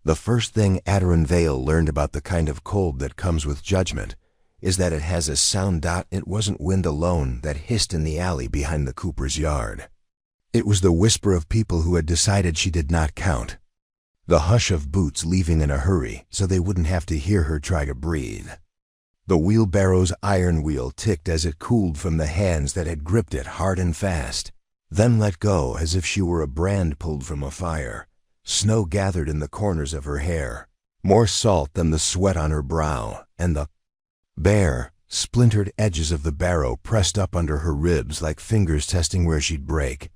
The first thing Adderin Vale learned about the kind of cold that comes with judgment is that it has a sound. It wasn't wind alone that hissed in the alley behind the Cooper's yard. It was the whisper of people who had decided she did not count. The hush of boots leaving in a hurry so they wouldn't have to hear her try to breathe. The wheelbarrow's iron wheel ticked as it cooled from the hands that had gripped it hard and fast, then let go as if she were a brand pulled from a fire. Snow gathered in the corners of her hair, more salt than the sweat on her brow, and the bare, splintered edges of the barrow pressed up under her ribs like fingers testing where she'd break.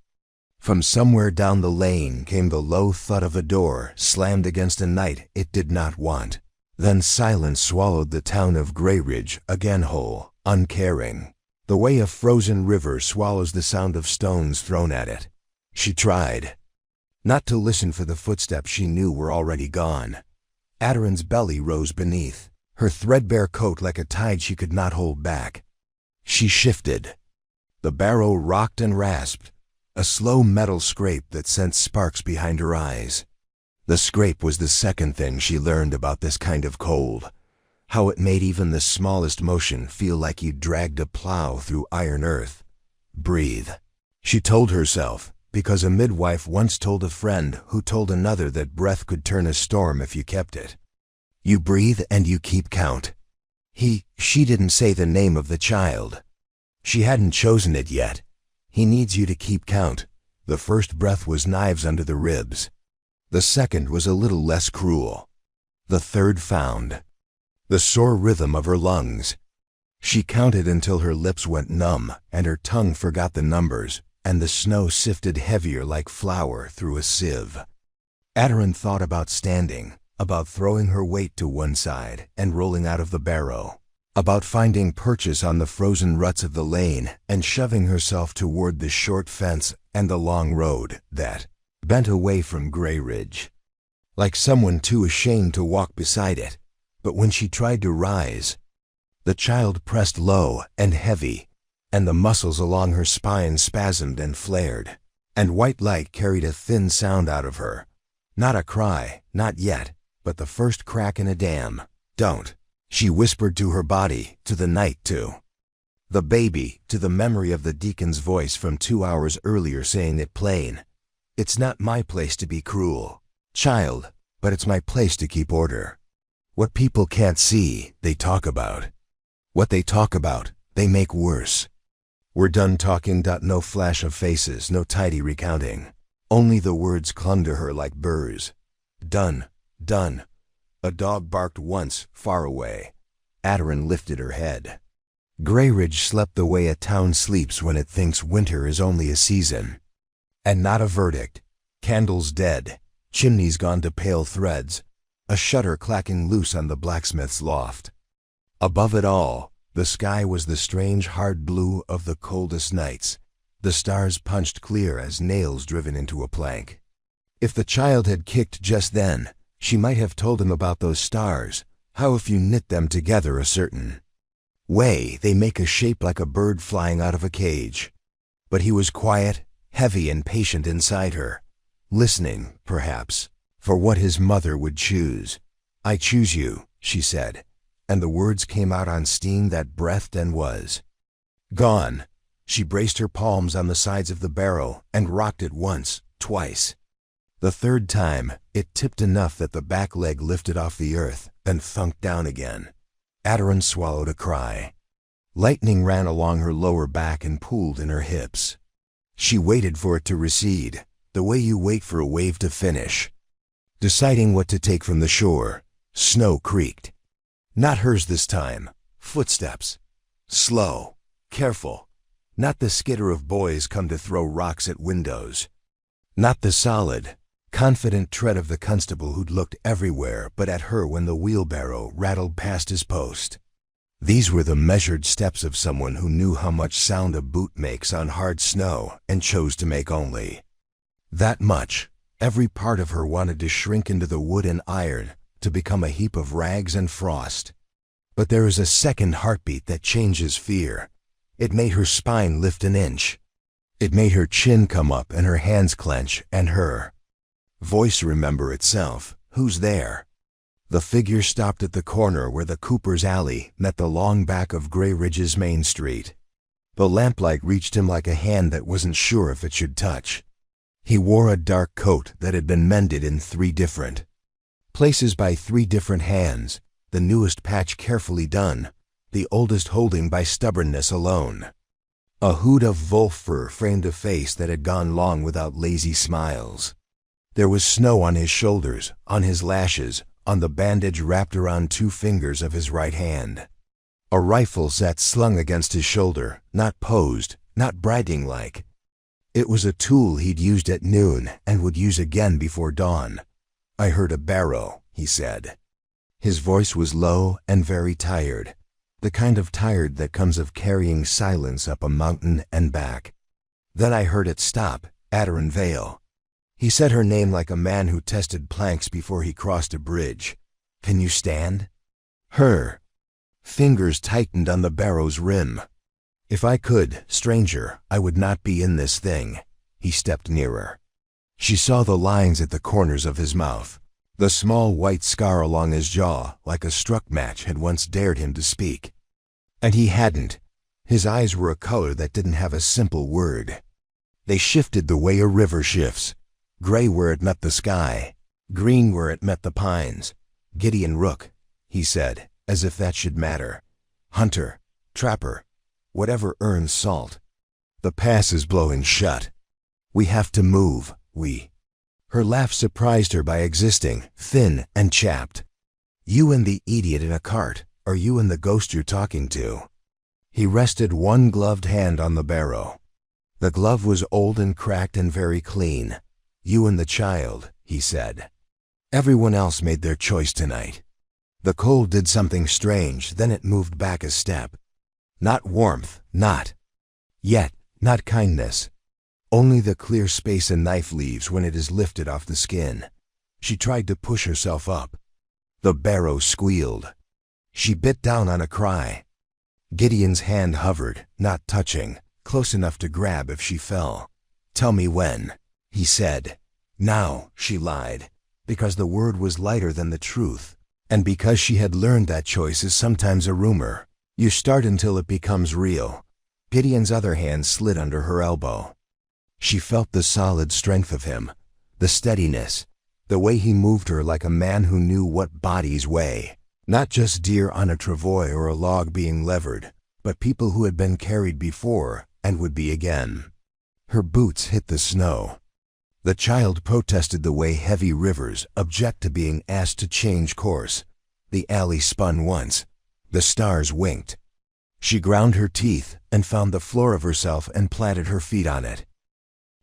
From somewhere down the lane came the low thud of a door slammed against a night it did not want. Then silence swallowed the town of Greyridge again whole, uncaring, the way a frozen river swallows the sound of stones thrown at it. She tried not to listen for the footsteps she knew were already gone. Adderin's belly rose beneath, her threadbare coat like a tide she could not hold back. She shifted. The barrow rocked and rasped, a slow metal scrape that sent sparks behind her eyes. The scrape was the second thing she learned about this kind of cold, how it made even the smallest motion feel like you dragged a plow through iron earth. Breathe, she told herself, because a midwife once told a friend who told another that breath could turn a storm if you kept it. You breathe and you keep count. She didn't say the name of the child. She hadn't chosen it yet. He needs you to keep count. The first breath was knives under the ribs. The second was a little less cruel. The third found the sore rhythm of her lungs. She counted until her lips went numb and her tongue forgot the numbers, and the snow sifted heavier like flour through a sieve. Adderin thought about standing, about throwing her weight to one side and rolling out of the barrow, about finding purchase on the frozen ruts of the lane and shoving herself toward the short fence and the long road that bent away from Greyridge, like someone too ashamed to walk beside it. But when she tried to rise, the child pressed low and heavy, and the muscles along her spine spasmed and flared, and white light carried a thin sound out of her. Not a cry, not yet, but the first crack in a dam. Don't, she whispered to her body, to the night too. The baby, to the memory of the deacon's voice from 2 hours earlier saying it plain. It's not my place to be cruel, child, but it's my place to keep order. What people can't see, they talk about. What they talk about, they make worse. We're done talking. No flash of faces, no tidy recounting. Only the words clung to her like burrs. Done, done. A dog barked once, far away. Adderin lifted her head. Greyridge slept the way a town sleeps when it thinks winter is only a season. And not a verdict. Candles dead, chimneys gone to pale threads, a shutter clacking loose on the blacksmith's loft. Above it all, the sky was the strange hard blue of the coldest nights, the stars punched clear as nails driven into a plank. If the child had kicked just then, she might have told him about those stars, how if you knit them together a certain way, they make a shape like a bird flying out of a cage. But he was quiet, heavy and patient inside her, listening, perhaps, for what his mother would choose. I choose you, she said, and the words came out on steam that breathed and was gone. She braced her palms on the sides of the barrow and rocked it once, twice. The third time, it tipped enough that the back leg lifted off the earth, then thunked down again. Adderin swallowed a cry. Lightning ran along her lower back and pooled in her hips. She waited for it to recede, the way you wait for a wave to finish. Deciding what to take from the shore, snow creaked. Not hers this time. Footsteps. Slow, careful. Not the skitter of boys come to throw rocks at windows. Not the solid, confident tread of the constable who'd looked everywhere but at her when the wheelbarrow rattled past his post. These were the measured steps of someone who knew how much sound a boot makes on hard snow and chose to make only that much. Every part of her wanted to shrink into the wood and iron, to become a heap of rags and frost. But there is a second heartbeat that changes fear. It made her spine lift an inch. It made her chin come up and her hands clench and her voice remember itself, "Who's there?" The figure stopped at the corner where the Cooper's Alley met the long back of Grey Ridge's Main Street. The lamplight reached him like a hand that wasn't sure if it should touch. He wore a dark coat that had been mended in 3 different places by 3 different hands, the newest patch carefully done, the oldest holding by stubbornness alone. A hood of wolf fur framed a face that had gone long without lazy smiles. There was snow on his shoulders, on his lashes, on the bandage wrapped around 2 fingers of his right hand. A rifle sat slung against his shoulder, not posed, not bragging-like. It was a tool he'd used at noon and would use again before dawn. "I heard a barrow," he said. His voice was low and very tired, the kind of tired that comes of carrying silence up a mountain and back. "Then I heard it stop, Adderin Vale." He said her name like a man who tested planks before he crossed a bridge. "Can you stand?" Her fingers tightened on the barrow's rim. "If I could, stranger, I would not be in this thing." He stepped nearer. She saw the lines at the corners of his mouth. The small white scar along his jaw, like a struck match, had once dared him to speak. And he hadn't. His eyes were a color that didn't have a simple word. They shifted the way a river shifts. Gray where it met the sky, green where it met the pines. "Gideon Rook," he said, as if that should matter. "Hunter, trapper, whatever earns salt. The pass is blowing shut. We have to move, we." Her laugh surprised her by existing, thin and chapped. "You and the idiot in a cart, or you and the ghost you're talking to?" He rested one gloved hand on the barrow. The glove was old and cracked and very clean. "You and the child," he said. "Everyone else made their choice tonight." The cold did something strange, then it moved back a step. Not warmth, not yet, not kindness. Only the clear space a knife leaves when it is lifted off the skin. She tried to push herself up. The barrow squealed. She bit down on a cry. Gideon's hand hovered, not touching, close enough to grab if she fell. "Tell me when," he said. "Now," she lied, because the word was lighter than the truth, and because she had learned that choice is sometimes a rumor. You start until it becomes real. Gideon's other hand slid under her elbow. She felt the solid strength of him, the steadiness, the way he moved her like a man who knew what bodies weigh. Not just deer on a travois or a log being levered, but people who had been carried before and would be again. Her boots hit the snow. The child protested the way heavy rivers object to being asked to change course. The alley spun once. The stars winked. She ground her teeth and found the floor of herself and planted her feet on it.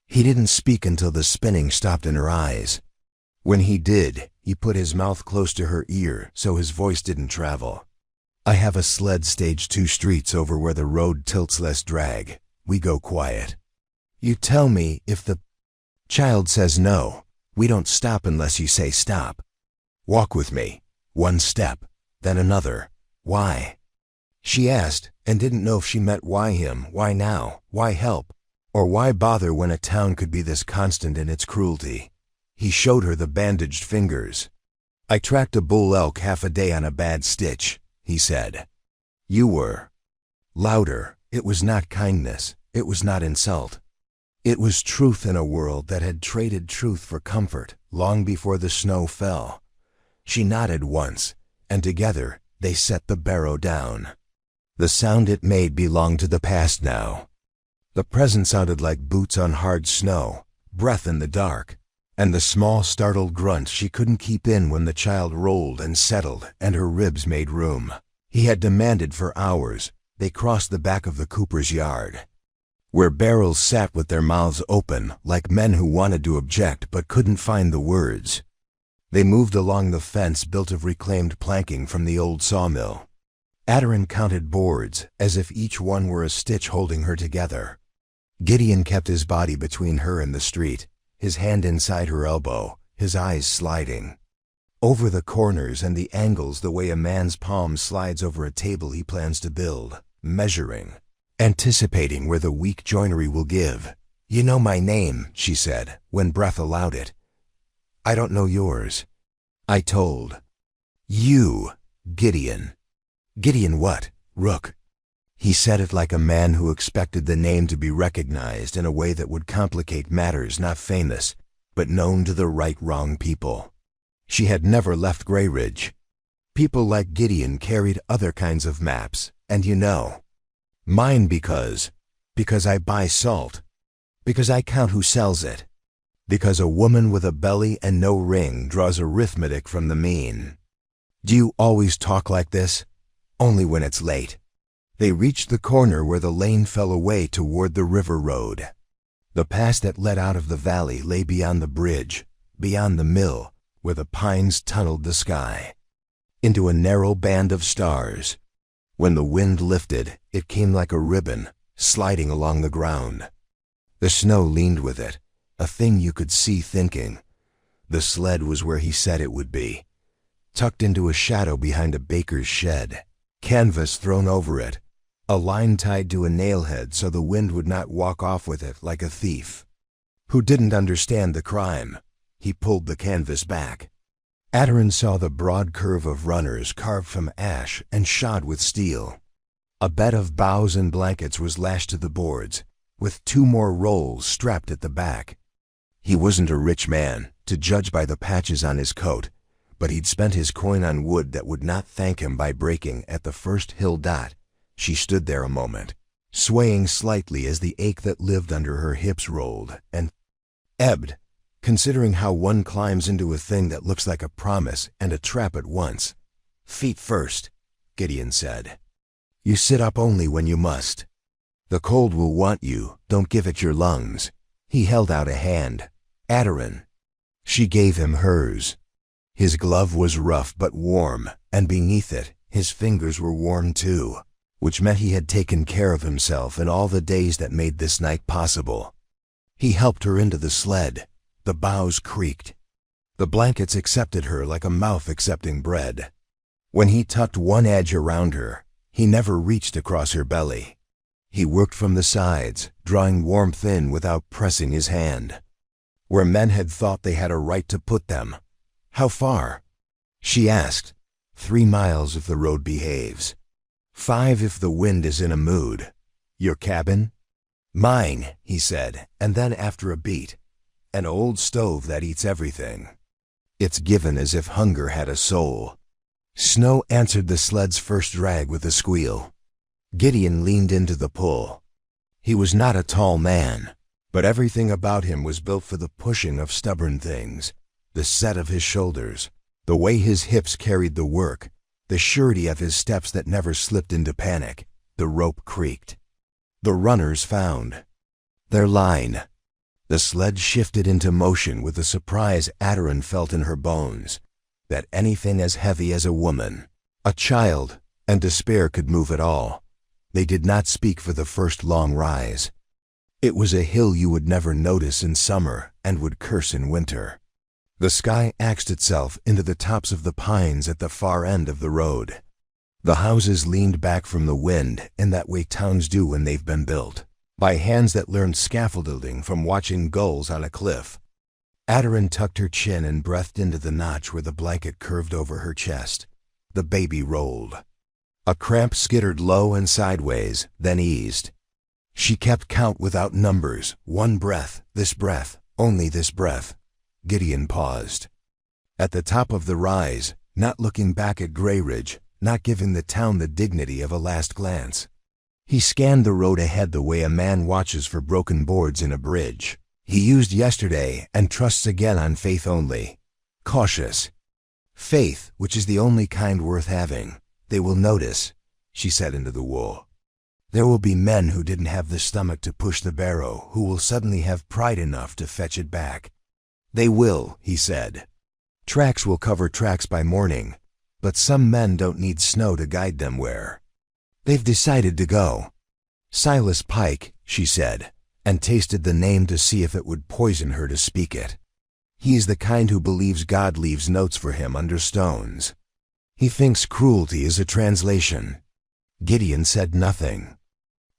He didn't speak until the spinning stopped in her eyes. When he did, he put his mouth close to her ear so his voice didn't travel. "I have a sled staged 2 streets over where the road tilts less drag. We go quiet. You tell me if the child says no. We don't stop unless you say stop. Walk with me. 1 step, then another. Why?" She asked, and didn't know if she meant why him, why now, why help, or why bother when a town could be this constant in its cruelty. He showed her the bandaged fingers. "I tracked a bull elk half a day on a bad stitch," he said. "You were." Louder. It was not kindness. It was not insult. It was truth in a world that had traded truth for comfort long before the snow fell. She nodded once, and together they set the barrow down. The sound it made belonged to the past now. The present sounded like boots on hard snow, breath in the dark, and the small startled grunt she couldn't keep in when the child rolled and settled and her ribs made room. He had demanded for hours. They crossed the back of the Cooper's yard, where barrels sat with their mouths open like men who wanted to object but couldn't find the words. They moved along the fence built of reclaimed planking from the old sawmill. Adderin counted boards as if each one were a stitch holding her together. Gideon kept his body between her and the street, his hand inside her elbow, his eyes sliding over the corners and the angles the way a man's palm slides over a table he plans to build, measuring, anticipating where the weak joinery will give. "You know my name," she said, when breath allowed it. "I don't know yours." I told. You, Gideon. Gideon what, Rook? He said it like a man who expected the name to be recognized in a way that would complicate matters not famous, but known to the wrong people. She had never left Grey Ridge. People like Gideon carried other kinds of maps, and you know. Mine because I buy salt, because I count who sells it, because a woman with a belly and no ring draws arithmetic from the mean. Do you always talk like this? Only when it's late. They reached the corner where the lane fell away toward the river road. The pass that led out of the valley lay beyond the bridge, beyond the mill, where the pines tunneled the sky, into a narrow band of stars. When the wind lifted, it came like a ribbon, sliding along the ground. The snow leaned with it, a thing you could see thinking. The sled was where he said it would be, tucked into a shadow behind a baker's shed, canvas thrown over it, a line tied to a nailhead so the wind would not walk off with it like a thief who didn't understand the crime. He pulled the canvas back. Adarin saw the broad curve of runners carved from ash and shod with steel. A bed of boughs and blankets was lashed to the boards, with 2 more rolls strapped at the back. He wasn't a rich man, to judge by the patches on his coat, but he'd spent his coin on wood that would not thank him by breaking at the first hill dot. She stood there a moment, swaying slightly as the ache that lived under her hips rolled and ebbed, considering how one climbs into a thing that looks like a promise and a trap at once. Feet first, Gideon said. You sit up only when you must. The cold will want you, don't give it your lungs. He held out a hand. Adarin. She gave him hers. His glove was rough but warm, and beneath it, his fingers were warm too, which meant he had taken care of himself in all the days that made this night possible. He helped her into the sled. The boughs creaked. The blankets accepted her like a mouth accepting bread. When he tucked one edge around her, he never reached across her belly. He worked from the sides, drawing warmth in without pressing his hand. Where men had thought they had a right to put them. How far? She asked. 3 miles if the road behaves. 5 if the wind is in a mood. Your cabin? Mine, he said, and then after a beat, an old stove that eats everything. It's given as if hunger had a soul. Snow answered the sled's first drag with a squeal. Gideon leaned into the pull. He was not a tall man, but everything about him was built for the pushing of stubborn things, the set of his shoulders, the way his hips carried the work, the surety of his steps that never slipped into panic. The rope creaked. The runners found their line. The sled shifted into motion with the surprise Adarin felt in her bones, that anything as heavy as a woman, a child, and despair could move at all. They did not speak for the first long rise. It was a hill you would never notice in summer and would curse in winter. The sky axed itself into the tops of the pines at the far end of the road. The houses leaned back from the wind in that way towns do when they've been built, by hands that learned scaffolding from watching gulls on a cliff. Adarin tucked her chin and breathed into the notch where the blanket curved over her chest. The baby rolled. A cramp skittered low and sideways, then eased. She kept count without numbers, 1 breath, this breath, only this breath. Gideon paused. At the top of the rise, not looking back at Grey Ridge, not giving the town the dignity of a last glance. He scanned the road ahead the way a man watches for broken boards in a bridge. He used yesterday and trusts again on faith only. Cautious. Faith, which is the only kind worth having. They will notice, she said into the wool. There will be men who didn't have the stomach to push the barrow who will suddenly have pride enough to fetch it back. They will, he said. Tracks will cover tracks by morning, but some men don't need snow to guide them where they've decided to go. Silas Pike, she said, and tasted the name to see if it would poison her to speak it. He is the kind who believes God leaves notes for him under stones. He thinks cruelty is a translation. Gideon said nothing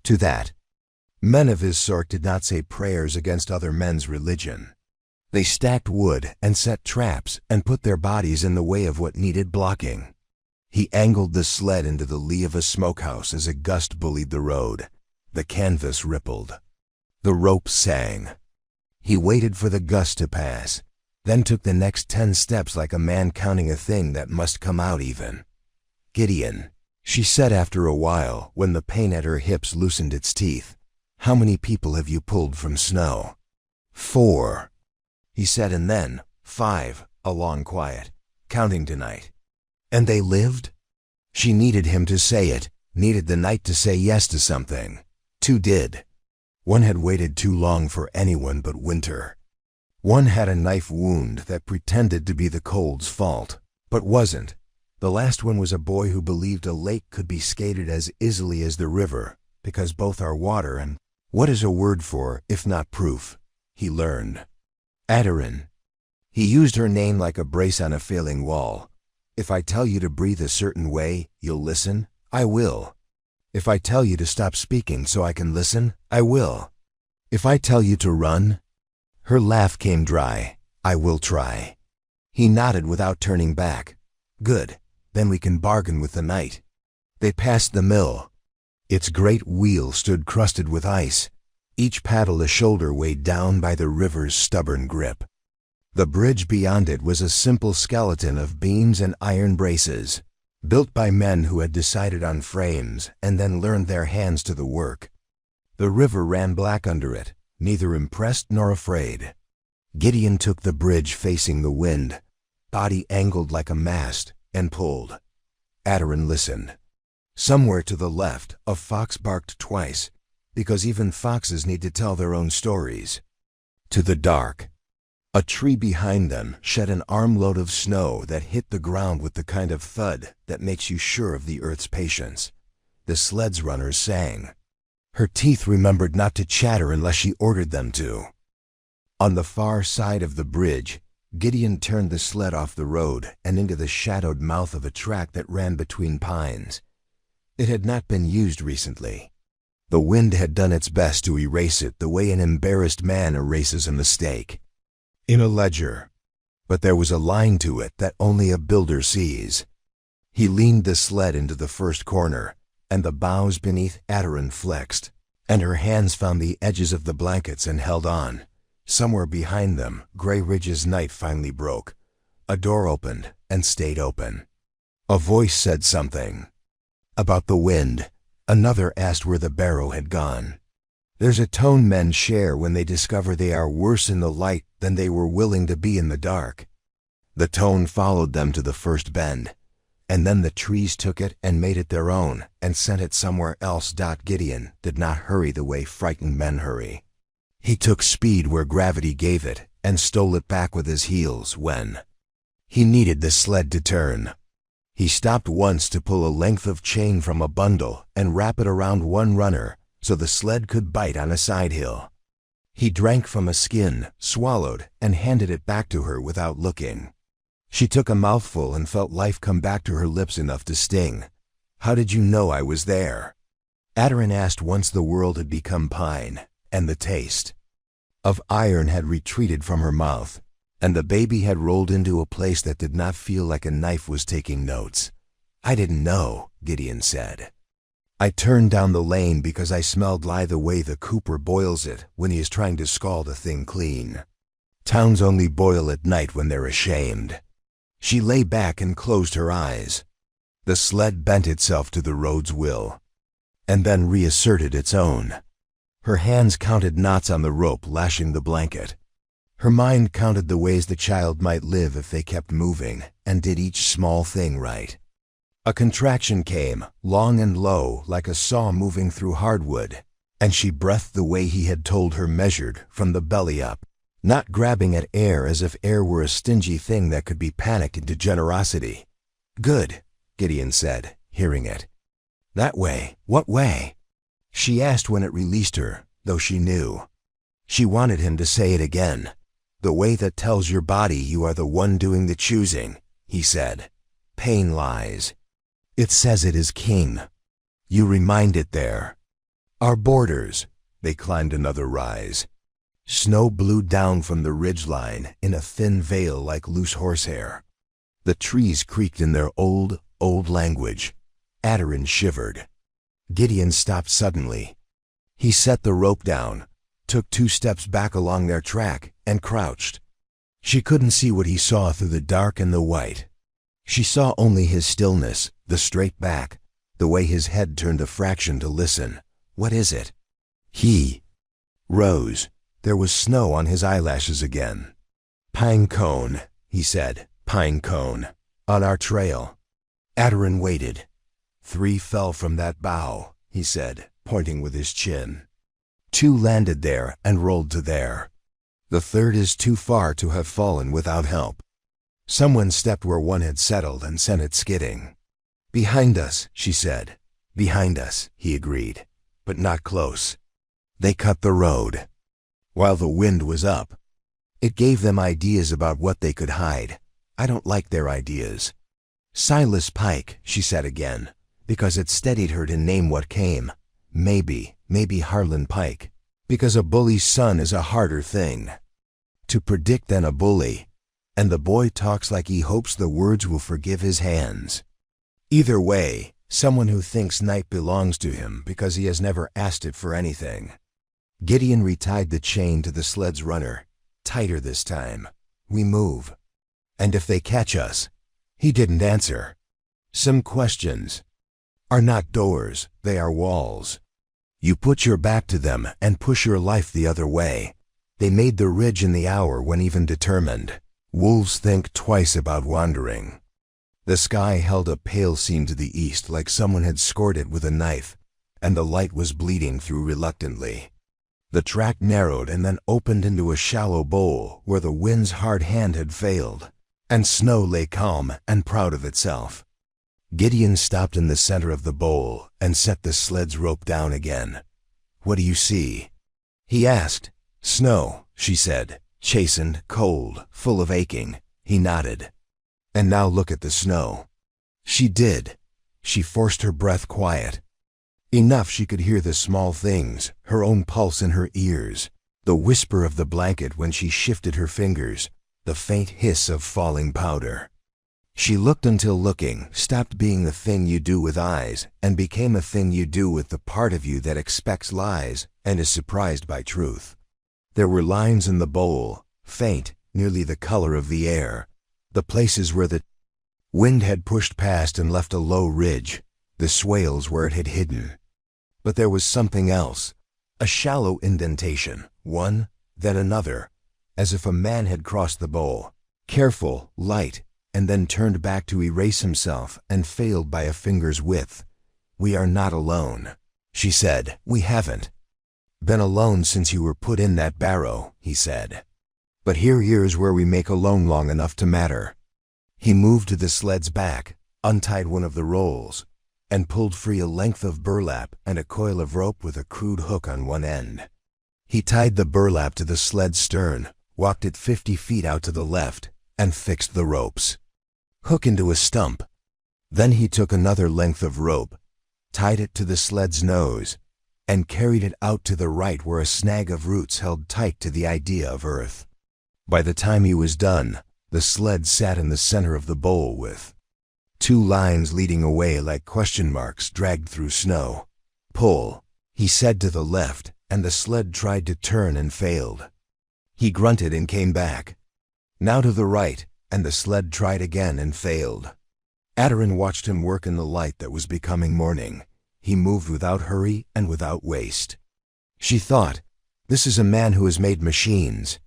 to that. Men of his sort did not say prayers against other men's religion. They stacked wood and set traps and put their bodies in the way of what needed blocking. He angled the sled into the lee of a smokehouse as a gust bullied the road. The canvas rippled. The rope sang. He waited for the gust to pass, then took the next 10 steps like a man counting a thing that must come out even. "Gideon," she said after a while, when the pain at her hips loosened its teeth, "how many people have you pulled from snow?" "4," he said, and then 5, a long quiet, "counting tonight." "And they lived?" She needed him to say it, needed the night to say yes to something. 2 did. One had waited too long for anyone but winter. One had a knife wound that pretended to be the cold's fault, but wasn't. The last one was a boy who believed a lake could be skated as easily as the river, because both are water and what is a word for, if not proof? He learned. Adarin. He used her name like a brace on a failing wall. "If I tell you to breathe a certain way, you'll listen? I will. If I tell you to stop speaking so I can listen, I will. If I tell you to run." Her laugh came dry. "I will try." He nodded without turning back. "Good. Then we can bargain with the night." They passed the mill. Its great wheel stood crusted with ice, each paddle a shoulder weighed down by the river's stubborn grip. The bridge beyond it was a simple skeleton of beams and iron braces, built by men who had decided on frames and then learned their hands to the work. The river ran black under it, neither impressed nor afraid. Gideon took the bridge facing the wind, body angled like a mast, and pulled. Adarin listened. Somewhere to the left, a fox barked twice, because even foxes need to tell their own stories. To the dark, a tree behind them shed an armload of snow that hit the ground with the kind of thud that makes you sure of the earth's patience. The sled's runners sang. Her teeth remembered not to chatter unless she ordered them to. On the far side of the bridge, Gideon turned the sled off the road and into the shadowed mouth of a track that ran between pines. It had not been used recently. The wind had done its best to erase it the way an embarrassed man erases a mistake. In a ledger. But there was a line to it that only a builder sees. He leaned the sled into the first corner, and the boughs beneath Adarin flexed, and her hands found the edges of the blankets and held on. Somewhere behind them, Gray Ridge's night finally broke. A door opened and stayed open. A voice said something. About the wind. Another asked where the barrow had gone. There's a tone men share when they discover they are worse in the light than they were willing to be in the dark. The tone followed them to the first bend, and then the trees took it and made it their own and sent it somewhere else. Gideon did not hurry the way frightened men hurry. He took speed where gravity gave it and stole it back with his heels when he needed the sled to turn. He stopped once to pull a length of chain from a bundle and wrap it around one runner so the sled could bite on a side hill. He drank from a skin, swallowed, and handed it back to her without looking. She took a mouthful and felt life come back to her lips enough to sting. "How did you know I was there?" Adarin asked once the world had become pine, and the taste of iron had retreated from her mouth, and the baby had rolled into a place that did not feel like a knife was taking notes. "I didn't know," Gideon said. "I turned down the lane because I smelled lie the way the cooper boils it when he is trying to scald a thing clean. Towns only boil at night when they're ashamed." She lay back and closed her eyes. The sled bent itself to the road's will, and then reasserted its own. Her hands counted knots on the rope lashing the blanket. Her mind counted the ways the child might live if they kept moving and did each small thing right. A contraction came, long and low, like a saw moving through hardwood, and she breathed the way he had told her, measured from the belly up, not grabbing at air as if air were a stingy thing that could be panicked into generosity. "Good," Gideon said, hearing it. "That way. What way?" She asked when it released her, though she knew. She wanted him to say it again. "The way that tells your body you are the one doing the choosing," he said. "Pain lies. It says it is king. You remind it there. Our borders." They climbed another rise. Snow blew down from the ridgeline in a thin veil like loose horsehair. The trees creaked in their old language. Adarin shivered. Gideon stopped suddenly. He set the rope down, took 2 steps back along their track, and crouched. She couldn't see what he saw through the dark and the white. She saw only his stillness, the straight back, the way his head turned a fraction to listen. What is it? He rose. There was snow on his eyelashes again. Pine cone, he said. Pine cone. On our trail. Adarin waited. 3 fell from that bough, he said, pointing with his chin. 2 landed there and rolled to there. The 3rd is too far to have fallen without help. Someone stepped where one had settled and sent it skidding. Behind us, she said. Behind us, he agreed, but not close. They cut the road. While the wind was up. It gave them ideas about what they could hide. I don't like their ideas. Silas Pike, she said again, because it steadied her to name what came. Maybe Harlan Pike. Because a bully's son is a harder thing to predict than a bully, and the boy talks like he hopes the words will forgive his hands. Either way, someone who thinks night belongs to him because he has never asked it for anything. Gideon retied the chain to the sled's runner, tighter this time. We move. And if they catch us? He didn't answer. Some questions are not doors, they are walls. You put your back to them and push your life the other way. They made the ridge in the hour when even determined. Wolves think twice about wandering. The sky held a pale seam to the east like someone had scored it with a knife, and the light was bleeding through reluctantly. The track narrowed and then opened into a shallow bowl where the wind's hard hand had failed, and snow lay calm and proud of itself. Gideon stopped in the center of the bowl and set the sled's rope down again. What do you see? He asked. Snow, she said, chastened, cold, full of aching. He nodded. And now look at the snow. She did. She forced her breath quiet. Enough she could hear the small things, her own pulse in her ears, the whisper of the blanket when she shifted her fingers, the faint hiss of falling powder. She looked until looking stopped being the thing you do with eyes and became a thing you do with the part of you that expects lies and is surprised by truth. There were lines in the bowl, faint, nearly the color of the air, the places where the wind had pushed past and left a low ridge, the swales where it had hidden. But there was something else, a shallow indentation, one, then another, as if a man had crossed the bowl, careful, light, and then turned back to erase himself and failed by a finger's width. We are not alone, she said. We haven't been alone since you were put in that barrow, he said. But here's where we make alone long enough to matter. He moved to the sled's back, untied one of the rolls, and pulled free a length of burlap and a coil of rope with a crude hook on one end. He tied the burlap to the sled's stern, walked it 50 feet out to the left, and fixed the ropes. Hook into a stump. Then he took another length of rope, tied it to the sled's nose, and carried it out to the right where a snag of roots held tight to the idea of earth. By the time he was done, the sled sat in the center of the bowl with 2 lines leading away like question marks dragged through snow. Pull, he said to the left, and the sled tried to turn and failed. He grunted and came back. Now to the right, and the sled tried again and failed. Adarin watched him work in the light that was becoming morning. He moved without hurry and without waste. She thought, this is a man who has made machines.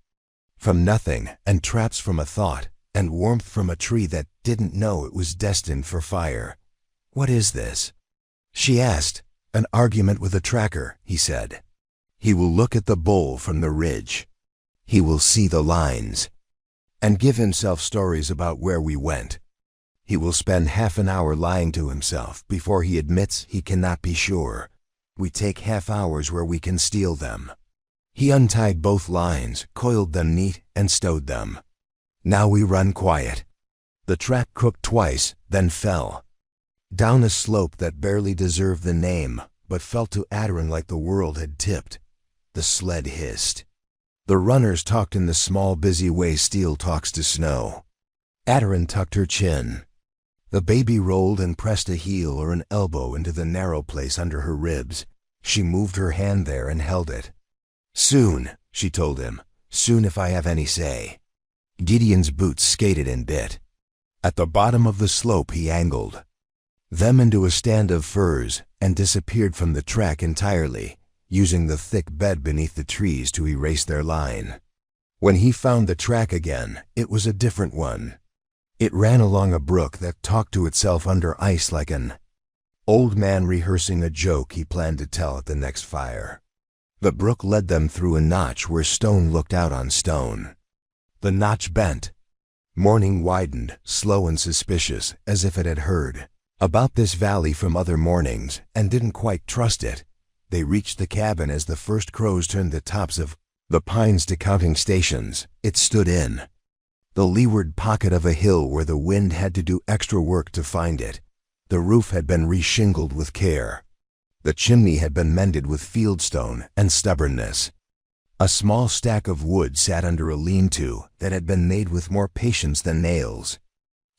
From nothing, and traps from a thought, and warmth from a tree that didn't know it was destined for fire. What is this? She asked. An argument with a tracker, he said. He will look at the bowl from the ridge. He will see the lines and give himself stories about where we went. He will spend half an hour lying to himself before he admits he cannot be sure. We take half hours where we can steal them. He untied both lines, coiled them neat, and stowed them. Now we run quiet. The track crooked twice, then fell. Down a slope that barely deserved the name, but felt to Adarin like the world had tipped. The sled hissed. The runners talked in the small, busy way steel talks to snow. Aderin tucked her chin. The baby rolled and pressed a heel or an elbow into the narrow place under her ribs. She moved her hand there and held it. "Soon," she told him. "Soon if I have any say." Gideon's boots skated and bit. At the bottom of the slope he angled them into a stand of firs and disappeared from the track entirely, using the thick bed beneath the trees to erase their line. When he found the track again, it was a different one. It ran along a brook that talked to itself under ice like an old man rehearsing a joke he planned to tell at the next fire. The brook led them through a notch where stone looked out on stone. The notch bent. Morning widened, slow and suspicious, as if it had heard about this valley from other mornings and didn't quite trust it. They reached the cabin as the first crows turned the tops of the pines to counting stations. It stood in the leeward pocket of a hill where the wind had to do extra work to find it. The roof had been reshingled with care. The chimney had been mended with fieldstone and stubbornness. A small stack of wood sat under a lean-to that had been made with more patience than nails.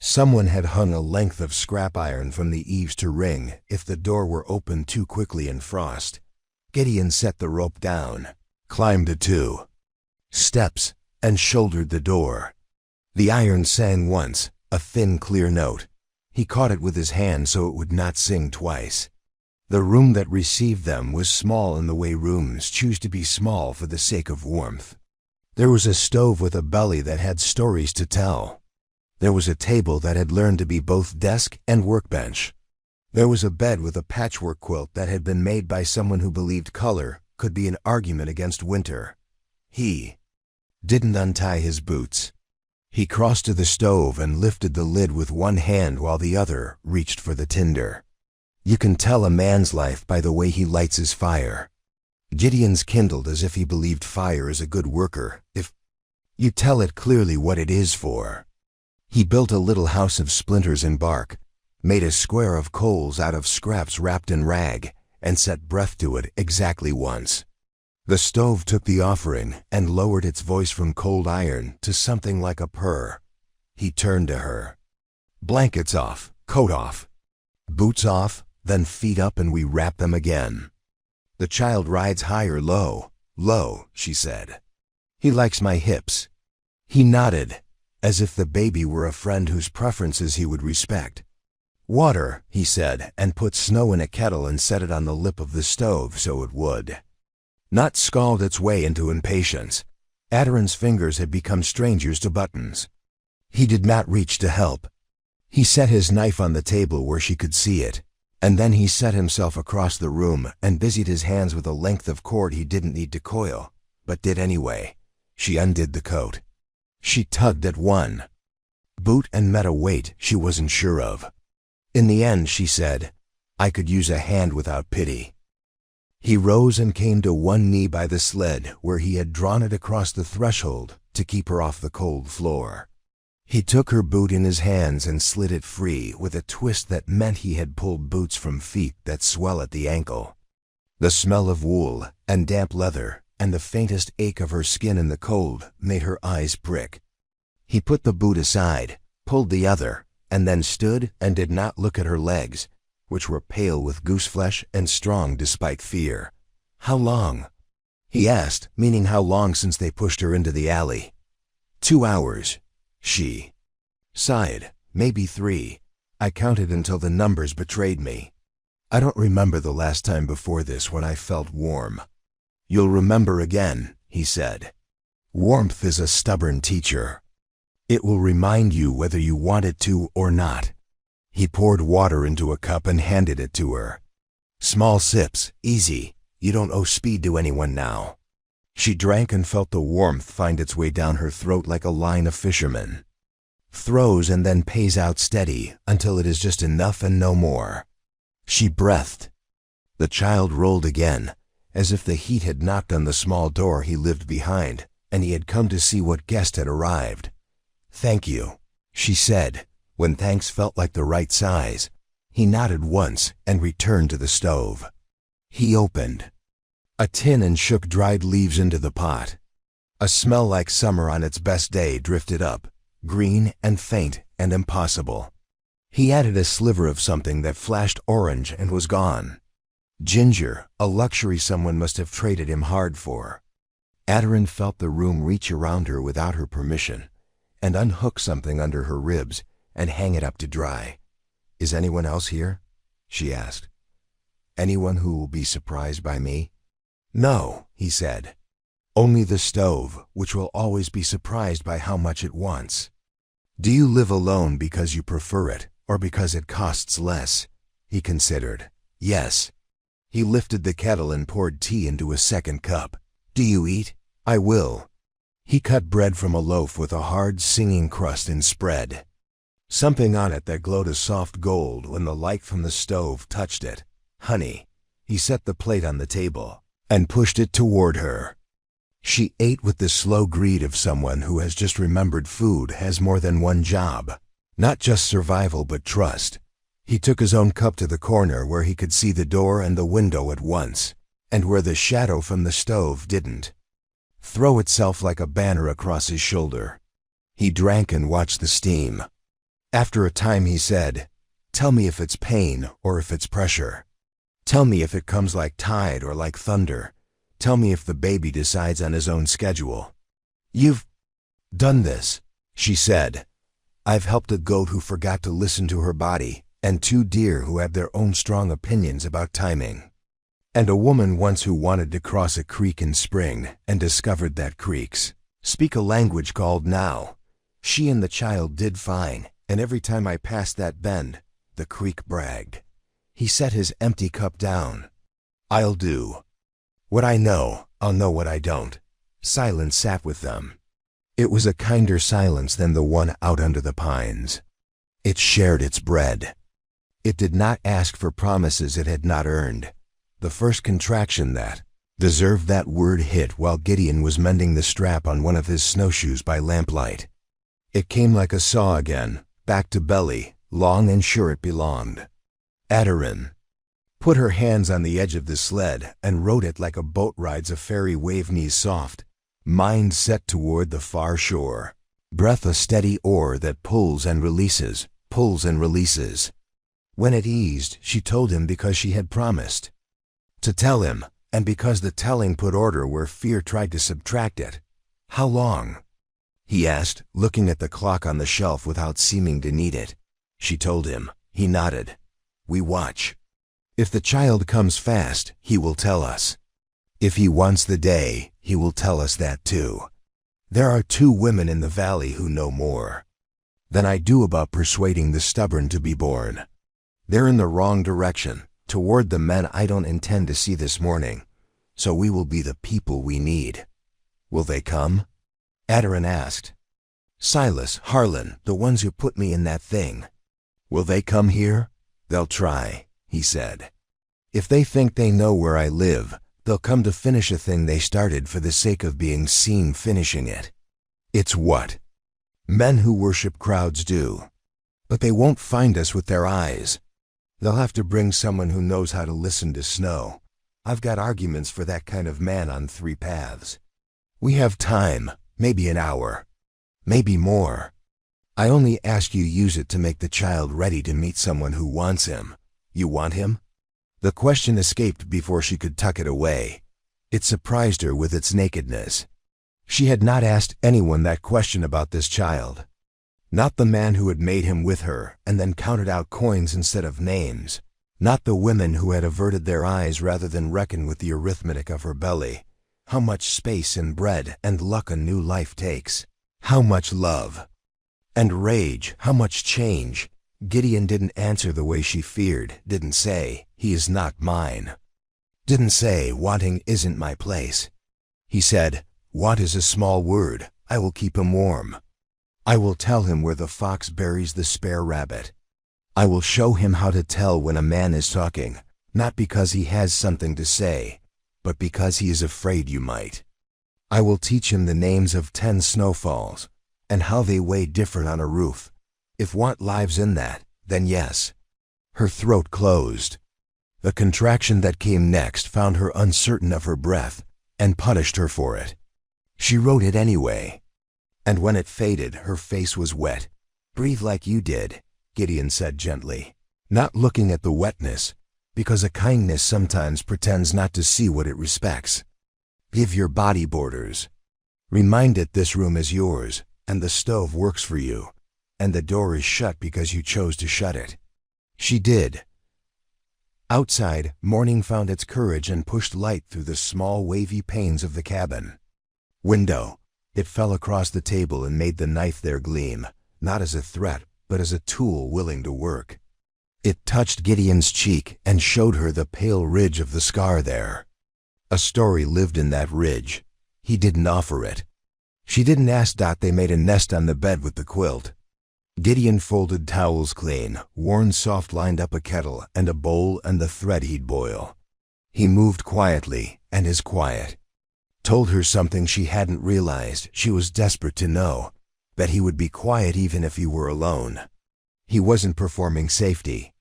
Someone had hung a length of scrap iron from the eaves to ring if the door were opened too quickly in frost. Gideon set the rope down, climbed the 2 steps, and shouldered the door. The iron sang once, a thin, clear note. He caught it with his hand so it would not sing twice. The room that received them was small in the way rooms choose to be small for the sake of warmth. There was a stove with a belly that had stories to tell. There was a table that had learned to be both desk and workbench. There was a bed with a patchwork quilt that had been made by someone who believed color could be an argument against winter. He didn't untie his boots. He crossed to the stove and lifted the lid with one hand while the other reached for the tinder. You can tell a man's life by the way he lights his fire. Gideon's kindled as if he believed fire is a good worker, if you tell it clearly what it is for. He built a little house of splinters and bark, made a square of coals out of scraps wrapped in rag, and set breath to it exactly once. The stove took the offering and lowered its voice from cold iron to something like a purr. He turned to her. "Blankets off, coat off, boots off, then feet up and we wrap them again." "The child rides high or low?" "Low," she said. "He likes my hips." He nodded, as if the baby were a friend whose preferences he would respect. "Water," he said, and put snow in a kettle and set it on the lip of the stove so it would not scald its way into impatience. Aderin's fingers had become strangers to buttons. He did not reach to help. He set his knife on the table where she could see it, and then he set himself across the room and busied his hands with a length of cord he didn't need to coil, but did anyway. She undid the coat. She tugged at one boot and met a weight she wasn't sure of. In the end, she said, "I could use a hand without pity." He rose and came to one knee by the sled where he had drawn it across the threshold to keep her off the cold floor. He took her boot in his hands and slid it free with a twist that meant he had pulled boots from feet that swell at the ankle. The smell of wool and damp leather and the faintest ache of her skin in the cold made her eyes prick. He put the boot aside, pulled the other, and then stood and did not look at her legs, which were pale with gooseflesh and strong despite fear. "How long?" he asked, meaning how long since they pushed her into the alley. 2 hours, she sighed. "Maybe 3. I counted until the numbers betrayed me. I don't remember the last time before this when I felt warm." "You'll remember again," he said. "Warmth is a stubborn teacher. It will remind you whether you want it to or not." He poured water into a cup and handed it to her. "Small sips, easy. You don't owe speed to anyone now." She drank and felt the warmth find its way down her throat like a line of fishermen throws and then pays out steady until it is just enough and no more. She breathed. The child rolled again, as if the heat had knocked on the small door he lived behind, and he had come to see what guest had arrived. "Thank you," she said, when thanks felt like the right size. He nodded once and returned to the stove. He opened a tin and shook dried leaves into the pot. A smell like summer on its best day drifted up, green and faint and impossible. He added a sliver of something that flashed orange and was gone. Ginger, a luxury someone must have traded him hard for. Aderin felt the room reach around her without her permission, and unhook something under her ribs and hang it up to dry. "Is anyone else here?" she asked. "Anyone who will be surprised by me?" "No," he said. "Only the stove, which will always be surprised by how much it wants." "Do you live alone because you prefer it, or because it costs less?" He considered. "Yes." He lifted the kettle and poured tea into a second cup. "Do you eat?" "I will." He cut bread from a loaf with a hard, singing crust and spread. Something on it that glowed a soft gold when the light from the stove touched it. "Honey." He set the plate on the table and pushed it toward her. She ate with the slow greed of someone who has just remembered food has more than one job. Not just survival, but trust. He took his own cup to the corner where he could see the door and the window at once, and where the shadow from the stove didn't throw itself like a banner across his shoulder. He drank and watched the steam. After a time he said, "Tell me if it's pain or if it's pressure. Tell me if it comes like tide or like thunder. Tell me if the baby decides on his own schedule." "You've done this," she said. "I've helped a goat who forgot to listen to her body, and 2 deer who have their own strong opinions about timing. And a woman once who wanted to cross a creek in spring and discovered that creeks speak a language called now. She and the child did fine, and every time I passed that bend, the creek bragged." He set his empty cup down. "I'll do what I know. I'll know what I don't." Silence sat with them. It was a kinder silence than the one out under the pines. It shared its bread. It did not ask for promises it had not earned. The first contraction that deserved that word hit while Gideon was mending the strap on one of his snowshoes by lamplight. It came like a saw again, back to belly, long and sure it belonged. Aderin put her hands on the edge of the sled and rode it like a boat rides a ferry, wave knees soft, mind set toward the far shore, breath a steady oar that pulls and releases, pulls and releases. When it eased, she told him because she had promised to tell him, and because the telling put order where fear tried to subtract it. "How long?" he asked, looking at the clock on the shelf without seeming to need it. She told him. He nodded. "We watch. If the child comes fast, he will tell us. If he wants the day, he will tell us that too. There are 2 women in the valley who know more than I do about persuading the stubborn to be born. They're in the wrong direction, toward the men I don't intend to see this morning, so we will be the people we need." "Will they come?" Aderin asked. "Silas, Harlan, the ones who put me in that thing. Will they come here?" "They'll try," he said. "If they think they know where I live, they'll come to finish a thing they started for the sake of being seen finishing it. It's what men who worship crowds do. But they won't find us with their eyes. They'll have to bring someone who knows how to listen to snow. I've got arguments for that kind of man on 3 paths. We have time, maybe an hour, maybe more. I only ask you use it to make the child ready to meet someone who wants him. You want him?" The question escaped before she could tuck it away. It surprised her with its nakedness. She had not asked anyone that question about this child. Not the man who had made him with her and then counted out coins instead of names. Not the women who had averted their eyes rather than reckon with the arithmetic of her belly. How much space and bread and luck a new life takes. How much love and rage, how much change. Gideon didn't answer the way she feared, didn't say, "He is not mine." Didn't say, "Wanting isn't my place." He said, "Want is a small word. I will keep him warm. I will tell him where the fox buries the spare rabbit. I will show him how to tell when a man is talking, not because he has something to say, but because he is afraid you might. I will teach him the names of 10 snowfalls, and how they weigh different on a roof. If want lives in that, then yes." Her throat closed. The contraction that came next found her uncertain of her breath and punished her for it. She wrote it anyway. And when it faded, her face was wet. "Breathe like you did," Gideon said gently, not looking at the wetness, because a kindness sometimes pretends not to see what it respects. "Give your body borders. Remind it this room is yours, and the stove works for you, and the door is shut because you chose to shut it." She did. Outside, morning found its courage and pushed light through the small wavy panes of the cabin. Window. It fell across the table and made the knife there gleam, not as a threat, but as a tool willing to work. It touched Gideon's cheek and showed her the pale ridge of the scar there. A story lived in that ridge. He didn't offer it. She didn't ask. They made a nest on the bed with the quilt. Gideon folded towels clean, worn soft, lined up a kettle and a bowl and the thread he'd boil. He moved quietly, and his quiet told her something she hadn't realized. She was desperate to know that he would be quiet even if he were alone. He wasn't performing safety.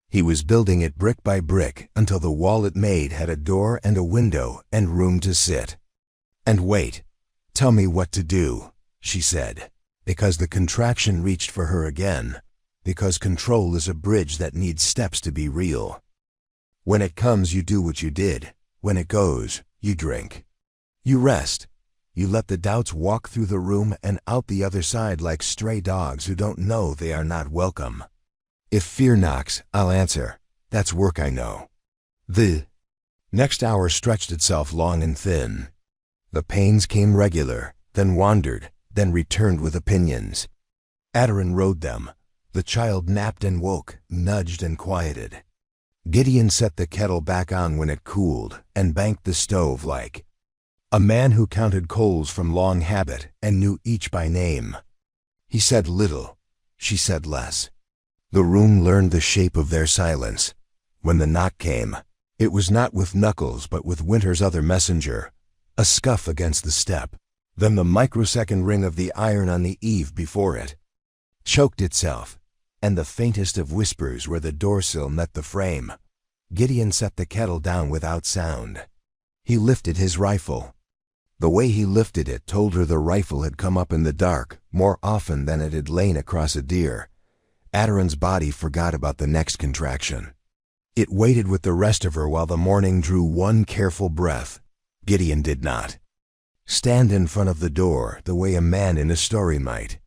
He was building it brick by brick until the wall it made had a door and a window and room to sit. "And wait. Tell me what to do," she said, because the contraction reached for her again, because control is a bridge that needs steps to be real. When it comes, you do what you did. When it goes, you drink. You rest. You let the doubts walk through the room and out the other side like stray dogs who don't know they are not welcome. If fear knocks, I'll answer. That's work, I know. The next hour stretched itself long and thin. The pains came regular, then wandered, then returned with opinions. Adarin rode them. The child napped and woke, nudged and quieted. Gideon set the kettle back on when it cooled and banked the stove like a man who counted coals from long habit and knew each by name. He said little. She said less. The room learned the shape of their silence. When the knock came, it was not with knuckles but with winter's other messenger, a scuff against the step, then the microsecond ring of the iron on the eave before it. Choked itself, and the faintest of whispers where the doorsill met the frame. Gideon set the kettle down without sound. He lifted his rifle. The way he lifted it told her the rifle had come up in the dark more often than it had lain across a deer. Adarin's body forgot about the next contraction. It waited with the rest of her while the morning drew one careful breath. Gideon did not stand in front of the door the way a man in a story might.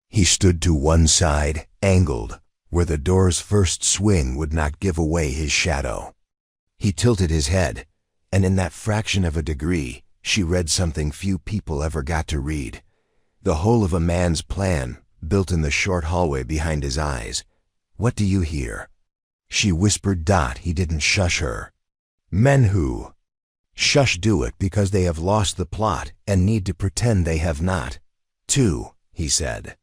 He stood to one side, angled, where the door's first swing would not give away his shadow. He tilted his head, and in that fraction of a degree, she read something few people ever got to read. The whole of a man's plan, built in the short hallway behind his eyes. "What do you hear?" She whispered. He didn't shush her. Men who shush do it because they have lost the plot and need to pretend they have not. "Two," he said.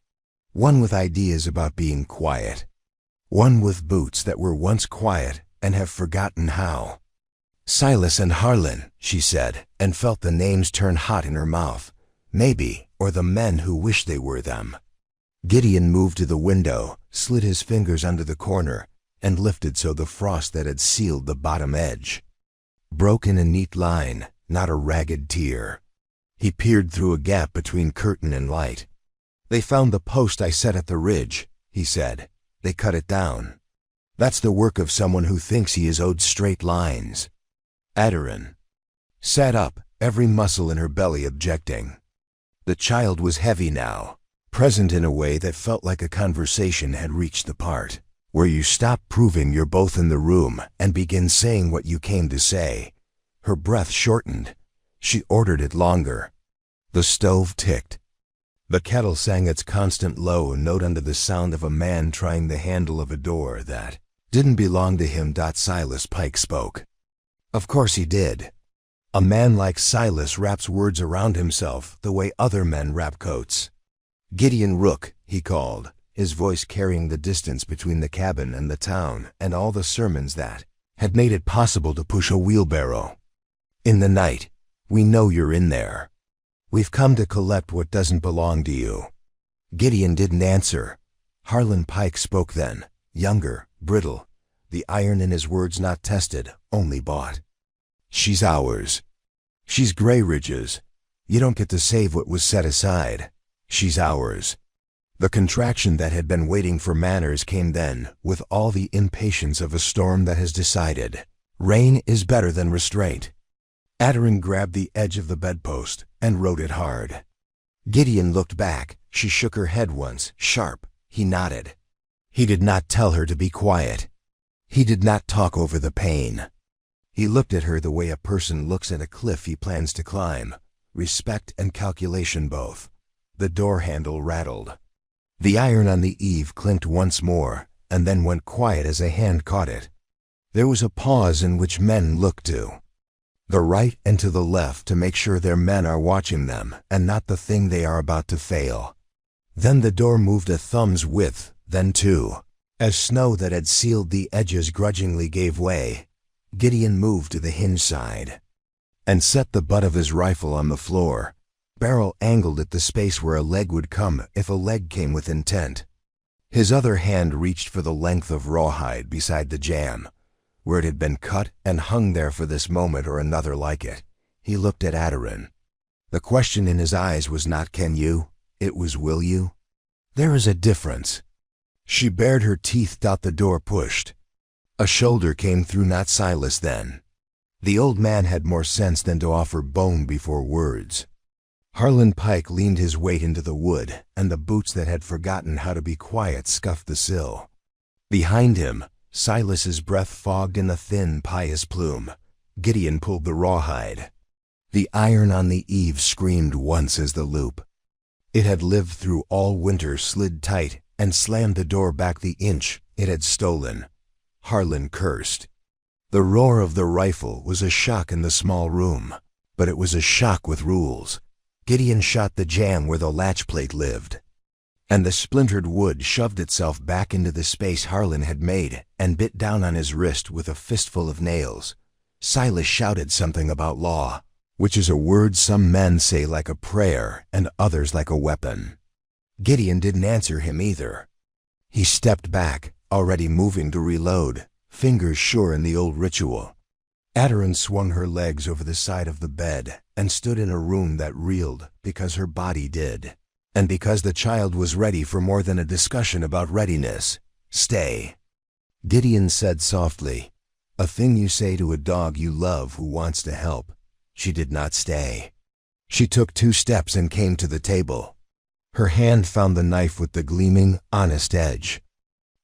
"One with ideas about being quiet. One with boots that were once quiet and have forgotten how." "Silas and Harlan," she said, and felt the names turn hot in her mouth. Maybe, or the men who wish they were them. Gideon moved to the window, slid his fingers under the corner, and lifted so the frost that had sealed the bottom edge broke in a neat line, not a ragged tear. He peered through a gap between curtain and light. "They found the post I set at the ridge," he said. "They cut it down. That's the work of someone who thinks he is owed straight lines." Adarin sat up, every muscle in her belly objecting. The child was heavy now, present in a way that felt like a conversation had reached the part where you stop proving you're both in the room and begin saying what you came to say. Her breath shortened. She ordered it longer. The stove ticked. The kettle sang its constant low note under the sound of a man trying the handle of a door that didn't belong to him. Silas Pike spoke. Of course he did. A man like Silas wraps words around himself the way other men wrap coats. "Gideon Rook," he called, his voice carrying the distance between the cabin and the town and all the sermons that had made it possible to push a wheelbarrow. "In the night, we know you're in there. We've come to collect what doesn't belong to you." Gideon didn't answer. Harlan Pike spoke then, younger, brittle, the iron in his words not tested, only bought. "She's ours. She's Grey Ridge's. You don't get to save what was set aside. She's ours. The contraction that had been waiting for manners came then, with all the impatience of a storm that has decided. Rain is better than restraint. Aderin grabbed the edge of the bedpost and rode it hard. Gideon looked back. She shook her head once, sharp. He nodded. He did not tell her to be quiet. He did not talk over the pain. He looked at her the way a person looks at a cliff he plans to climb. Respect and calculation both. The door handle rattled. The iron on the eave clinked once more, and then went quiet as a hand caught it. There was a pause in which men looked to the right and to the left to make sure their men are watching them and not the thing they are about to fail. Then the door moved a thumb's width, then two. As snow that had sealed the edges grudgingly gave way, Gideon moved to the hinge side and set the butt of his rifle on the floor, barrel angled at the space where a leg would come if a leg came with intent. His other hand reached for the length of rawhide beside the jamb, where it had been cut and hung there for this moment or another like it. He looked at Aderin. The question in his eyes was not "Can you?" It was "Will you?" There is a difference. She bared her teeth. The door pushed. A shoulder came through, not Silas then. The old man had more sense than to offer bone before words. Harlan Pike leaned his weight into the wood, and the boots that had forgotten how to be quiet scuffed the sill. Behind him, Silas's breath fogged in a thin, pious plume. Gideon pulled the rawhide. The iron on the eave screamed once as the loop it had lived through all winter slid tight and slammed the door back the inch it had stolen. Harlan cursed. The roar of the rifle was a shock in the small room, but it was a shock with rules. Gideon shot the jamb where the latch plate lived, and the splintered wood shoved itself back into the space Harlan had made and bit down on his wrist with a fistful of nails. Silas shouted something about law, which is a word some men say like a prayer and others like a weapon. Gideon didn't answer him either. He stepped back, already moving to reload, fingers sure in the old ritual. Aderin swung her legs over the side of the bed and stood in a room that reeled because her body did, and because the child was ready for more than a discussion about readiness. Stay. Gideon said softly, a thing you say to a dog you love who wants to help. She did not stay. She took 2 steps and came to the table. Her hand found the knife with the gleaming, honest edge.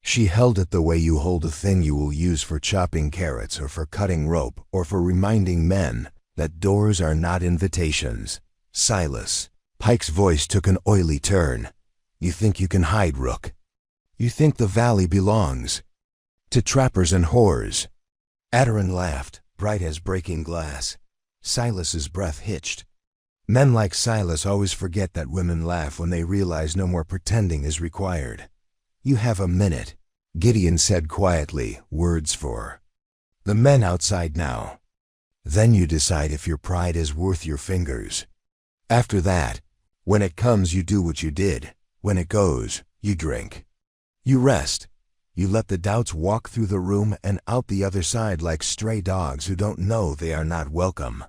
She held it the way you hold a thing you will use for chopping carrots or for cutting rope or for reminding men that doors are not invitations. Silas. Pike's voice took an oily turn. You think you can hide, Rook? You think the valley belongs to trappers and whores? Aderin laughed, bright as breaking glass. Silas's breath hitched. Men like Silas always forget that women laugh when they realize no more pretending is required. You have a minute, Gideon said quietly, words for the men outside now. Then you decide if your pride is worth your fingers. After that, when it comes you do what you did. When it goes, you drink. You rest. You let the doubts walk through the room and out the other side like stray dogs who don't know they are not welcome.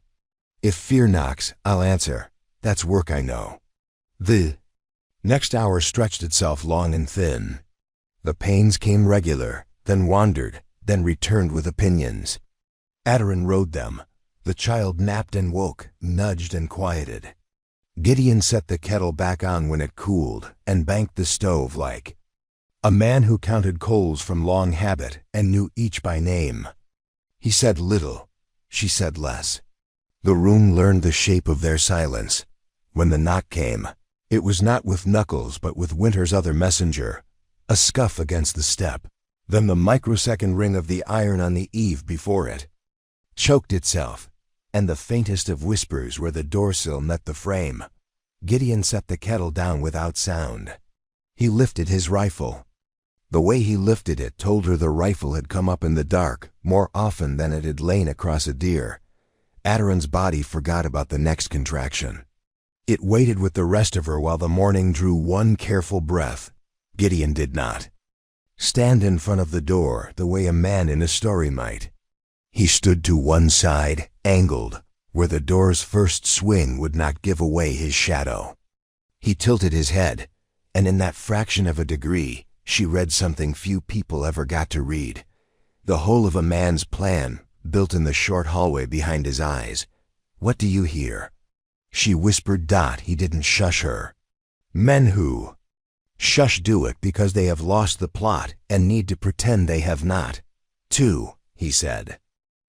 If fear knocks, I'll answer. That's work I know. The next hour stretched itself long and thin. The pains came regular, then wandered, then returned with opinions. Aderin rode them. The child napped and woke, nudged and quieted. Gideon set the kettle back on when it cooled and banked the stove like a man who counted coals from long habit and knew each by name. He said little. She said less. The room learned the shape of their silence. When the knock came, it was not with knuckles but with winter's other messenger. A scuff against the step, then the microsecond ring of the iron on the eave before it choked itself, and the faintest of whispers where the doorsill met the frame. Gideon set the kettle down without sound. He lifted his rifle. The way he lifted it told her the rifle had come up in the dark more often than it had lain across a deer. Aderin's body forgot about the next contraction. It waited with the rest of her while the morning drew one careful breath. Gideon did not stand in front of the door the way a man in a story might. He stood to one side, angled, where the door's first swing would not give away his shadow. He tilted his head, and in that fraction of a degree, she read something few people ever got to read. The whole of a man's plan, built in the short hallway behind his eyes. "What do you hear?" She whispered. He didn't shush her. Men who shush do it because they have lost the plot and need to pretend they have not. Two, he said.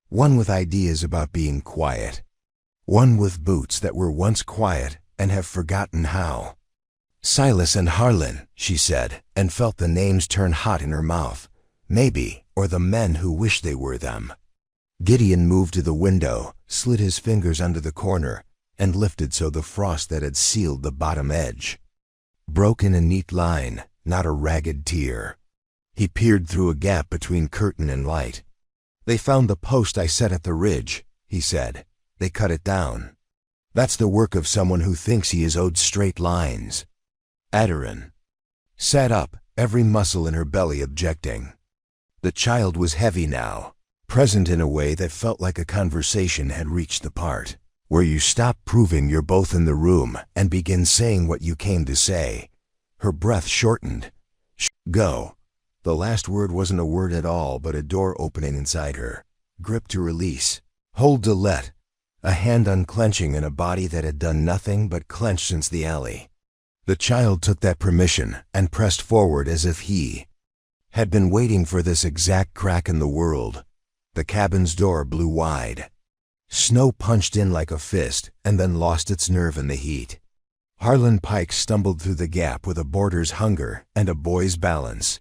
One with ideas about being quiet. One with boots that were once quiet and have forgotten how. Silas and Harlan, she said, and felt the names turn hot in her mouth. Maybe, or the men who wish they were them. Gideon moved to the window, slid his fingers under the corner, and lifted so the frost that had sealed the bottom edge broke in a neat line, not a ragged tear. He peered through a gap between curtain and light. "They found the post I set at the ridge," he said. "They cut it down. That's the work of someone who thinks he is owed straight lines." Aderin sat up, every muscle in her belly objecting. The child was heavy now, present in a way that felt like a conversation had reached the part where you stop proving you're both in the room and begin saying what you came to say. Her breath shortened. Go. The last word wasn't a word at all, but a door opening inside her. Grip to release. Hold to let. A hand unclenching in a body that had done nothing but clench since the alley. The child took that permission and pressed forward as if he had been waiting for this exact crack in the world. The cabin's door blew wide. Snow punched in like a fist and then lost its nerve in the heat. Harlan Pike stumbled through the gap with a boarder's hunger and a boy's balance.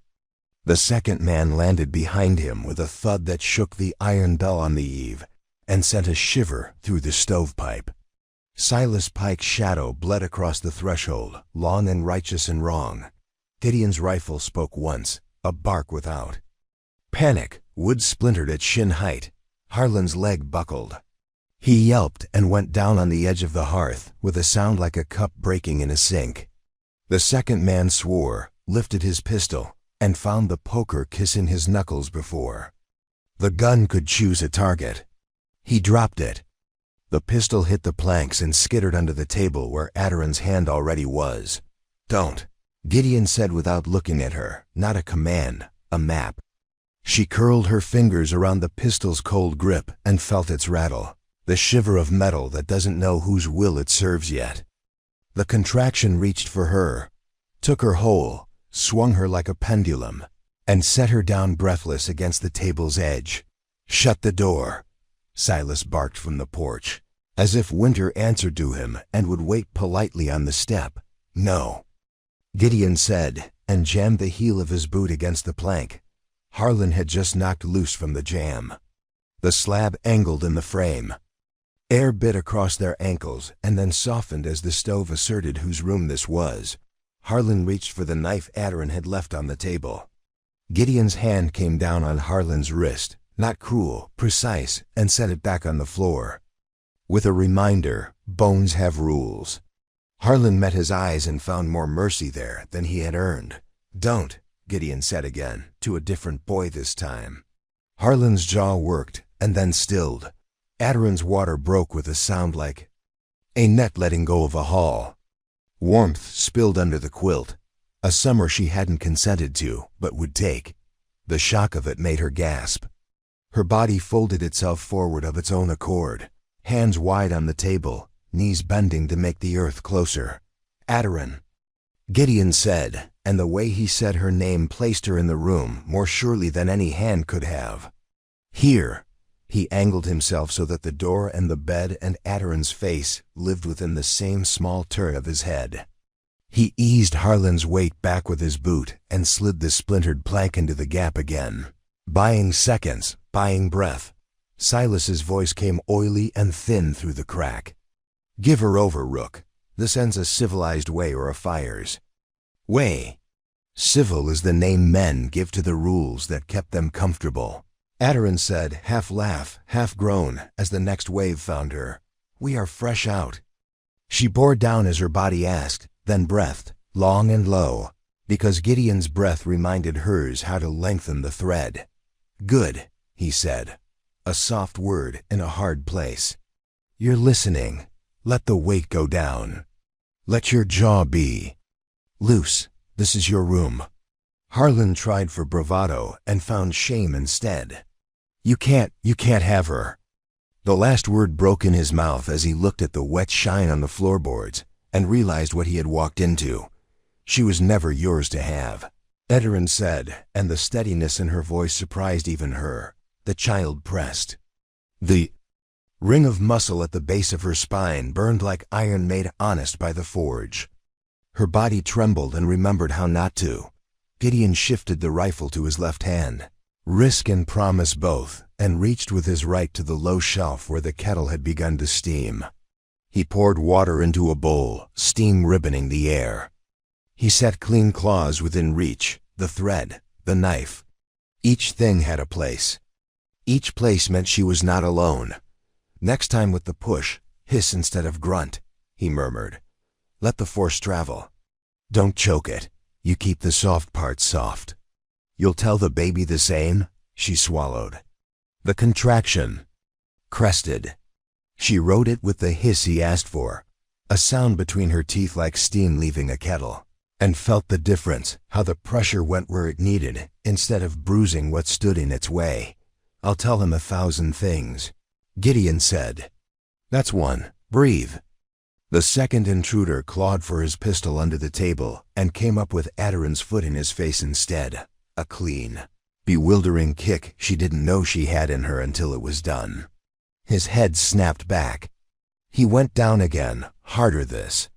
The second man landed behind him with a thud that shook the iron bell on the eave and sent a shiver through the stovepipe. Silas Pike's shadow bled across the threshold, long and righteous and wrong. Gideon's rifle spoke once, a bark without. Panic, wood splintered at shin height. Harlan's leg buckled. He yelped and went down on the edge of the hearth with a sound like a cup breaking in a sink. The second man swore, lifted his pistol, and found the poker kissing his knuckles before the gun could choose a target. He dropped it. The pistol hit the planks and skittered under the table where Aderin's hand already was. "Don't," Gideon said without looking at her, not a command, a map. She curled her fingers around the pistol's cold grip and felt its rattle, the shiver of metal that doesn't know whose will it serves yet. The contraction reached for her, took her whole, swung her like a pendulum, and set her down breathless against the table's edge. "Shut the door," Silas barked from the porch, as if winter answered to him and would wait politely on the step. "No," Gideon said, and jammed the heel of his boot against the plank. Harlan had just knocked loose from the jam. The slab angled in the frame. Air bit across their ankles and then softened as the stove asserted whose room this was. Harlan reached for the knife Aderin had left on the table. Gideon's hand came down on Harlan's wrist, not cruel, precise, and set it back on the floor. With a reminder, bones have rules. Harlan met his eyes and found more mercy there than he had earned. "Don't," Gideon said again, to a different boy this time. Harlan's jaw worked and then stilled. Aderin's water broke with a sound like a net letting go of a haul. Warmth spilled under the quilt, a summer she hadn't consented to, but would take. The shock of it made her gasp. Her body folded itself forward of its own accord, hands wide on the table, knees bending to make the earth closer. "Aderin," Gideon said, and the way he said her name placed her in the room more surely than any hand could have. "Here." He angled himself so that the door and the bed and Aderin's face lived within the same small turn of his head. He eased Harlan's weight back with his boot and slid the splintered plank into the gap again. Buying seconds, buying breath. Silas's voice came oily and thin through the crack. "Give her over, Rook. This ends a civilized way or a fire's way. Civil is the name men give to the rules that kept them comfortable." Aderin said, half laugh, half groan, as the next wave found her. "We are fresh out." She bore down as her body asked, then breathed, long and low, because Gideon's breath reminded hers how to lengthen the thread. "Good," he said, a soft word in a hard place. You're listening. Let the weight go down. Let your jaw be loose. This is your room. Harlan tried for bravado and found shame instead. You can't have her. The last word broke in his mouth as he looked at the wet shine on the floorboards and realized what he had walked into. She was never yours to have, Ederin said, and the steadiness in her voice surprised even her. The child pressed. The ring of muscle at the base of her spine burned like iron made honest by the forge. Her body trembled and remembered how not to. Gideon shifted the rifle to his left hand, risk and promise both, and reached with his right to the low shelf where the kettle had begun to steam. He poured water into a bowl, steam ribboning the air. He set clean claws within reach, the thread, the knife. Each thing had a place. Each place meant she was not alone. Next time with the push, hiss instead of grunt, he murmured. Let the force travel. Don't choke it. You keep the soft parts soft. You'll tell the baby the same? She swallowed. The contraction crested. She wrote it with the hiss he asked for, a sound between her teeth like steam leaving a kettle, and felt the difference, how the pressure went where it needed, instead of bruising what stood in its way. I'll tell him 1,000 things, Gideon said. That's one. Breathe. The second intruder clawed for his pistol under the table and came up with Aderin's foot in his face instead. A clean, bewildering kick she didn't know she had in her until it was done. His head snapped back. He went down again, harder this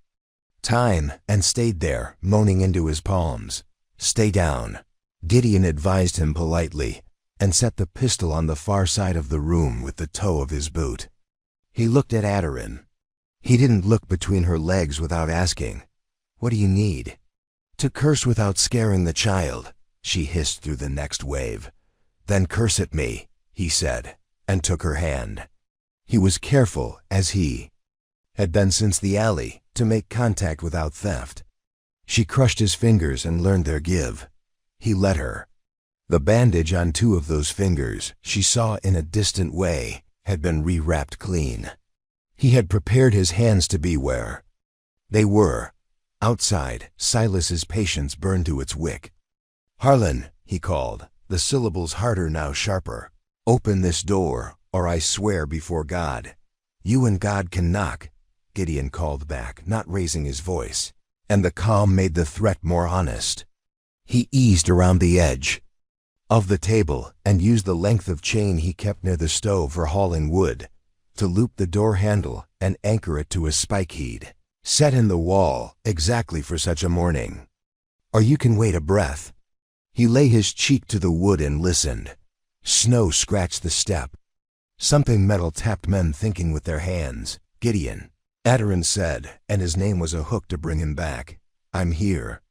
time, and stayed there, moaning into his palms. Stay down, Gideon advised him politely, and set the pistol on the far side of the room with the toe of his boot. He looked at Aderin. He didn't look between her legs without asking, What do you need? To curse without scaring the child, she hissed through the next wave. Then curse at me, he said, and took her hand. He was careful, as he had been since the alley, to make contact without theft. She crushed his fingers and learned their give. He let her. The bandage on 2 of those fingers, she saw in a distant way, had been rewrapped clean. He had prepared his hands to be where they were. Outside, Silas's patience burned to its wick. Harlan, he called, the syllables harder now sharper. Open this door, or I swear before God. You and God can knock, Gideon called back, not raising his voice, and the calm made the threat more honest. He eased around the edge of the table and used the length of chain he kept near the stove for hauling wood to loop the door handle and anchor it to a spike he'd set in the wall exactly for such a morning. Or you can wait a breath. He lay his cheek to the wood and listened. Snow scratched the step. Something metal tapped men thinking with their hands. Gideon, Aderin said, and his name was a hook to bring him back. I'm here.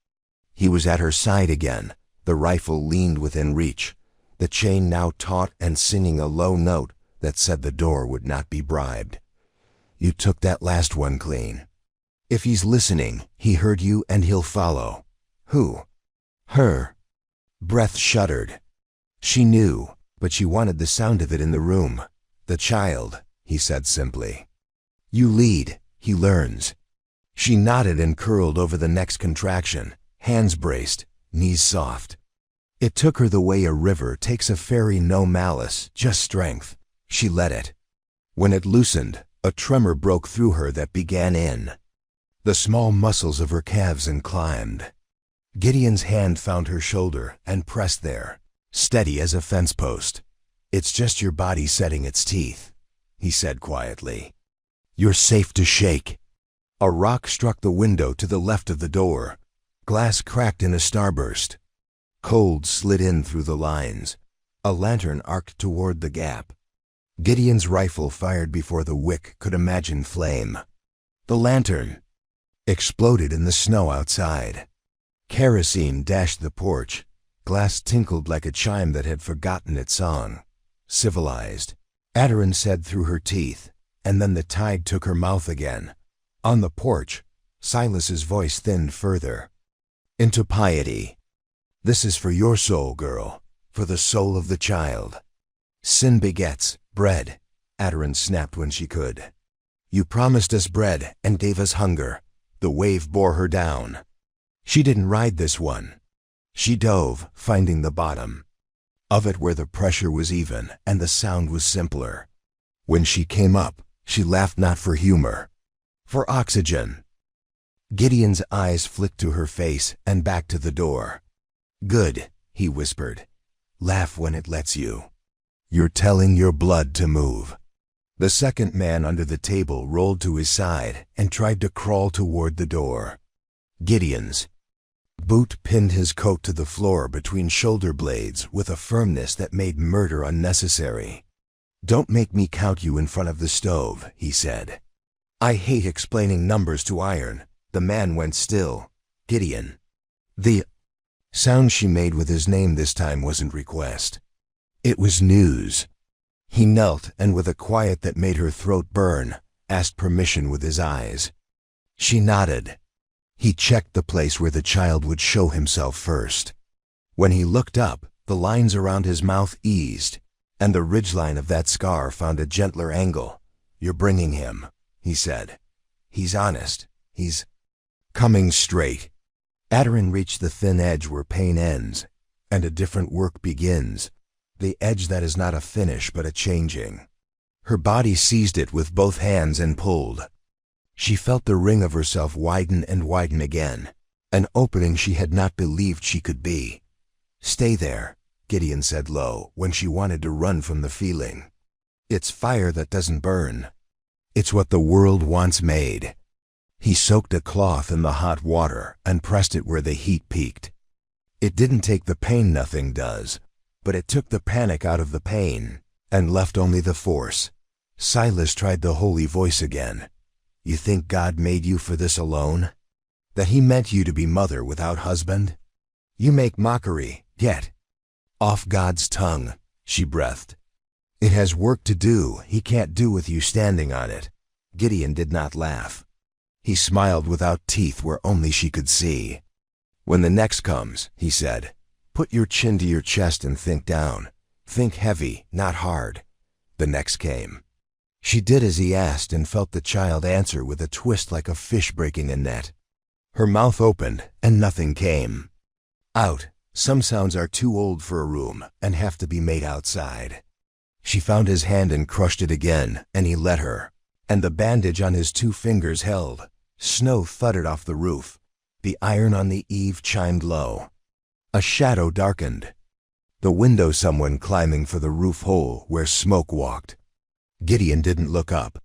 He was at her side again. The rifle leaned within reach, the chain now taut and singing a low note that said the door would not be bribed. You took that last one clean. If he's listening, he heard you and he'll follow. Who? Her. Breath shuddered. She knew, but she wanted the sound of it in the room. The child, he said simply. You lead, he learns. She nodded and curled over the next contraction, hands braced, knees soft. It took her the way a river takes a ferry, no malice, just strength. She let it. When it loosened, a tremor broke through her that began in the small muscles of her calves and climbed. Gideon's hand found her shoulder and pressed there, steady as a fence post. It's just your body setting its teeth, he said quietly. You're safe to shake. A rock struck the window to the left of the door. Glass cracked in a starburst. Cold slid in through the lines. A lantern arced toward the gap. Gideon's rifle fired before the wick could imagine flame. The lantern exploded in the snow outside. Kerosene dashed the porch. Glass tinkled like a chime that had forgotten its song. Civilized, Aderin said through her teeth, and then the tide took her mouth again. On the porch, Silas's voice thinned further. Into piety. This is for your soul, girl, for the soul of the child. Sin begets bread, Aderin snapped when she could. You promised us bread and gave us hunger. The wave bore her down. She didn't ride this one. She dove, finding the bottom of it where the pressure was even and the sound was simpler. When she came up, she laughed not for humor, for oxygen. Gideon's eyes flicked to her face and back to the door. Good, he whispered. Laugh when it lets you. You're telling your blood to move. The second man under the table rolled to his side and tried to crawl toward the door. Gideon's boot pinned his coat to the floor between shoulder blades with a firmness that made murder unnecessary. Don't make me count you in front of the stove, he said. I hate explaining numbers to iron. The man went still. Gideon. The sound she made with his name this time wasn't request. It was news. He knelt and with a quiet that made her throat burn, asked permission with his eyes. She nodded. He checked the place where the child would show himself first. When he looked up, the lines around his mouth eased, and the ridgeline of that scar found a gentler angle. You're bringing him, he said. He's honest. He's coming straight. Adarin reached the thin edge where pain ends, and a different work begins. The edge that is not a finish but a changing. Her body seized it with both hands and pulled. She felt the ring of herself widen and widen again, an opening she had not believed she could be. Stay there, Gideon said low when she wanted to run from the feeling. It's fire that doesn't burn. It's what the world once made. He soaked a cloth in the hot water and pressed it where the heat peaked. It didn't take the pain, nothing does, but it took the panic out of the pain and left only the force. Silas tried the holy voice again. You think God made you for this alone? That he meant you to be mother without husband? You make mockery, yet. Off God's tongue, she breathed. It has work to do he can't do with you standing on it. Gideon did not laugh. He smiled without teeth where only she could see. When the next comes, he said, put your chin to your chest and think down. Think heavy, not hard. The next came. She did as he asked and felt the child answer with a twist like a fish breaking a net. Her mouth opened and nothing came. Out. Some sounds are too old for a room and have to be made outside. She found his hand and crushed it again, and he let her. And the bandage on his 2 fingers held. Snow thudded off the roof. The iron on the eave chimed low. A shadow darkened. The window, someone climbing for the roof hole where smoke walked. Gideon didn't look up.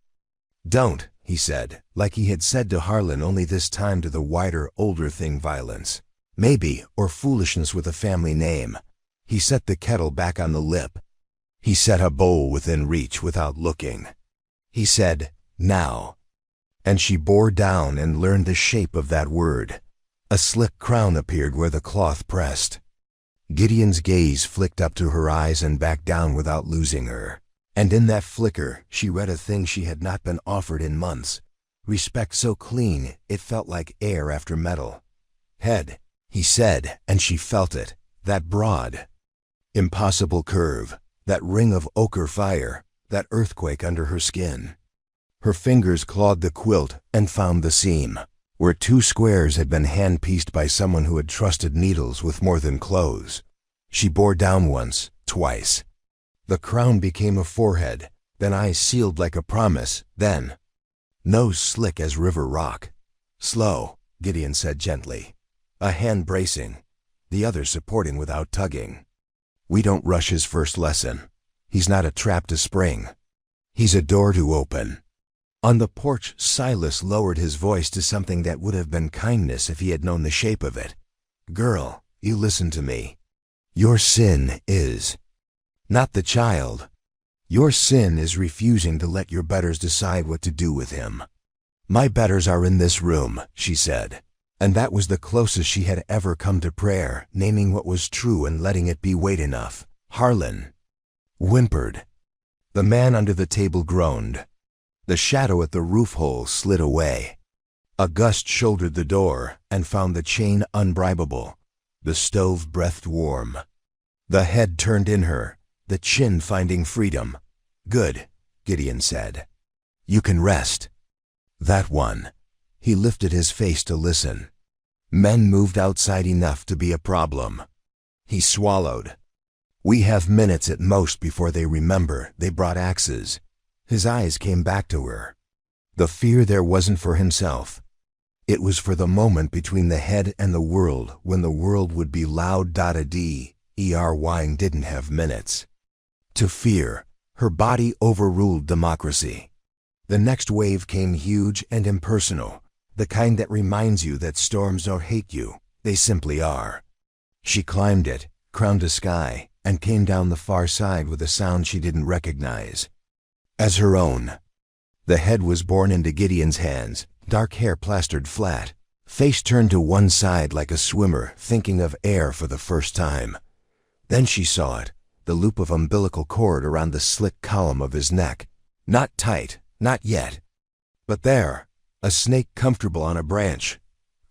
Don't, he said, like he had said to Harlan, only this time to the wider, older thing violence. Maybe, or foolishness with a family name. He set the kettle back on the lip. He set a bowl within reach without looking. He said, now. And she bore down and learned the shape of that word. A slick crown appeared where the cloth pressed. Gideon's gaze flicked up to her eyes and back down without losing her. And in that flicker, she read a thing she had not been offered in months. Respect so clean, it felt like air after metal. Head, he said, and she felt it. That broad, impossible curve, that ring of ochre fire, that earthquake under her skin. Her fingers clawed the quilt and found the seam, where 2 squares had been hand-pieced by someone who had trusted needles with more than clothes. She bore down once, twice. The crown became a forehead, then eyes sealed like a promise, then nose slick as river rock. Slow, Gideon said gently, a hand bracing, the other supporting without tugging. We don't rush his first lesson. He's not a trap to spring. He's a door to open. On the porch, Silas lowered his voice to something that would have been kindness if he had known the shape of it. Girl, you listen to me. Your sin is not the child. Your sin is refusing to let your betters decide what to do with him. My betters are in this room, she said, and that was the closest she had ever come to prayer, naming what was true and letting it be weight enough. Harlan whimpered. The man under the table groaned. The shadow at the roof hole slid away. A gust shouldered the door and found the chain unbribable. The stove breathed warm. The head turned in her, the chin finding freedom. Good, Gideon said. You can rest. That one. He lifted his face to listen. Men moved outside enough to be a problem. He swallowed. We have minutes at most before they remember they brought axes. His eyes came back to her. The fear there wasn't for himself. It was for the moment between the head and the world when the world would be loud. Wang didn't have minutes. To fear, her body overruled democracy. The next wave came huge and impersonal, the kind that reminds you that storms don't hate you, they simply are. She climbed it, crowned a sky, and came down the far side with a sound she didn't recognize as her own. The head was borne into Gideon's hands, dark hair plastered flat, face turned to one side like a swimmer thinking of air for the first time. Then she saw it, the loop of umbilical cord around the slick column of his neck. Not tight, not yet. But there, a snake comfortable on a branch.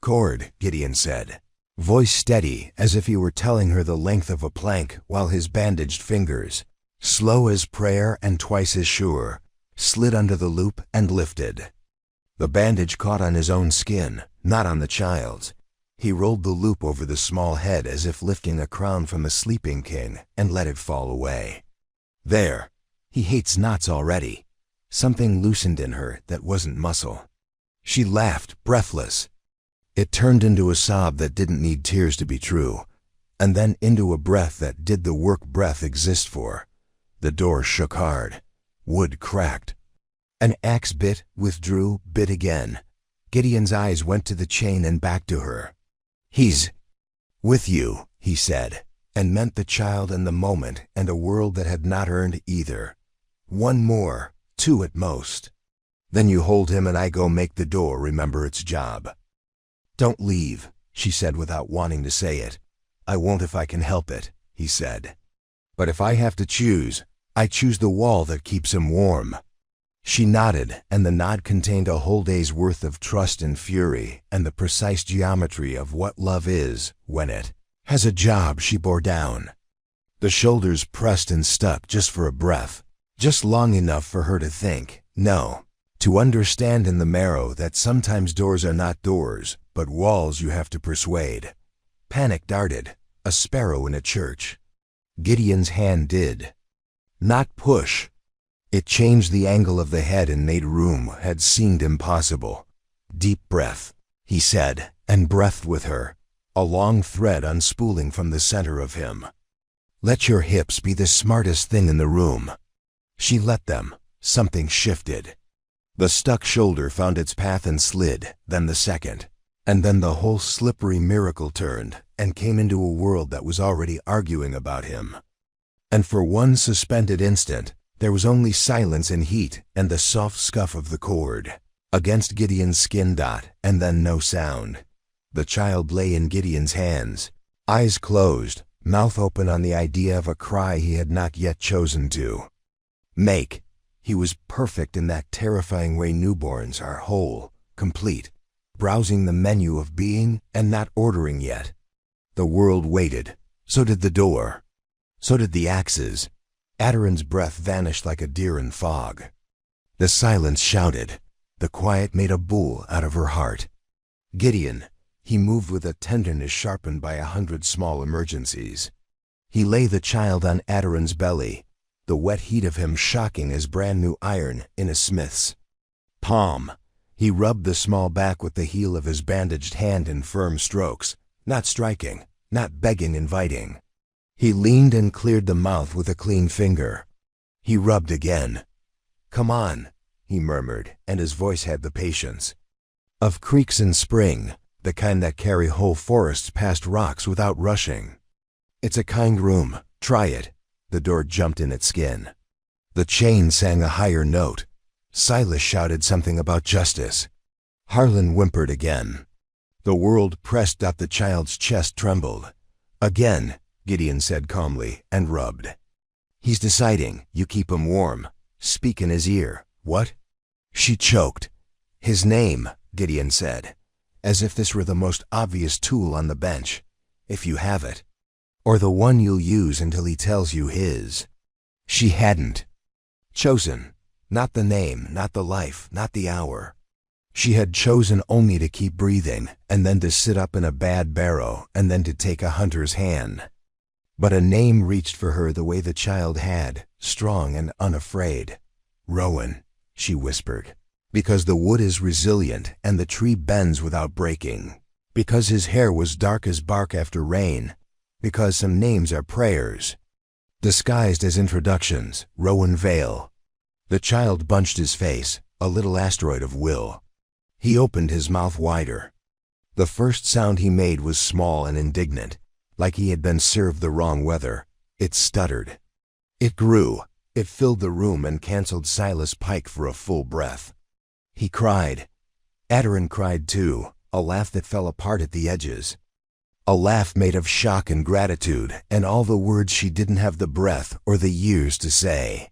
Cord, Gideon said, voice steady as if he were telling her the length of a plank while his bandaged fingers, slow as prayer and twice as sure, slid under the loop and lifted. The bandage caught on his own skin, not on the child's. He rolled the loop over the small head as if lifting a crown from a sleeping king and let it fall away. There. He hates knots already. Something loosened in her that wasn't muscle. She laughed, breathless. It turned into a sob that didn't need tears to be true, and then into a breath that did the work breath exist for. The door shook hard. Wood cracked. An axe bit, withdrew, bit again. Gideon's eyes went to the chain and back to her. He's with you, he said, and meant the child and the moment and a world that had not earned either. One more, two at most. Then you hold him and I go make the door remember its job. Don't leave, she said without wanting to say it. I won't if I can help it, he said. But if I have to choose, I choose the wall that keeps him warm. She nodded, and the nod contained a whole day's worth of trust and fury and the precise geometry of what love is when it has a job. She bore down. The shoulders pressed and stuck just for a breath, just long enough for her to think, no, to understand in the marrow that sometimes doors are not doors, but walls you have to persuade. Panic darted, a sparrow in a church. Gideon's hand did not push. It changed the angle of the head and made room had seemed impossible. Deep breath, he said, and breathed with her, a long thread unspooling from the center of him. Let your hips be the smartest thing in the room. She let them. Something shifted. The stuck shoulder found its path and slid, then the second. And then the whole slippery miracle turned and came into a world that was already arguing about him. And for one suspended instant, there was only silence and heat and the soft scuff of the cord against Gideon's skin. And then no sound. The child lay in Gideon's hands, eyes closed, mouth open on the idea of a cry he had not yet chosen to make. He was perfect in that terrifying way newborns are, whole, complete, browsing the menu of being and not ordering yet. The world waited. So did the door. So did the axes. Adarin's breath vanished like a deer in fog. The silence shouted. The quiet made a bull out of her heart. Gideon, he moved with a tenderness sharpened by 100 small emergencies. He lay the child on Adarin's belly, the wet heat of him shocking as brand new iron in a smith's palm. He rubbed the small back with the heel of his bandaged hand in firm strokes, not striking, not begging, inviting. He leaned and cleared the mouth with a clean finger. He rubbed again. Come on, he murmured, and his voice had the patience of creeks in spring, the kind that carry whole forests past rocks without rushing. It's a kind room, try it. The door jumped in its skin. The chain sang a higher note. Silas shouted something about justice. Harlan whimpered again. The world pressed up. The child's chest trembled. Again, Gideon said calmly, and rubbed. He's deciding. You keep him warm. Speak in his ear. What? She choked. His name, Gideon said, as if this were the most obvious tool on the bench, if you have it, or the one you'll use until he tells you his. She hadn't chosen. Not the name, not the life, not the hour. She had chosen only to keep breathing, and then to sit up in a bad barrow, and then to take a hunter's hand. But a name reached for her the way the child had, strong and unafraid. "Rowan," she whispered, "because the wood is resilient and the tree bends without breaking. Because his hair was dark as bark after rain. Because some names are prayers, disguised as introductions. Rowan Vale." The child bunched his face, a little asteroid of will. He opened his mouth wider. The first sound he made was small and indignant, like he had been served the wrong weather. It stuttered. It grew. It filled the room and canceled Silas Pike for a full breath. He cried. Aderin cried too, a laugh that fell apart at the edges. A laugh made of shock and gratitude, and all the words she didn't have the breath or the years to say.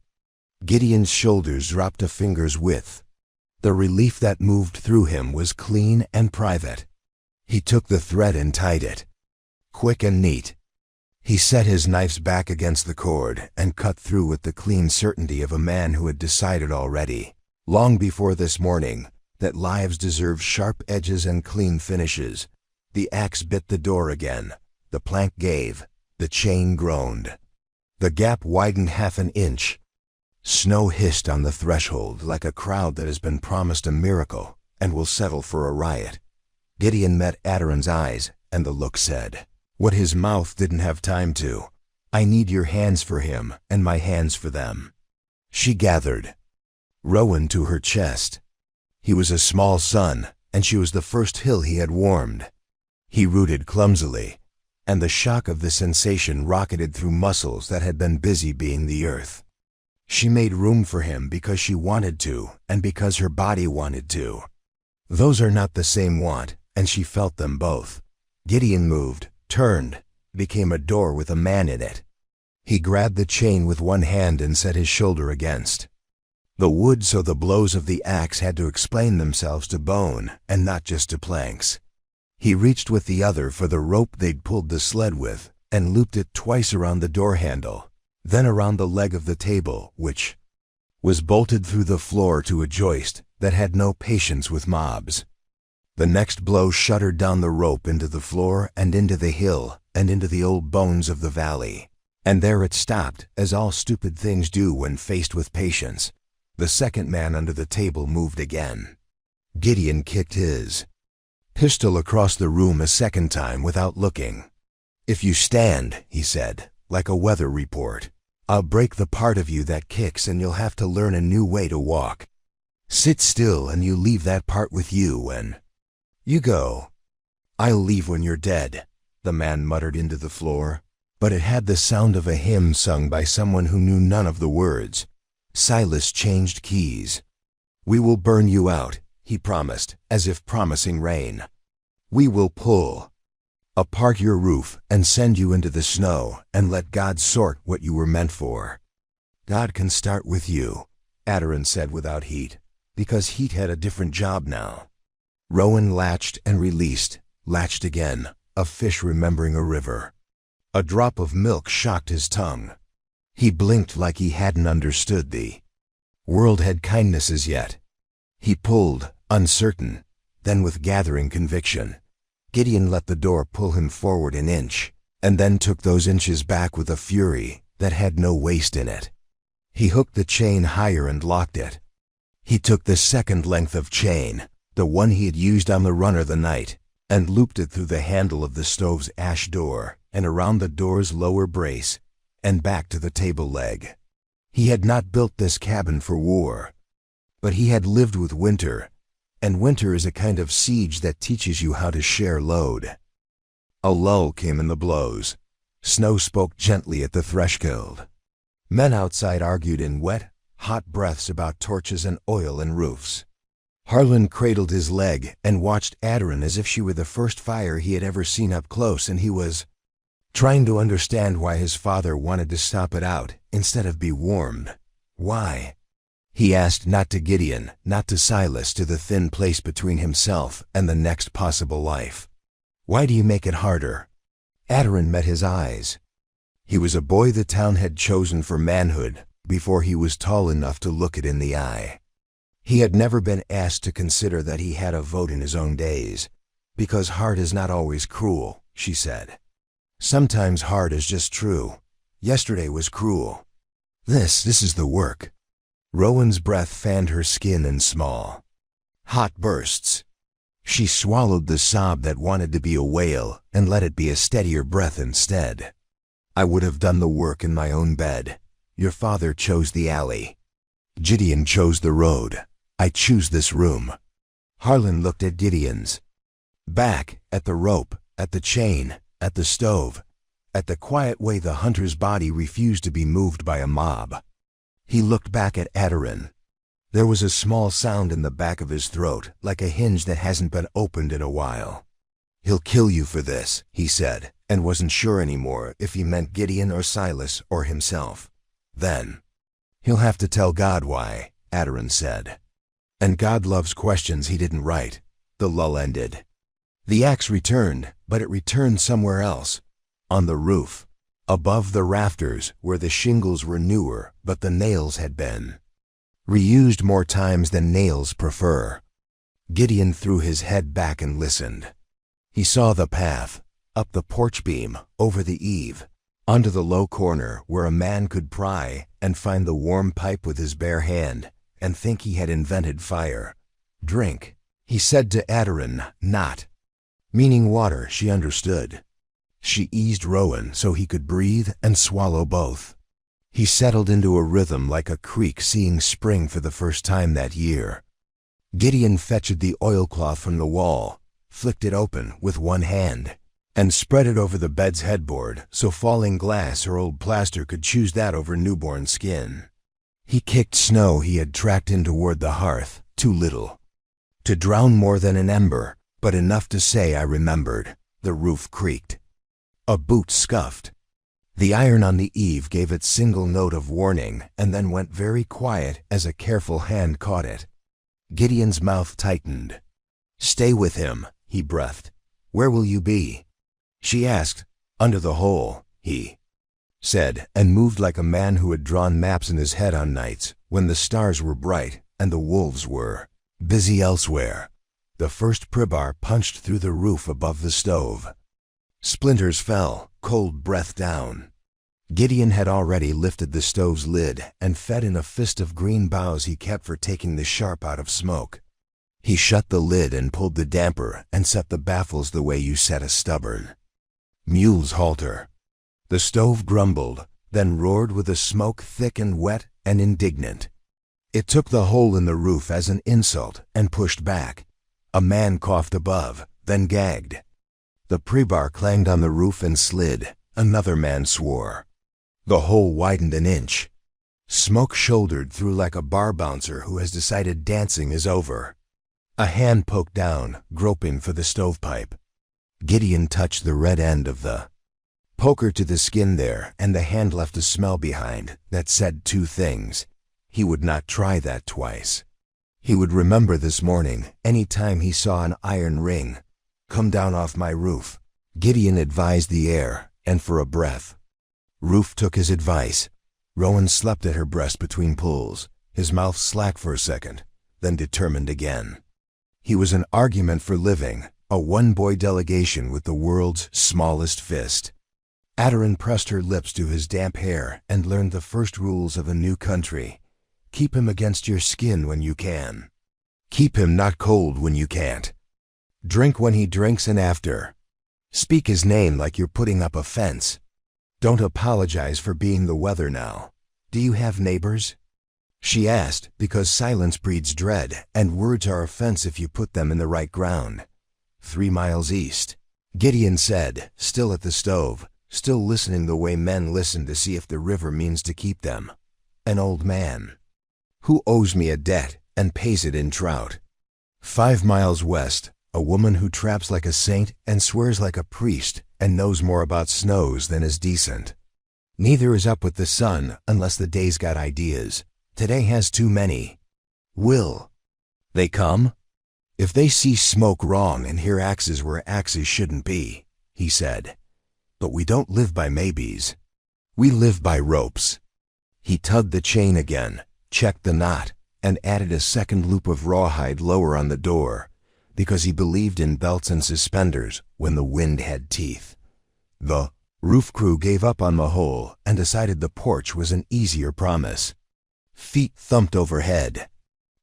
Gideon's shoulders dropped a finger's width. The relief that moved through him was clean and private. He took the thread and tied it. Quick and neat. He set his knives back against the cord and cut through with the clean certainty of a man who had decided already, long before this morning, that lives deserve sharp edges and clean finishes. The axe bit the door again. The plank gave. The chain groaned. The gap widened half an inch. Snow hissed on the threshold like a crowd that has been promised a miracle and will settle for a riot. Gideon met Aderin's eyes, and the look said, what his mouth didn't have time to, "I need your hands for him, and my hands for them." She gathered Rowan to her chest. He was a small son, and she was the first hill he had warmed. He rooted clumsily, and the shock of the sensation rocketed through muscles that had been busy being the earth. She made room for him because she wanted to, and because her body wanted to. Those are not the same want, and she felt them both. Gideon moved, turned, became a door with a man in it. He grabbed the chain with one hand and set his shoulder against the wood, so the blows of the axe had to explain themselves to bone and not just to planks. He reached with the other for the rope they'd pulled the sled with and looped it twice around the door handle, then around the leg of the table, which was bolted through the floor to a joist that had no patience with mobs. The next blow shuddered down the rope into the floor and into the hill and into the old bones of the valley. And there it stopped, as all stupid things do when faced with patience. The second man under the table moved again. Gideon kicked his pistol across the room a second time without looking. "If you stand," he said, like a weather report, "I'll break the part of you that kicks and you'll have to learn a new way to walk. Sit still and you leave that part with you when you go." "I'll leave when you're dead," the man muttered into the floor, but it had the sound of a hymn sung by someone who knew none of the words. Silas changed keys. "We will burn you out," he promised, as if promising rain. "We will pull apart your roof and send you into the snow and let God sort what you were meant for." "God can start with you," Aderin said without heat, because heat had a different job now. Rowan latched and released, latched again, a fish remembering a river. A drop of milk shocked his tongue. He blinked like he hadn't understood the world had kindness as yet. He pulled, uncertain, then with gathering conviction. Gideon let the door pull him forward an inch, and then took those inches back with a fury that had no waste in it. He hooked the chain higher and locked it. He took the second length of chain, the one he had used on the runner the night, and looped it through the handle of the stove's ash door and around the door's lower brace and back to the table leg. He had not built this cabin for war, but he had lived with winter, and winter is a kind of siege that teaches you how to share load. A lull came in the blows. Snow spoke gently at the threshold. Men outside argued in wet, hot breaths about torches and oil and roofs. Harlan cradled his leg and watched Aderin as if she were the first fire he had ever seen up close, and he was trying to understand why his father wanted to stop it out instead of be warmed. Why? He asked, not to Gideon, not to Silas, to the thin place between himself and the next possible life. "Why do you make it harder?" Aderin met his eyes. He was a boy the town had chosen for manhood, before he was tall enough to look it in the eye. He had never been asked to consider that he had a vote in his own days, because hard is not always cruel, she said. Sometimes hard is just true. Yesterday was cruel. This is the work. Rowan's breath fanned her skin in small, hot bursts. She swallowed the sob that wanted to be a wail and let it be a steadier breath instead. I would have done the work in my own bed. Your father chose the alley. Gideon chose the road. I choose this room. Harlan looked at Gideon's back, at the rope, at the chain, at the stove, at the quiet way the hunter's body refused to be moved by a mob. He looked back at Aderin. There was a small sound in the back of his throat, like a hinge that hasn't been opened in a while. He'll kill you for this, he said, and wasn't sure anymore if he meant Gideon or Silas or himself. Then, he'll have to tell God why, Aderin said. And God loves questions he didn't write. The lull ended. The axe returned, but it returned somewhere else. On the roof, above the rafters, where the shingles were newer, but the nails had been reused more times than nails prefer. Gideon threw his head back and listened. He saw the path, up the porch beam, over the eave, onto the low corner where a man could pry and find the warm pipe with his bare hand and think he had invented fire. Drink, he said to Aderin, not meaning water, she understood. She eased Rowan so he could breathe and swallow both. He settled into a rhythm like a creek seeing spring for the first time that year. Gideon fetched the oilcloth from the wall, flicked it open with one hand, and spread it over the bed's headboard so falling glass or old plaster could choose that over newborn skin. He kicked snow he had tracked in toward the hearth, too little to drown more than an ember, but enough to say I remembered. The roof creaked. A boot scuffed. The iron on the eave gave its single note of warning and then went very quiet as a careful hand caught it. Gideon's mouth tightened. Stay with him, he breathed. Where will you be? She asked. Under the hole, he said, and moved like a man who had drawn maps in his head on nights when the stars were bright and the wolves were busy elsewhere. The first pribar punched through the roof above the stove. Splinters fell, cold breath down. Gideon had already lifted the stove's lid and fed in a fist of green boughs he kept for taking the sharp out of smoke. He shut the lid and pulled the damper and set the baffles the way you set a stubborn mule's halter. The stove grumbled, then roared with a smoke thick and wet and indignant. It took the hole in the roof as an insult and pushed back. A man coughed above, then gagged. The prebar clanged on the roof and slid. Another man swore. The hole widened an inch. Smoke shouldered through like a bar bouncer who has decided dancing is over. A hand poked down, groping for the stovepipe. Gideon touched the red end of the poker to the skin there, and the hand left a smell behind that said two things. He would not try that twice. He would remember this morning, any time he saw an iron ring. Come down off my roof. Gideon advised the air, and for a breath. Roof took his advice. Rowan slept at her breast between pulls, his mouth slack for a second, then determined again. He was an argument for living, a one-boy delegation with the world's smallest fist. Aderin pressed her lips to his damp hair and learned the first rules of a new country. Keep him against your skin when you can. Keep him not cold when you can't. Drink when he drinks and after. Speak his name like you're putting up a fence. Don't apologize for being the weather now. Do you have neighbors? She asked, because silence breeds dread, and words are a fence if you put them in the right ground. 3 miles east. Gideon said, still at the stove, still listening the way men listen to see if the river means to keep them. An old man who owes me a debt and pays it in trout. 5 miles west, a woman who traps like a saint and swears like a priest and knows more about snows than is decent. Neither is up with the sun unless the day's got ideas. Today has too many. Will they come? If they see smoke wrong and hear axes where axes shouldn't be, he said. But we don't live by maybes. We live by ropes. He tugged the chain again, checked the knot, and added a second loop of rawhide lower on the door, because he believed in belts and suspenders when the wind had teeth. The roof crew gave up on the hole and decided the porch was an easier promise. Feet thumped overhead.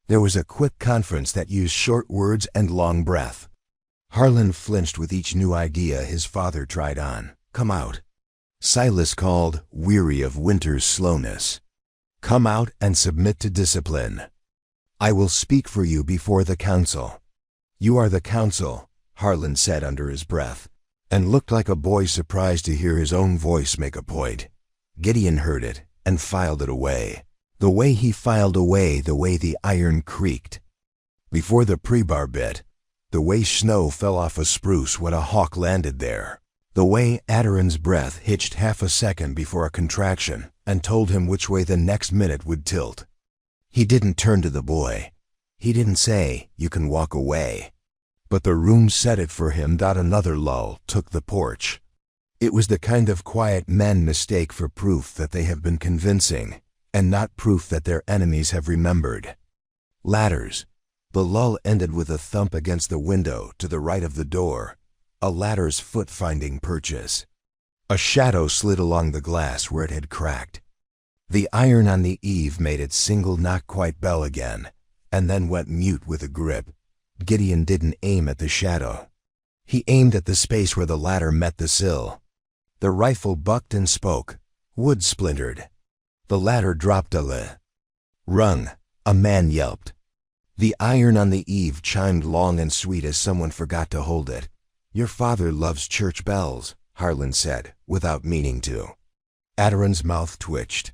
There was a quick conference that used short words and long breath. Harlan flinched with each new idea his father tried on. Come out. Silas called, weary of winter's slowness. Come out and submit to discipline. I will speak for you before the council. You are the council, Harlan said under his breath, and looked like a boy surprised to hear his own voice make a point. Gideon heard it and filed it away. The way he filed away the way the iron creaked. Before the pre-bar bit, the way snow fell off a spruce when a hawk landed there. The way Adaron's breath hitched half a second before a contraction and told him which way the next minute would tilt. He didn't turn to the boy. He didn't say, you can walk away. But the room said it for him. Another lull took the porch. It was the kind of quiet men mistake for proof that they have been convincing, and not proof that their enemies have remembered. Ladders. The lull ended with a thump against the window to the right of the door, a ladder's foot finding purchase. A shadow slid along the glass where it had cracked. The iron on the eave made its single not-quite bell again, and then went mute with a grip. Gideon didn't aim at the shadow. He aimed at the space where the ladder met the sill. The rifle bucked and spoke. Wood splintered. The ladder dropped a rung. A man yelped. The iron on the eave chimed long and sweet as someone forgot to hold it. Your father loves church bells, Harlan said, without meaning to. Adaron's mouth twitched.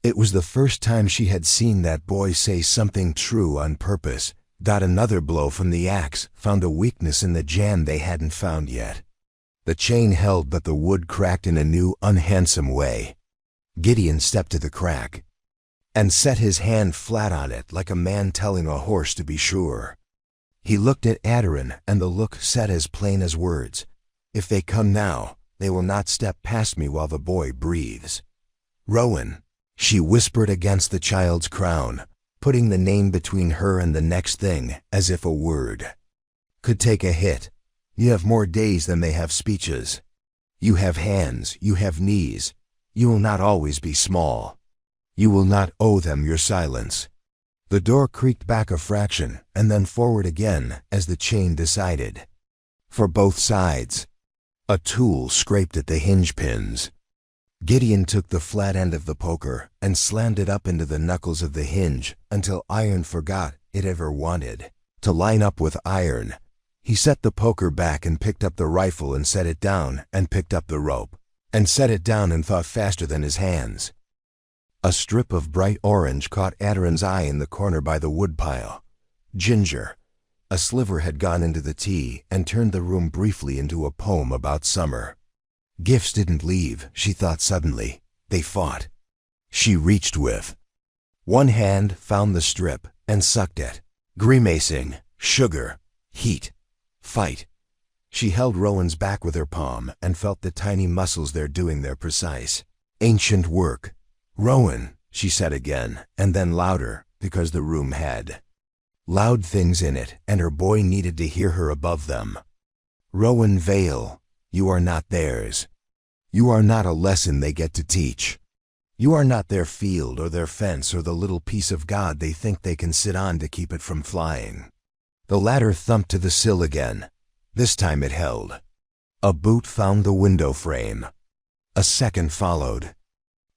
It was the first time she had seen that boy say something true on purpose. Another blow from the axe found a weakness in the jam they hadn't found yet. The chain held, but the wood cracked in a new, unhandsome way. Gideon stepped to the crack and set his hand flat on it like a man telling a horse to be sure. He looked at Adaron, and the look said as plain as words, if they come now, they will not step past me while the boy breathes. Rowan, she whispered against the child's crown, putting the name between her and the next thing as if a word could take a hit. You have more days than they have speeches. You have hands, you have knees. You will not always be small. You will not owe them your silence. The door creaked back a fraction and then forward again as the chain decided. For both sides. A tool scraped at the hinge pins. Gideon took the flat end of the poker and slammed it up into the knuckles of the hinge until iron forgot it ever wanted to line up with iron. He set the poker back and picked up the rifle and set it down and picked up the rope and set it down and thought faster than his hands. A strip of bright orange caught Adaron's eye in the corner by the woodpile. Ginger. A sliver had gone into the tea and turned the room briefly into a poem about summer. Gifts didn't leave, she thought suddenly. They fought. She reached with one hand, found the strip, and sucked it. Grimacing. Sugar. Heat. Fight. She held Rowan's back with her palm and felt the tiny muscles there doing their precise, ancient work. Rowan, she said again, and then louder, because the room had loud things in it, and her boy needed to hear her above them. Rowan Vale, you are not theirs. You are not a lesson they get to teach. You are not their field or their fence or the little piece of God they think they can sit on to keep it from flying. The ladder thumped to the sill again. This time it held. A boot found the window frame. A second followed.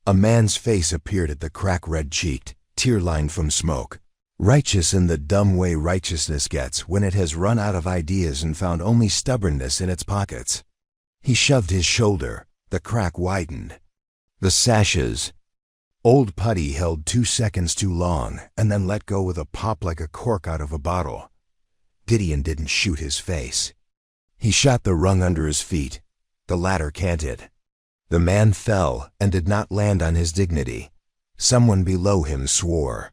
A man's face appeared at the crack, red-cheeked, tear-lined from smoke. Righteous in the dumb way righteousness gets when it has run out of ideas and found only stubbornness in its pockets. He shoved his shoulder. The crack widened. The sashes. Old Putty held 2 seconds too long and then let go with a pop like a cork out of a bottle. Gideon didn't shoot his face. He shot the rung under his feet. The ladder canted. The man fell and did not land on his dignity. Someone below him swore.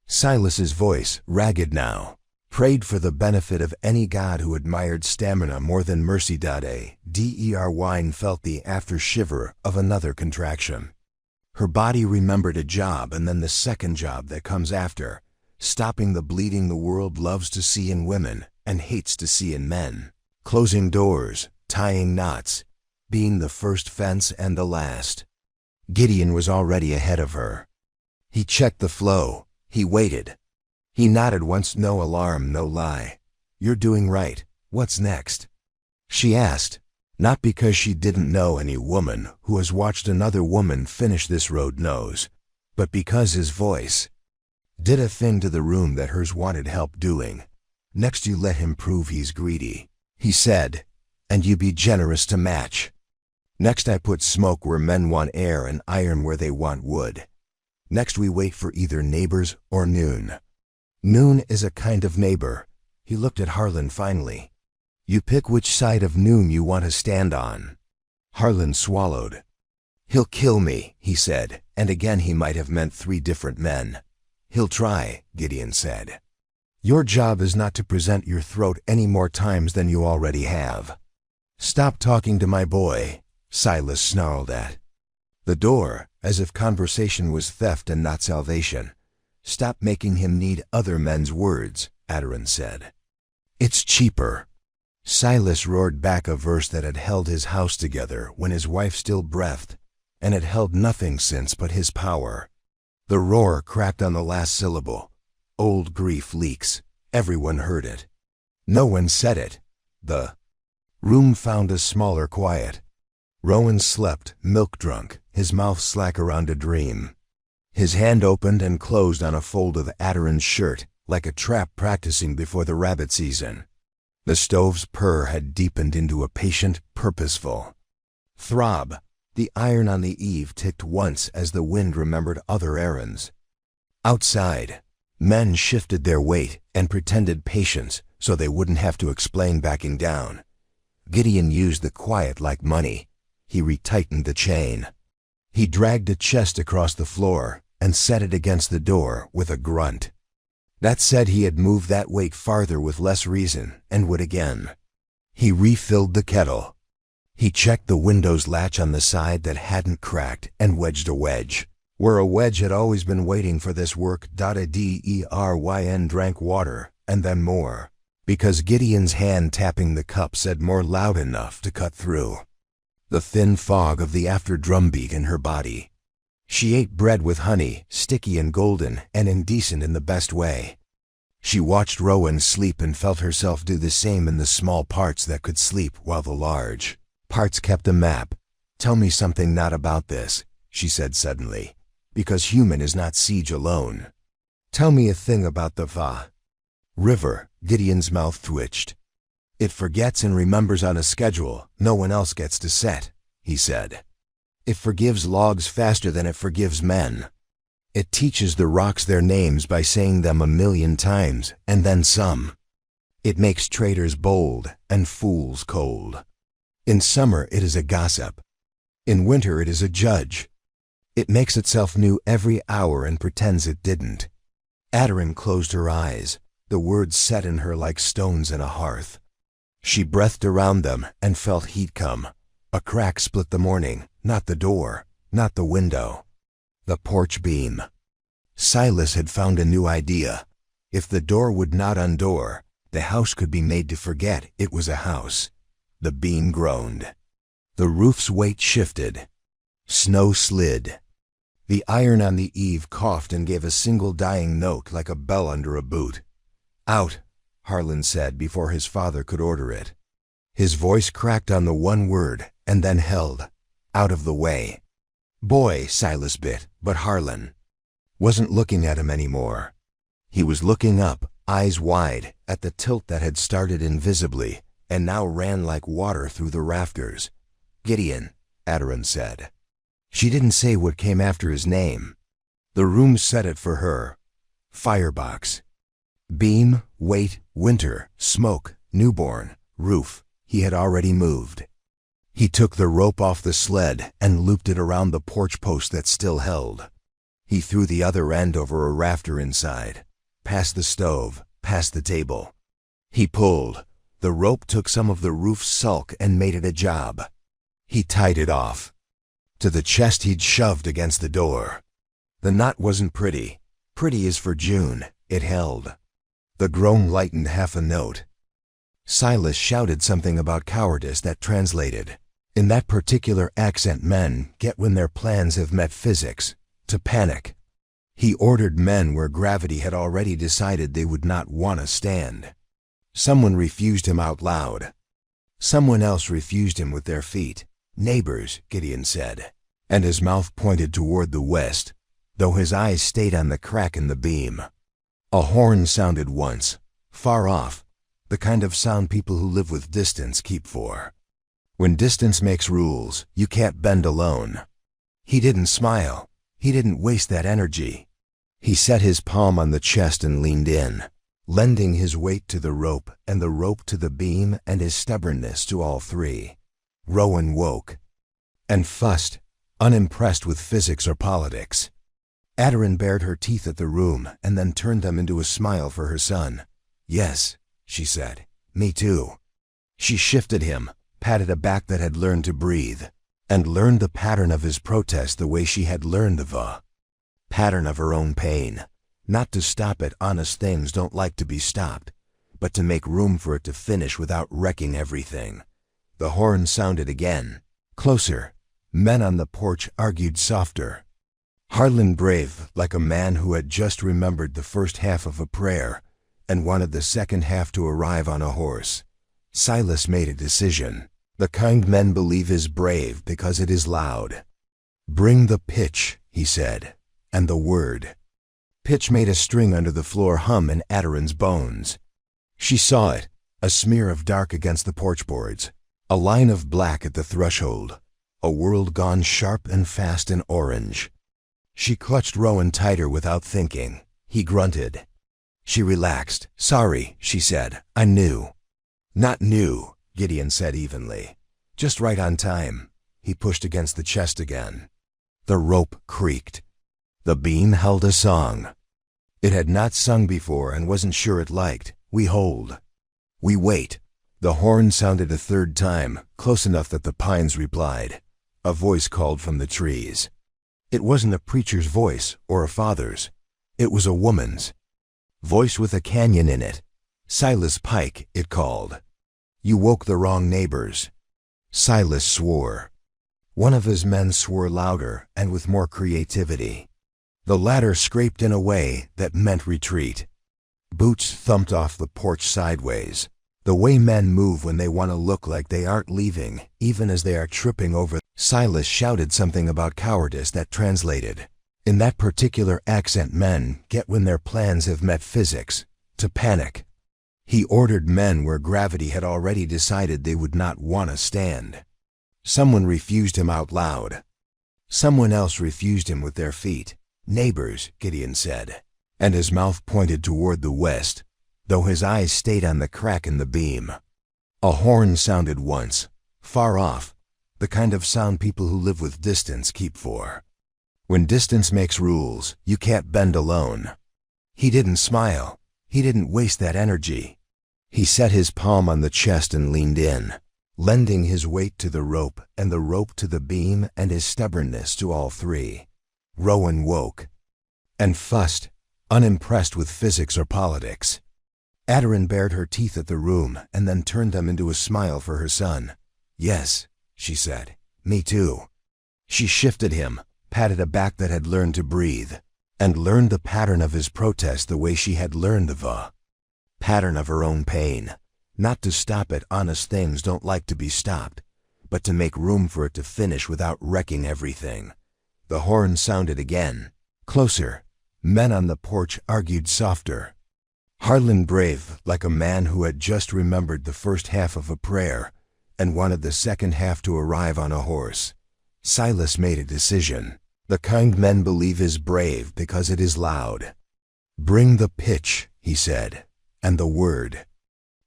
Silas's voice, ragged now, prayed for the benefit of any god who admired stamina more than mercy. Wine felt the after shiver of another contraction. Her body remembered a job and then the second job that comes after, stopping the bleeding the world loves to see in women and hates to see in men, closing doors, tying knots, being the first fence and the last. Gideon was already ahead of her. He checked the flow. He waited. He nodded once, no alarm, no lie. "You're doing right. What's next?" She asked, not because she didn't know any woman who has watched another woman finish this road knows, but because his voice did a thing to the room that hers wanted help doing. "Next you let him prove he's greedy," he said, "and you be generous to match. Next I put smoke where men want air and iron where they want wood. Next we wait for either neighbors or noon." Noon is a kind of neighbor. He looked at Harlan finally. "You pick which side of noon you want to stand on." Harlan swallowed. "He'll kill me," he said, and again he might have meant 3 different men. "He'll try," Gideon said. "Your job is not to present your throat any more times than you already have." "Stop talking to my boy," Silas snarled at the door, as if conversation was theft and not salvation. "Stop making him need other men's words," Adarin said. "It's cheaper." Silas roared back a verse that had held his house together when his wife still breathed, and had held nothing since but his power. The roar cracked on the last syllable. Old grief leaks. Everyone heard it. No one said it. The room found a smaller quiet. Rowan slept, milk-drunk, his mouth slack around a dream. His hand opened and closed on a fold of Adarin's shirt, like a trap practicing before the rabbit season. The stove's purr had deepened into a patient, purposeful throb. The iron on the eave ticked once as the wind remembered other errands. Outside, men shifted their weight and pretended patience so they wouldn't have to explain backing down. Gideon used the quiet like money. He retightened the chain. He dragged a chest across the floor and set it against the door with a grunt. That said, he had moved that weight farther with less reason and would again. He refilled the kettle. He checked the window's latch on the side that hadn't cracked and wedged a wedge, where a wedge had always been waiting for this work. Deryn drank water and then more, because Gideon's hand tapping the cup said more loud enough to cut through the thin fog of the after drumbeat in her body. She ate bread with honey, sticky and golden and indecent in the best way. She watched Rowan sleep and felt herself do the same in the small parts that could sleep while the large parts kept a map. "Tell me something not about this," she said suddenly, "because human is not siege alone. Tell me a thing about the river." Gideon's mouth twitched. "It forgets and remembers on a schedule no one else gets to set," he said. "It forgives logs faster than it forgives men. It teaches the rocks their names by saying them 1,000,000 times, and then some. It makes traitors bold and fools cold. In summer it is a gossip. In winter it is a judge. It makes itself new every hour and pretends it didn't." Adarin closed her eyes, the words set in her like stones in a hearth. She breathed around them and felt heat come. A crack split the morning, not the door, not the window. The porch beam. Silas had found a new idea. If the door would not undoor, the house could be made to forget it was a house. The beam groaned. The roof's weight shifted. Snow slid. The iron on the eave coughed and gave a single dying note like a bell under a boot. "Out," Harlan said before his father could order it. His voice cracked on the one word and then held. "Out of the way." "Boy," Silas bit, but Harlan wasn't looking at him anymore. He was looking up, eyes wide, at the tilt that had started invisibly and now ran like water through the rafters. "Gideon," Adarin said. She didn't say what came after his name. The room said it for her. Firebox. Beam, weight, winter, smoke, newborn, roof. He had already moved. He took the rope off the sled and looped it around the porch post that still held. He threw the other end over a rafter inside, past the stove, past the table. He pulled. The rope took some of the roof's sulk and made it a job. He tied it off. to the chest he'd shoved against the door. The knot wasn't pretty. Pretty as for June, it held. The groan lightened half a note. Silas shouted something about cowardice that translated, in that particular accent men get when their plans have met physics, to panic. He ordered men where gravity had already decided they would not want to stand. Someone refused him out loud. Someone else refused him with their feet. Neighbors, Gideon said, and his mouth pointed toward the west, though his eyes stayed on the crack in the beam. A horn sounded once, far off, the kind of sound people who live with distance keep for. When distance makes rules, you can't bend alone. He didn't smile. He didn't waste that energy. He set his palm on the chest and leaned in, lending his weight to the rope and the rope to the beam and his stubbornness to all three. Rowan woke and fussed, unimpressed with physics or politics. Aderin bared her teeth at the room and then turned them into a smile for her son. Yes, she said, me too. She shifted him, patted a back that had learned to breathe, and learned the pattern of his protest the way she had learned the pattern of her own pain. Not to stop at honest things don't like to be stopped, but to make room for it to finish without wrecking everything. The horn sounded again, closer. Men on the porch argued softer. Harlan brave, like a man who had just remembered the first half of a prayer and wanted the second half to arrive on a horse. Silas made a decision. The kind men believe is brave because it is loud. Bring the pitch, he said, and the word. Pitch made a string under the floor hum in Aderin's bones. She saw it, a smear of dark against the porch boards, a line of black at the threshold, a world gone sharp and fast in orange. She clutched Rowan tighter without thinking. He grunted. She relaxed. Sorry, she said. I knew. Not knew, Gideon said evenly. Just right on time. He pushed against the chest again. The rope creaked. The beam held a song. It had not sung before and wasn't sure it liked. We hold. We wait. The horn sounded a third time, close enough that the pines replied. A voice called from the trees. It wasn't a preacher's voice or a father's. It was a woman's. Voice with a canyon in it. Silas Pike, it called. You woke the wrong neighbors. Silas swore. One of his men swore louder and with more creativity. The latter scraped in a way that meant retreat. Boots thumped off the porch sideways, the way men move when they want to look like they aren't leaving, even as they are tripping over. Silas shouted something about cowardice that translated, in that particular accent men get when their plans have met physics, to panic. He ordered men where gravity had already decided they would not want to stand. Someone refused him out loud. Someone else refused him with their feet. Neighbors, Gideon said, and his mouth pointed toward the west, though his eyes stayed on the crack in the beam. A horn sounded once, far off, the kind of sound people who live with distance keep for. When distance makes rules, you can't bend alone. He didn't smile. He didn't waste that energy. He set his palm on the chest and leaned in, lending his weight to the rope and the rope to the beam and his stubbornness to all three. Rowan woke and fussed, unimpressed with physics or politics. Aderin bared her teeth at the room and then turned them into a smile for her son. Yes, she said, me too. She shifted him, patted a back that had learned to breathe, and learned the pattern of his protest the way she had learned the pattern of her own pain. Not to stop at honest things don't like to be stopped, but to make room for it to finish without wrecking everything. The horn sounded again, closer. Men on the porch argued softer. Harlan brave, like a man who had just remembered the first half of a prayer and wanted the second half to arrive on a horse. Silas made a decision. The kind men believe is brave because it is loud. Bring the pitch, he said, and the word.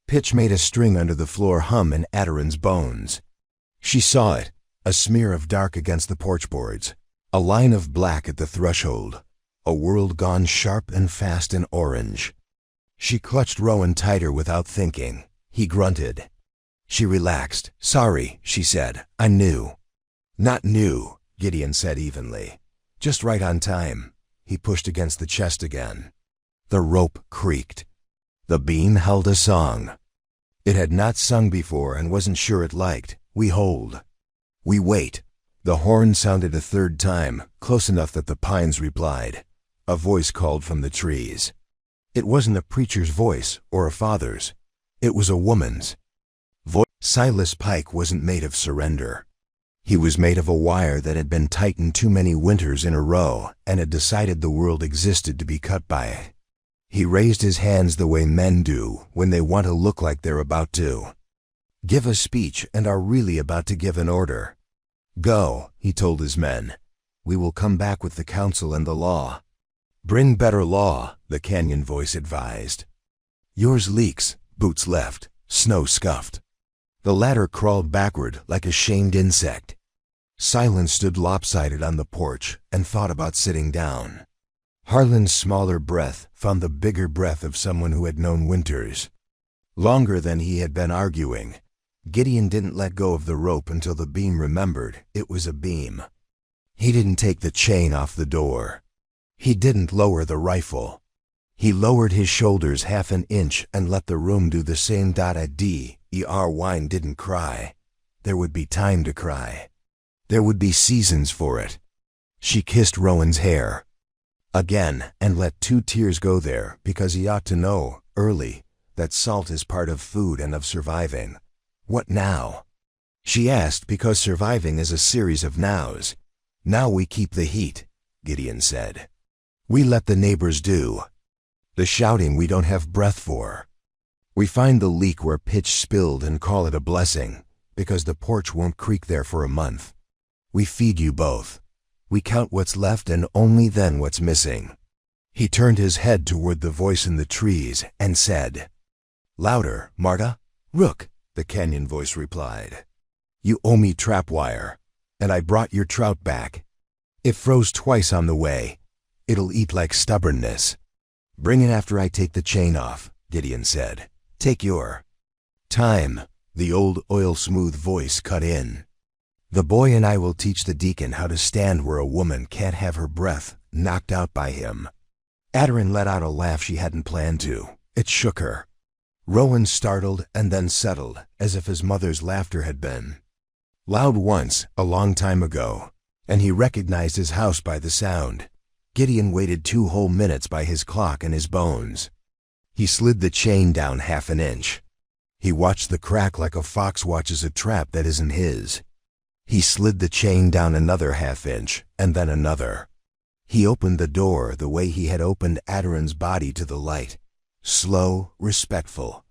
Pitch made a string under the floor hum in Aderin's bones. She saw it, a smear of dark against the porch boards, a line of black at the threshold, a world gone sharp and fast in orange. She clutched Rowan tighter without thinking. He grunted. She relaxed. Sorry, she said. I knew. Not knew, Gideon said evenly. Just right on time. He pushed against the chest again. The rope creaked. The beam held a song. It had not sung before and wasn't sure it liked. We hold. We wait. The horn sounded a third time, close enough that the pines replied. A voice called from the trees. It wasn't a preacher's voice or a father's. It was a woman's voice. Silas Pike wasn't made of surrender. He was made of a wire that had been tightened too many winters in a row and had decided the world existed to be cut by it. He raised his hands the way men do when they want to look like they're about to give a speech and are really about to give an order. Go, he told his men. We will come back with the council and the law. Bring better law, the canyon voice advised. Yours leaks, Boots left, Snow scuffed. The latter crawled backward like a shamed insect. Silence stood lopsided on the porch and thought about sitting down. Harlan's smaller breath found the bigger breath of someone who had known winters. Longer than he had been arguing. Gideon didn't let go of the rope until the beam remembered it was a beam. He didn't take the chain off the door. He didn't lower the rifle. He lowered his shoulders half an inch and let the room do the same. Wine didn't cry. There would be time to cry. There would be seasons for it. She kissed Rowan's hair again and let 2 tears go there because he ought to know, early, that salt is part of food and of surviving. What now? She asked because surviving is a series of nows. Now we keep the heat, Gideon said. We let the neighbors do the shouting we don't have breath for. We find the leak where pitch spilled and call it a blessing, because the porch won't creak there for a month. We feed you both. We count what's left and only then what's missing. He turned his head toward the voice in the trees and said, Louder, Marta. Rook, the canyon voice replied. You owe me trap wire, and I brought your trout back. It froze twice on the way. It'll eat like stubbornness. Bring it after I take the chain off, Gideon said. Take your time, the old oil-smooth voice cut in. The boy and I will teach the deacon how to stand where a woman can't have her breath knocked out by him. Aderin let out a laugh she hadn't planned to. It shook her. Rowan startled and then settled, as if his mother's laughter had been loud once, a long time ago, and he recognized his house by the sound. Gideon waited 2 whole minutes by his clock and his bones. He slid the chain down half an inch. He watched the crack like a fox watches a trap that isn't his. He slid the chain down another half inch, and then another. He opened the door the way he had opened Aderin's body to the light. Slow, respectful.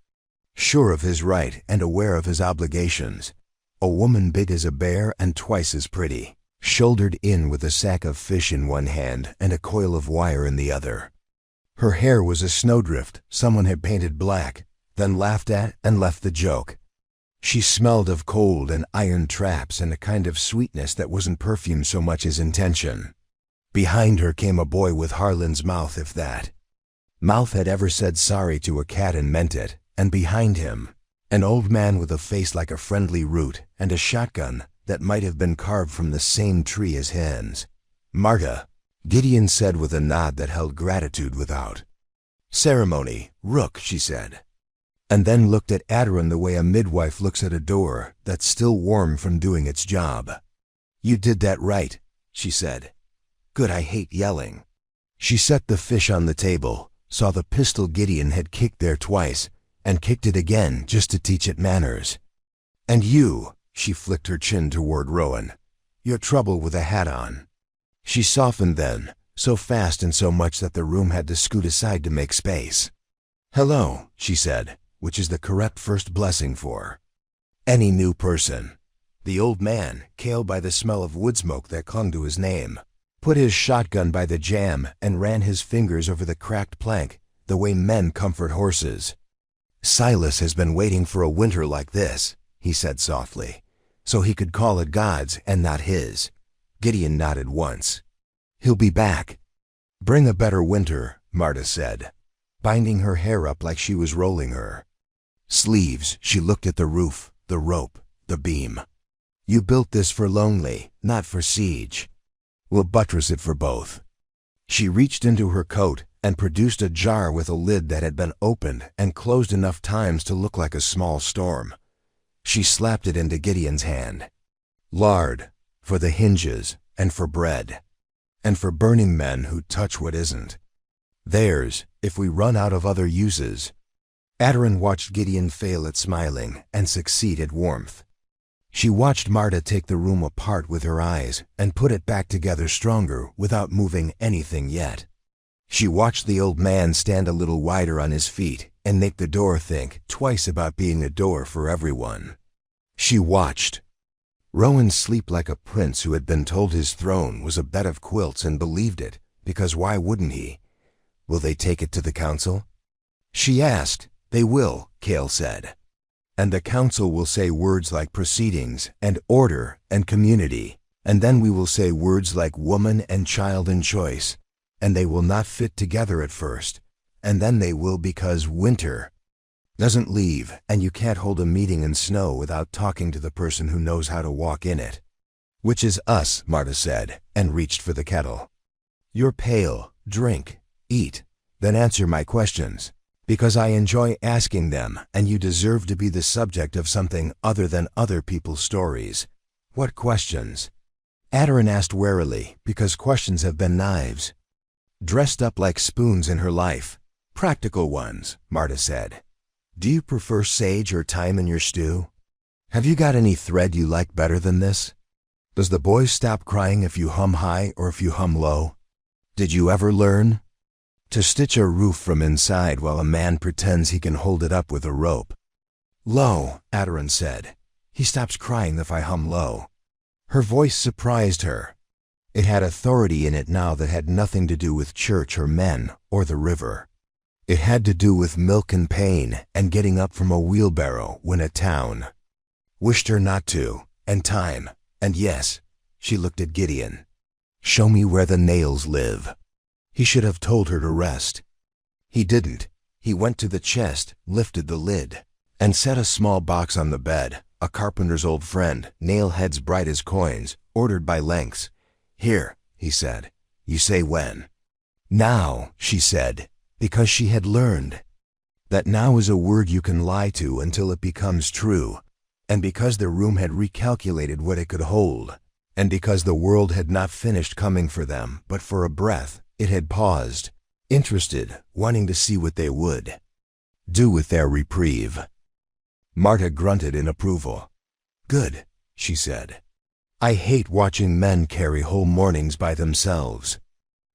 Sure of his right and aware of his obligations. A woman big as a bear and twice as pretty, shouldered in with a sack of fish in one hand and a coil of wire in the other. Her hair was a snowdrift someone had painted black, then laughed at and left the joke. She smelled of cold and iron traps and a kind of sweetness that wasn't perfume so much as intention. Behind her came a boy with Harlan's mouth, if that mouth had ever said sorry to a cat and meant it, and behind him, an old man with a face like a friendly root and a shotgun that might have been carved from the same tree as hens. Marta, Gideon said with a nod that held gratitude without ceremony. Rook, she said, and then looked at Aderin the way a midwife looks at a door that's still warm from doing its job. You did that right, she said. Good, I hate yelling. She set the fish on the table, saw the pistol Gideon had kicked there twice, and kicked it again just to teach it manners. And you, she flicked her chin toward Rowan, your trouble with a hat on. She softened then, so fast and so much that the room had to scoot aside to make space. Hello, she said, which is the correct first blessing for any new person. The old man, kale by the smell of wood smoke that clung to his name, put his shotgun by the jamb and ran his fingers over the cracked plank, the way men comfort horses. Silas has been waiting for a winter like this, he said softly, so he could call it God's and not his. Gideon nodded once. He'll be back. Bring a better winter, Marta said, binding her hair up like she was rolling her sleeves. She looked at the roof, the rope, the beam. You built this for lonely, not for siege. We'll buttress it for both. She reached into her coat and produced a jar with a lid that had been opened and closed enough times to look like a small storm. She slapped it into Gideon's hand. Lard, for the hinges, and for bread, and for burning men who touch what isn't. Theirs, if we run out of other uses. Adarin watched Gideon fail at smiling and succeed at warmth. She watched Marta take the room apart with her eyes and put it back together stronger without moving anything yet. She watched the old man stand a little wider on his feet and make the door think twice about being a door for everyone. She watched Rowan sleep like a prince who had been told his throne was a bed of quilts and believed it, because why wouldn't he? Will they take it to the council? She asked. They will, Cale said. And the council will say words like proceedings and order and community, and then we will say words like woman and child and choice, and they will not fit together at first, and then they will because winter doesn't leave, and you can't hold a meeting in snow without talking to the person who knows how to walk in it. Which is us, Marta said, and reached for the kettle. You're pale, drink, eat, then answer my questions. Because I enjoy asking them, and you deserve to be the subject of something other than other people's stories. What questions? Adarin asked warily, because questions have been knives. Dressed up like spoons in her life. Practical ones, Marta said. Do you prefer sage or thyme in your stew? Have you got any thread you like better than this? Does the boy stop crying if you hum high or if you hum low? Did you ever learn to stitch a roof from inside while a man pretends he can hold it up with a rope? Low, Adarin said. He stops crying if I hum low. Her voice surprised her. It had authority in it now that had nothing to do with church or men or the river. It had to do with milk and pain and getting up from a wheelbarrow when a town wished her not to, and time, and yes, she looked at Gideon. Show me where the nails live. He should have told her to rest. He didn't. He went to the chest, lifted the lid, and set a small box on the bed, a carpenter's old friend, nail heads bright as coins, ordered by lengths. Here, he said. You say when. Now, she said, because she had learned that now is a word you can lie to until it becomes true, and because the room had recalculated what it could hold, and because the world had not finished coming for them, but for a breath, it had paused, interested, wanting to see what they would do with their reprieve. Marta grunted in approval. Good, she said. I hate watching men carry whole mornings by themselves.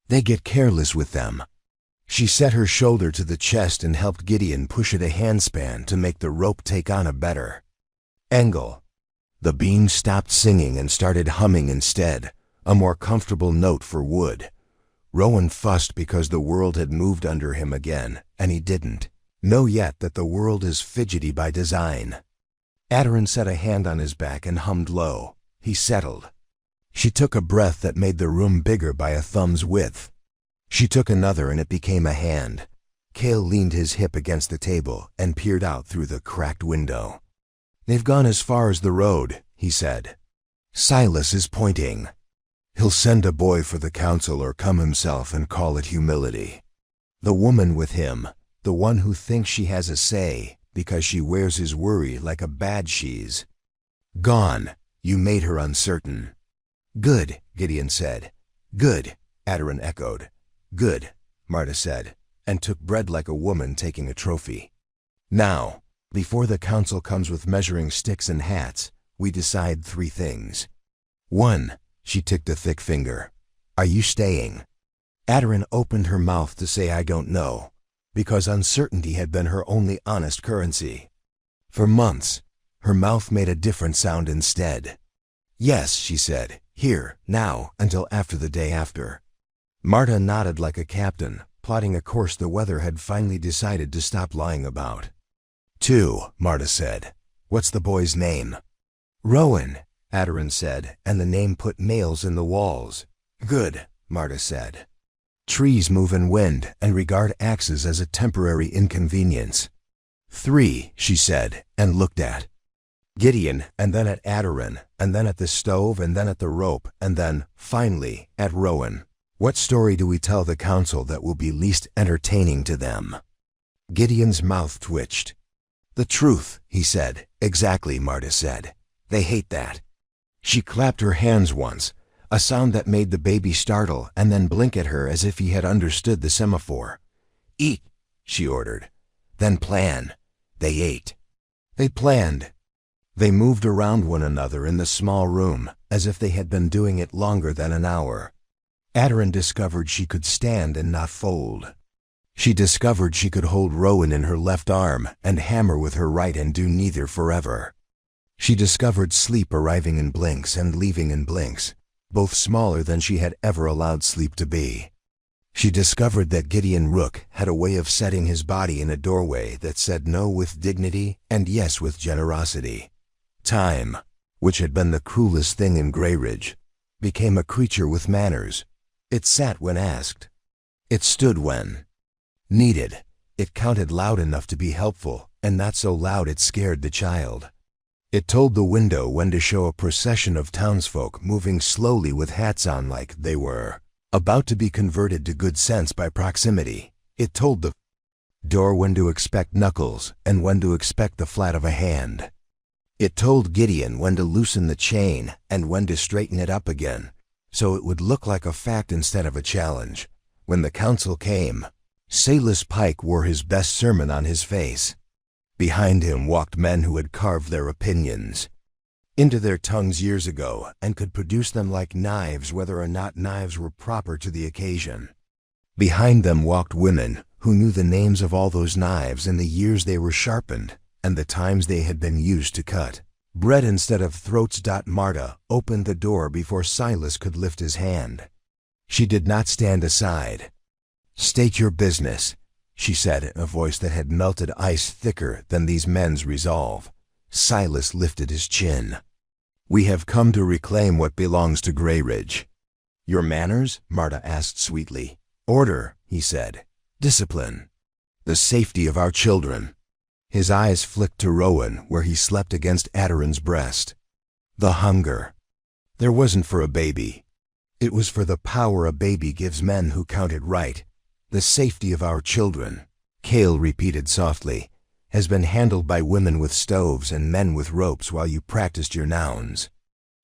They get careless with them. She set her shoulder to the chest and helped Gideon push it a handspan to make the rope take on a better angle. The beam stopped singing and started humming instead, a more comfortable note for wood. Rowan fussed because the world had moved under him again, and he didn't know yet that the world is fidgety by design. Adarin set a hand on his back and hummed low. He settled. She took a breath that made the room bigger by a thumb's width. She took another and it became a hand. Cale leaned his hip against the table and peered out through the cracked window. They've gone as far as the road, he said. Silas is pointing. He'll send a boy for the council or come himself and call it humility. The woman with him, the one who thinks she has a say because she wears his worry like a badge she's gone. You made her uncertain. Good, Gideon said. Good, Adarin echoed. Good, Marta said, and took bread like a woman taking a trophy. Now, before the council comes with measuring sticks and hats, we decide 3 things. 1, she ticked a thick finger. Are you staying? Adarin opened her mouth to say I don't know, because uncertainty had been her only honest currency. For months, her mouth made a different sound instead. Yes, she said, here, now, until after the day after. Marta nodded like a captain, plotting a course the weather had finally decided to stop lying about. 2, Marta said. What's the boy's name? Rowan, Adarin said, and the name put nails in the walls. Good, Marta said. Trees move in wind and regard axes as a temporary inconvenience. 3, she said, and looked at Gideon, and then at Adarin, and then at the stove, and then at the rope, and then, finally, at Rowan. What story do we tell the council that will be least entertaining to them? Gideon's mouth twitched. The truth, he said. Exactly, Marta said. They hate that. She clapped her hands once, a sound that made the baby startle and then blink at her as if he had understood the semaphore. Eat, she ordered. Then plan. They ate. They planned. They moved around one another in the small room, as if they had been doing it longer than an hour. Adarin discovered she could stand and not fold. She discovered she could hold Rowan in her left arm and hammer with her right and do neither forever. She discovered sleep arriving in blinks and leaving in blinks, both smaller than she had ever allowed sleep to be. She discovered that Gideon Rook had a way of setting his body in a doorway that said no with dignity and yes with generosity. Time, which had been the cruelest thing in Greyridge, became a creature with manners. It sat when asked. It stood when needed. It counted loud enough to be helpful, and not so loud it scared the child. It told the window when to show a procession of townsfolk moving slowly with hats on like they were about to be converted to good sense by proximity. It told the door when to expect knuckles and when to expect the flat of a hand. It told Gideon when to loosen the chain and when to straighten it up again, so it would look like a fact instead of a challenge. When the council came, Silas Pike wore his best sermon on his face. Behind him walked men who had carved their opinions into their tongues years ago and could produce them like knives whether or not knives were proper to the occasion. Behind them walked women who knew the names of all those knives and the years they were sharpened and the times they had been used to cut bread instead of throats. Marta opened the door before Silas could lift his hand. She did not stand aside. State your business, she said in a voice that had melted ice thicker than these men's resolve. Silas lifted his chin. We have come to reclaim what belongs to Greyridge. Your manners? Marta asked sweetly. Order, he said. Discipline. The safety of our children. His eyes flicked to Rowan where he slept against Adarin's breast. The hunger. There wasn't for a baby. It was for the power a baby gives men who count it right. The safety of our children, Cale repeated softly, has been handled by women with stoves and men with ropes while you practiced your nouns.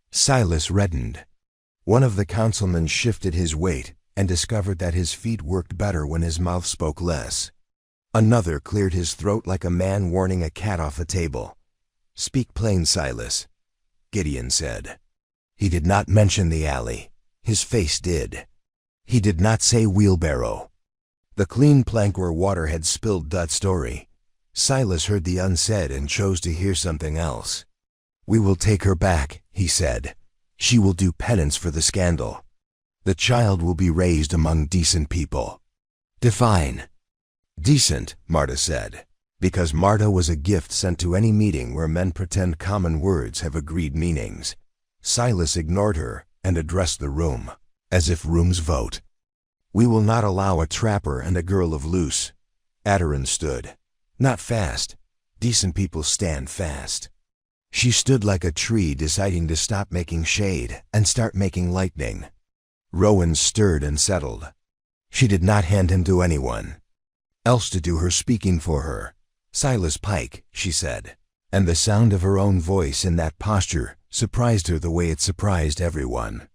Silas reddened. One of the councilmen shifted his weight and discovered that his feet worked better when his mouth spoke less. Another cleared his throat like a man warning a cat off a table. Speak plain, Silas, Gideon said. He did not mention the alley. His face did. He did not say Wheelbarrow. The clean plank where water had spilled. Story. Silas heard the unsaid and chose to hear something else. We will take her back, he said. She will do penance for the scandal. The child will be raised among decent people. Define. Decent, Marta said, because Marta was a gift sent to any meeting where men pretend common words have agreed meanings. Silas ignored her and addressed the room, as if rooms vote. We will not allow a trapper and a girl of loose. Adarin stood. Not fast. Decent people stand fast. She stood like a tree deciding to stop making shade and start making lightning. Rowan stirred and settled. She did not hand him to anyone else to do her speaking for her. Silas Pike, she said, and the sound of her own voice in that posture surprised her the way it surprised everyone.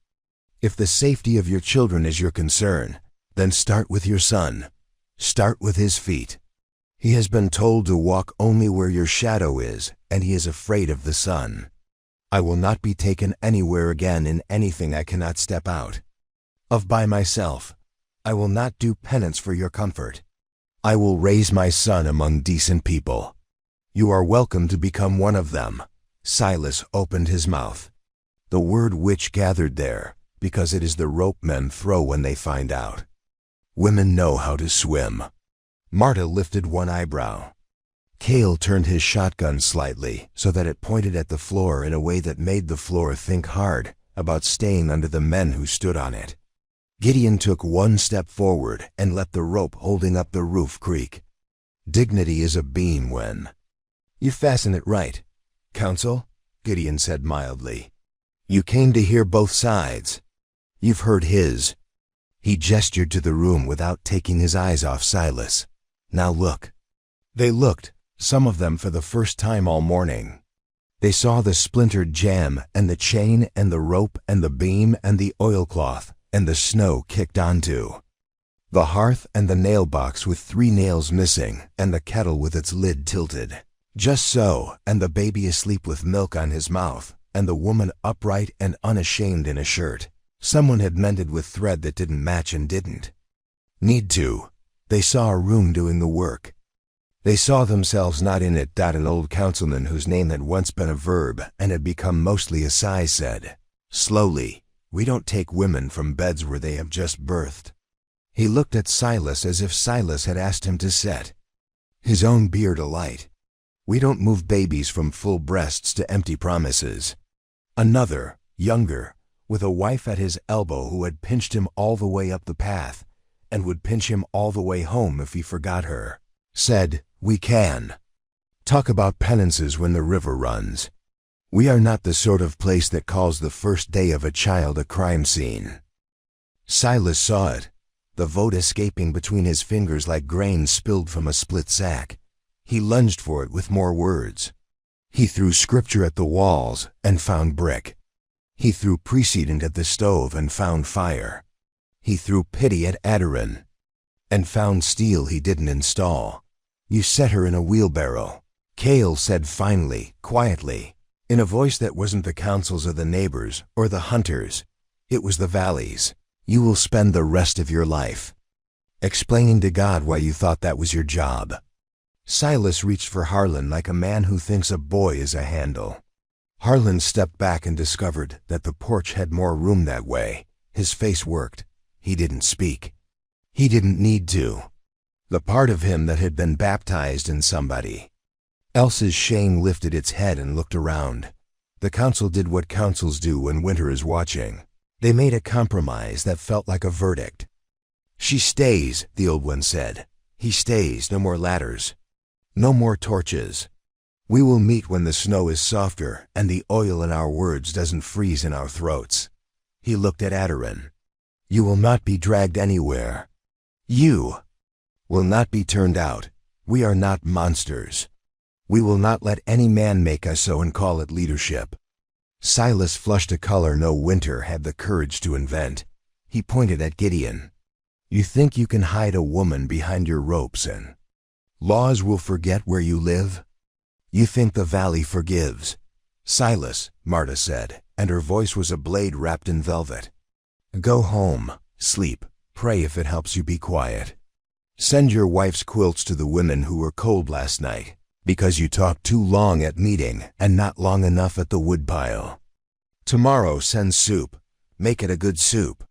If the safety of your children is your concern, then start with your son. Start with his feet. He has been told to walk only where your shadow is, and he is afraid of the sun. I will not be taken anywhere again in anything I cannot step out of by myself. I will not do penance for your comfort. I will raise my son among decent people. You are welcome to become one of them. Silas opened his mouth. The word witch gathered there, because it is the rope men throw when they find out. Women know how to swim. Marta lifted one eyebrow. Cale turned his shotgun slightly so that it pointed at the floor in a way that made the floor think hard about staying under the men who stood on it. Gideon took one step forward and let the rope holding up the roof creak. Dignity is a beam when you fasten it right. "Counsel?" Gideon said mildly. "You came to hear both sides. You've heard his." He gestured to the room without taking his eyes off Silas. "Now look." They looked, some of them for the first time all morning. They saw the splintered jamb and the chain and the rope and the beam and the oilcloth and the snow kicked onto. The hearth and the nail box with 3 nails missing and the kettle with its lid tilted. Just so, and the baby asleep with milk on his mouth, and the woman upright and unashamed in a shirt. Someone had mended with thread that didn't match and didn't need to. They saw a room doing the work. They saw themselves not in it. An old councilman whose name had once been a verb and had become mostly a sigh said, slowly, "We don't take women from beds where they have just birthed." He looked at Silas as if Silas had asked him to set his own beard alight. "We don't move babies from full breasts to empty promises." Another, younger, with a wife at his elbow who had pinched him all the way up the path and would pinch him all the way home if he forgot her, said, "We can talk about penances when the river runs. We are not the sort of place that calls the first day of a child a crime scene." Silas saw it, the vote escaping between his fingers like grain spilled from a split sack. He lunged for it with more words. He threw scripture at the walls and found brick. He threw precedent at the stove and found fire. He threw pity at Adoran and found steel he didn't install. "You set her in a wheelbarrow," Cale said finally, quietly, in a voice that wasn't the council's or the neighbors or the hunters. It was the valley's. "You will spend the rest of your life explaining to God why you thought that was your job." Silas reached for Harlan like a man who thinks a boy is a handle. Harlan stepped back and discovered that the porch had more room that way. His face worked. He didn't speak. He didn't need to. The part of him that had been baptized in somebody else's shame lifted its head and looked around. The council did what councils do when winter is watching. They made a compromise that felt like a verdict. "She stays," the old one said. "He stays. No more ladders. No more torches. We will meet when the snow is softer and the oil in our words doesn't freeze in our throats." He looked at Adoran. "You will not be dragged anywhere. You will not be turned out. We are not monsters. We will not let any man make us so and call it leadership." Silas flushed a color no winter had the courage to invent. He pointed at Gideon. "You think you can hide a woman behind your ropes and laws will forget where you live? You think the valley forgives?" "Silas," Marta said, and her voice was a blade wrapped in velvet. "Go home, sleep, pray if it helps you be quiet. Send your wife's quilts to the women who were cold last night, because you talked too long at meeting and not long enough at the woodpile. Tomorrow send soup. Make it a good soup.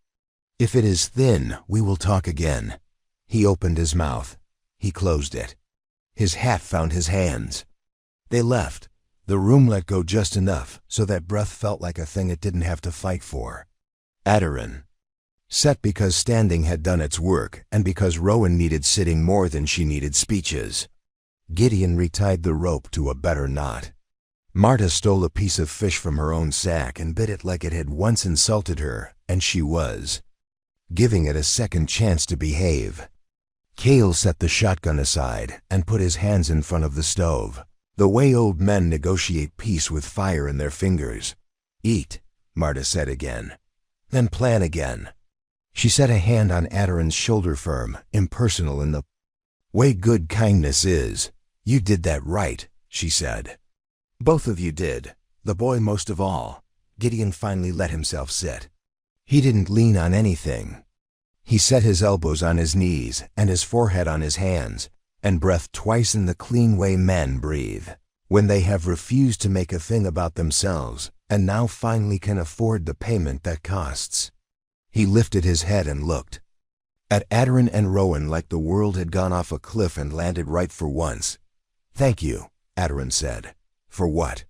If it is thin, we will talk again." He opened his mouth. He closed it. His hat found his hands. They left. The room let go just enough so that breath felt like a thing it didn't have to fight for. Adoran sat because standing had done its work and because Rowan needed sitting more than she needed speeches. Gideon retied the rope to a better knot. Marta stole a piece of fish from her own sack and bit it like it had once insulted her, and she was giving it a second chance to behave. Cale set the shotgun aside and put his hands in front of the stove, the way old men negotiate peace with fire in their fingers. "Eat," Marta said again. "Then plan again." She set a hand on Adoran's shoulder, firm, impersonal in the way good kindness is. "You did that right," she said. "Both of you did, the boy most of all." Gideon finally let himself sit. He didn't lean on anything. He set his elbows on his knees and his forehead on his hands, and breathed twice in the clean way men breathe when they have refused to make a thing about themselves and now finally can afford the payment that costs. He lifted his head and looked at Adoran and Rowan like the world had gone off a cliff and landed right for once. "Thank you," Adoran said. "For what?"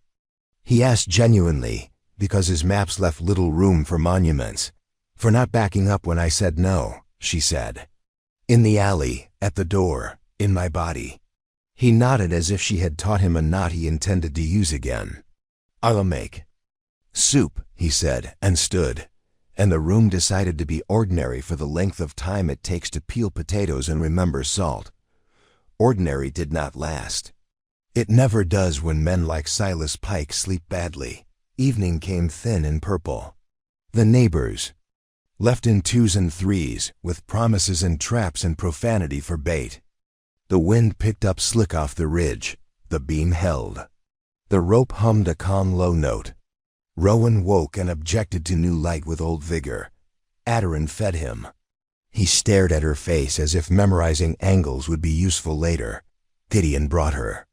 He asked genuinely, because his maps left little room for monuments. "For not backing up when I said no," she said. "In the alley, at the door, in my body. He nodded as if she had taught him a knot he intended to use again. "I'll make soup," he said, and stood, and the room decided to be ordinary for the length of time it takes to peel potatoes and remember salt. Ordinary did not last. It never does when men like Silas Pike sleep badly. Evening came thin and purple. The neighbors left in twos and threes, with promises and traps and profanity for bait. The wind picked up slick off the ridge. The beam held. The rope hummed a calm low note. Rowan woke and objected to new light with old vigor. Adarin fed him. He stared at her face as if memorizing angles would be useful later. Gideon brought her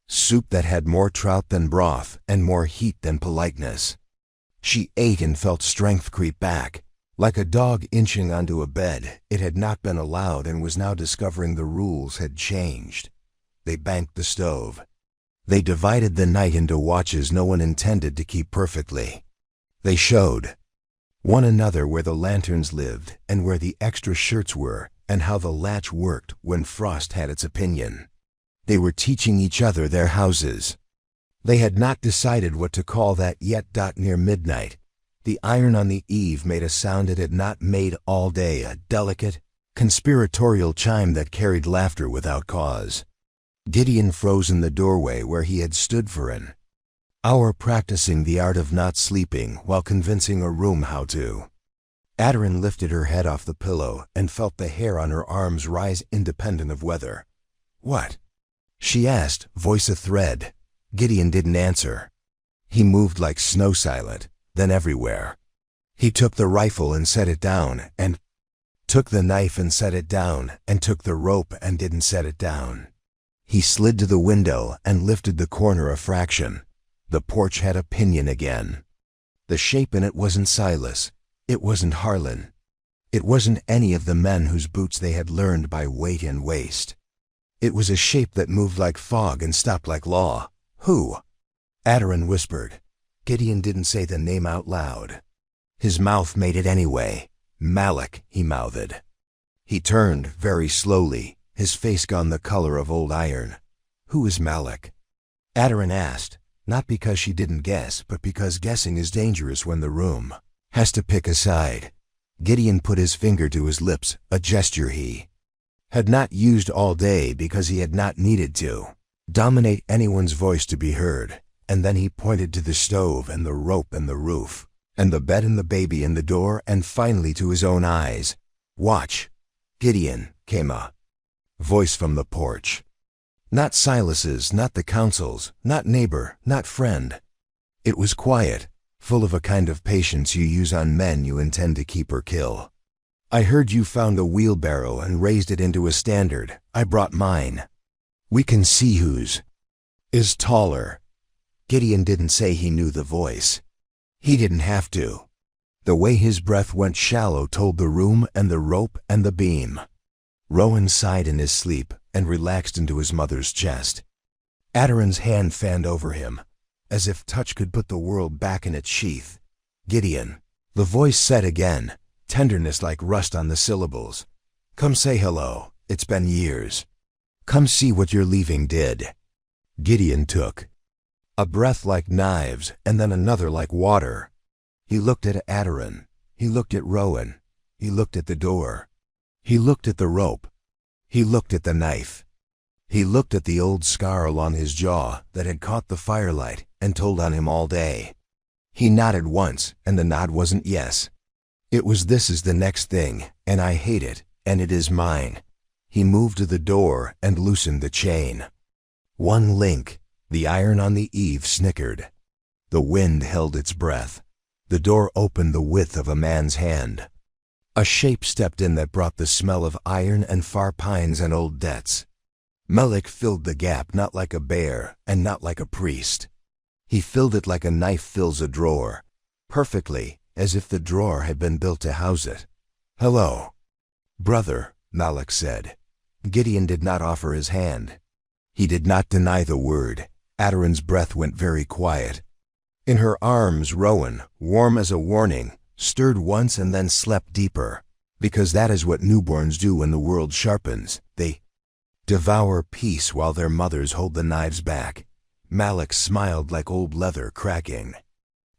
soup that had more trout than broth and more heat than politeness. She ate and felt strength creep back. Like a dog inching onto a bed, it had not been allowed and was now discovering the rules had changed. They banked the stove. They divided the night into watches no one intended to keep perfectly. They showed one another where the lanterns lived and where the extra shirts were and how the latch worked when Frost had its opinion. They were teaching each other their houses. They had not decided what to call that yet. Near midnight, the iron on the eave made a sound it had not made all day, a delicate, conspiratorial chime that carried laughter without cause. Gideon froze in the doorway where he had stood for an hour practicing the art of not sleeping while convincing a room how to. Adarin lifted her head off the pillow and felt the hair on her arms rise independent of weather. "What?" she asked, voice a thread. Gideon didn't answer. He moved like snow silent, then everywhere. He took the rifle and set it down, and took the knife and set it down, and took the rope and didn't set it down. He slid to the window and lifted the corner a fraction. The porch had a pinion again. The shape in it wasn't Silas. It wasn't Harlan. It wasn't any of the men whose boots they had learned by weight and waist. It was a shape that moved like fog and stopped like law. "Who?" Adarin whispered. Gideon didn't say the name out loud. His mouth made it anyway. "Malak," he mouthed. He turned very slowly, his face gone the color of old iron. "Who is Malak?" Adarin asked, not because she didn't guess, but because guessing is dangerous when the room has to pick a side. Gideon put his finger to his lips, a gesture he had not used all day because he had not needed to dominate anyone's voice to be heard, and then he pointed to the stove and the rope and the roof, and the bed and the baby and the door, and finally to his own eyes. "Watch." "Gideon," came a voice from the porch. Not Silas's, not the council's, not neighbor, not friend. It was quiet, full of a kind of patience you use on men you intend to keep or kill. "I heard you found a wheelbarrow and raised it into a standard. I brought mine. We can see whose is taller." Gideon didn't say he knew the voice. He didn't have to. The way his breath went shallow told the room and the rope and the beam. Rowan sighed in his sleep and relaxed into his mother's chest. Adarin's hand fanned over him, as if touch could put the world back in its sheath. "Gideon," the voice said again, tenderness like rust on the syllables. "Come say hello. It's been years. Come see what your leaving did." Gideon took a breath like knives and then another like water. He looked at Adarin. He looked at Rowan. He looked at the door. He looked at the rope. He looked at the knife. He looked at the old scar along his jaw that had caught the firelight and told on him all day. He nodded once, and the nod wasn't yes. It was, "This is the next thing, and I hate it, and it is mine." He moved to the door and loosened the chain. One link. The iron on the eave snickered. The wind held its breath. The door opened the width of a man's hand. A shape stepped in that brought the smell of iron and far pines and old debts. Melek filled the gap not like a bear and not like a priest. He filled it like a knife fills a drawer, perfectly, as if the drawer had been built to house it. "Hello, brother," Malak said. Gideon did not offer his hand. He did not deny the word. Adarin's breath went very quiet. In her arms, Rowan, warm as a warning, stirred once and then slept deeper, because that is what newborns do when the world sharpens. They Devour peace while their mothers hold the knives back. Malik smiled like old leather cracking.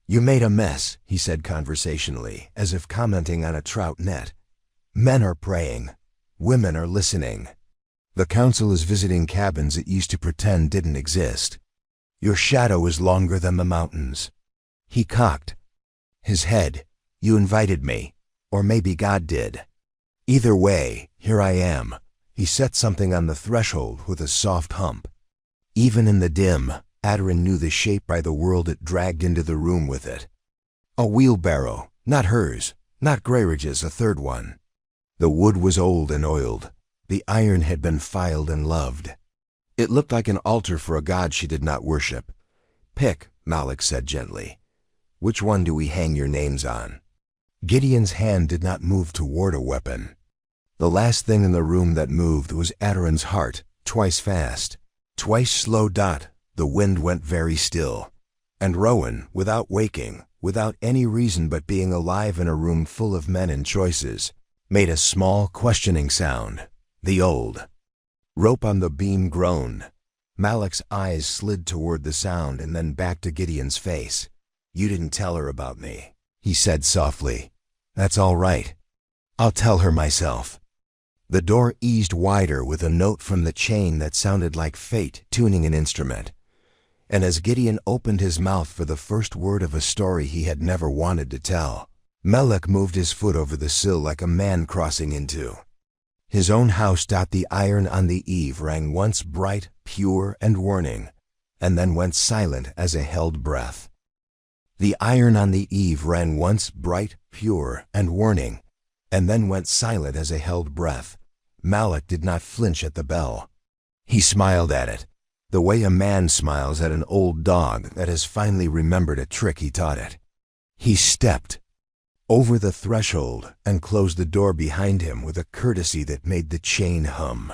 You made a mess, he said conversationally, as if commenting on a trout net. Men are praying. Women are listening. The council is visiting cabins it used to pretend didn't exist. Your shadow is longer than the mountains. He cocked his head. You invited me. Or maybe God did. Either way, here I am. He set something on the threshold with a soft hump. Even in the dim, Adarin knew the shape by the world it dragged into the room with it. A wheelbarrow, not hers, not Greyridge's, a third one. The wood was old and oiled. The iron had been filed and loved. It looked like an altar for a god she did not worship. Pick, Malik said gently. Which one do we hang your names on? Gideon's hand did not move toward a weapon. The last thing in the room that moved was Adarin's heart, twice fast. Twice slow. The wind went very still. And Rowan, without waking, without any reason but being alive in a room full of men and choices, made a small, questioning sound. The old rope on the beam groaned. Malik's eyes slid toward the sound and then back to Gideon's face. You didn't tell her about me, he said softly. That's all right. I'll tell her myself. The door eased wider with a note from the chain that sounded like fate tuning an instrument. And as Gideon opened his mouth for the first word of a story he had never wanted to tell, Malik moved his foot over the sill like a man crossing into his own house. The iron on the eave rang once bright, pure, and warning, and then went silent as a held breath. The iron on the eave rang once bright, pure, and warning, and then went silent as a held breath. Malik did not flinch at the bell. He smiled at it, the way a man smiles at an old dog that has finally remembered a trick he taught it. He stepped over the threshold and closed the door behind him with a courtesy that made the chain hum.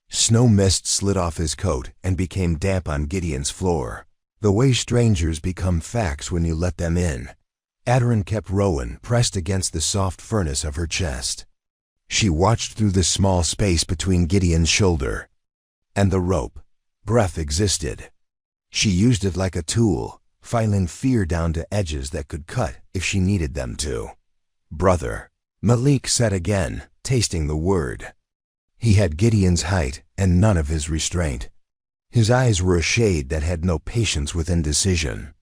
Snow mist slid off his coat and became damp on Gideon's floor, the way strangers become facts when you let them in. Adarin kept Rowan pressed against the soft furnace of her chest. She watched through the small space between Gideon's shoulder and the rope. Breath existed. She used it like a tool, filing fear down to edges that could cut if she needed them to. Brother, Malik said again, tasting the word. He had Gideon's height and none of his restraint. His eyes were a shade that had no patience with indecision.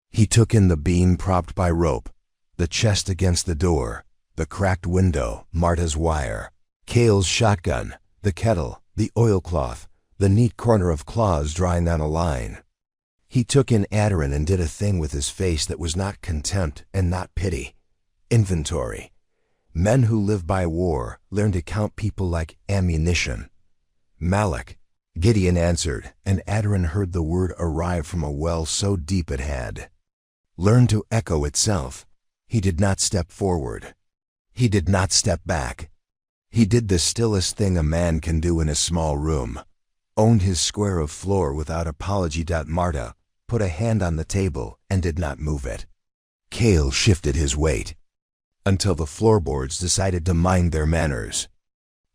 He took in the beam propped by rope, the chest against the door, the cracked window, Marta's wire, Cale's shotgun, the kettle, the oilcloth, the neat corner of claws drying on a line. He took in Adarin and did a thing with his face that was not contempt and not pity. Inventory. Men who live by war learn to count people like ammunition. Malik, Gideon answered, and Adarin heard the word arrive from a well so deep it had learned to echo itself. He did not step forward. He did not step back. He did the stillest thing a man can do in a small room. Owned his square of floor without apology. Marta put a hand on the table and did not move it. Cale shifted his weight until the floorboards decided to mind their manners.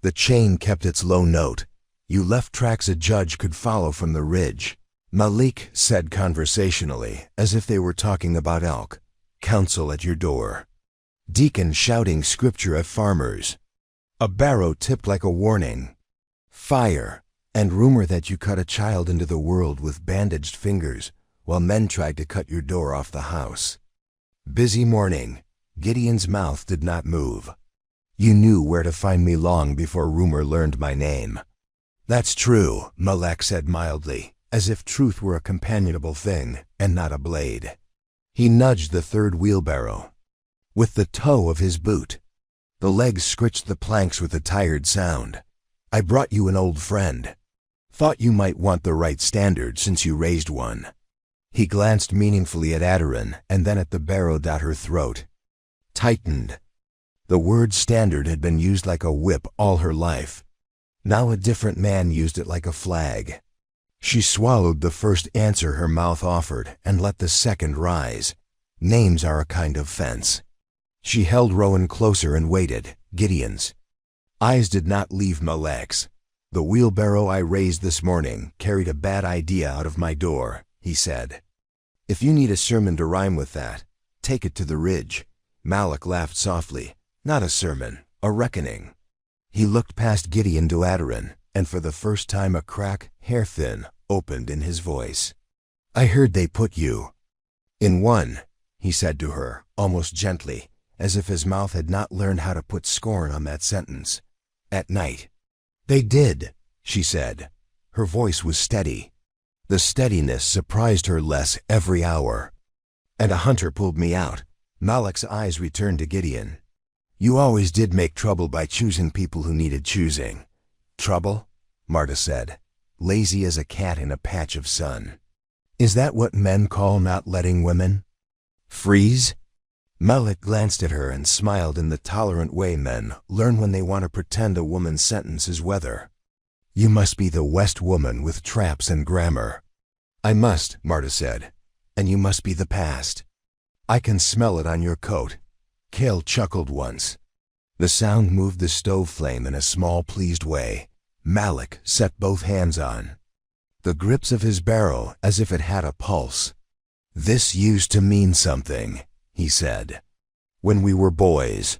The chain kept its low note. You left tracks a judge could follow from the ridge, Malik said conversationally, as if they were talking about elk. Counsel at your door. Deacon shouting scripture at farmers. A barrow tipped like a warning. Fire, and rumor that you cut a child into the world with bandaged fingers while men tried to cut your door off the house. Busy morning. Gideon's mouth did not move. You knew where to find me long before rumor learned my name. That's true, Malik said mildly, as if truth were a companionable thing and not a blade. He nudged the third wheelbarrow with the toe of his boot. The legs scritched the planks with a tired sound. I brought you an old friend. Thought you might want the right standard since you raised one. He glanced meaningfully at Adarin and then at the barrow. Her throat tightened. The word standard had been used like a whip all her life. Now a different man used it like a flag. She swallowed the first answer her mouth offered and let the second rise. Names are a kind of fence. She held Rowan closer and waited. Gideon's eyes did not leave Malik's. "The wheelbarrow I raised this morning carried a bad idea out of my door," he said. "If you need a sermon to rhyme with that, take it to the ridge." Malak laughed softly. "Not a sermon, a reckoning." He looked past Gideon to Adarin, and for the first time a crack, hair-thin, opened in his voice. "I heard they put you in one," he said to her, almost gently, as if his mouth had not learned how to put scorn on that sentence. "At night." "They did," she said. Her voice was steady. The steadiness surprised her less every hour. "And a hunter pulled me out." Malak's eyes returned to Gideon. "You always did make trouble by choosing people who needed choosing." "Trouble?" Marta said, lazy as a cat in a patch of sun. "Is that what men call not letting women freeze?" Malak glanced at her and smiled in the tolerant way men learn when they want to pretend a woman's sentence is weather. "You must be the West woman with traps and grammar." "I must," Marta said, "and you must be the past. I can smell it on your coat." Cale chuckled once. The sound moved the stove flame in a small, pleased way. Malak set both hands on the grips of his barrow as if it had a pulse. "This used to mean something," he said. "When we were boys.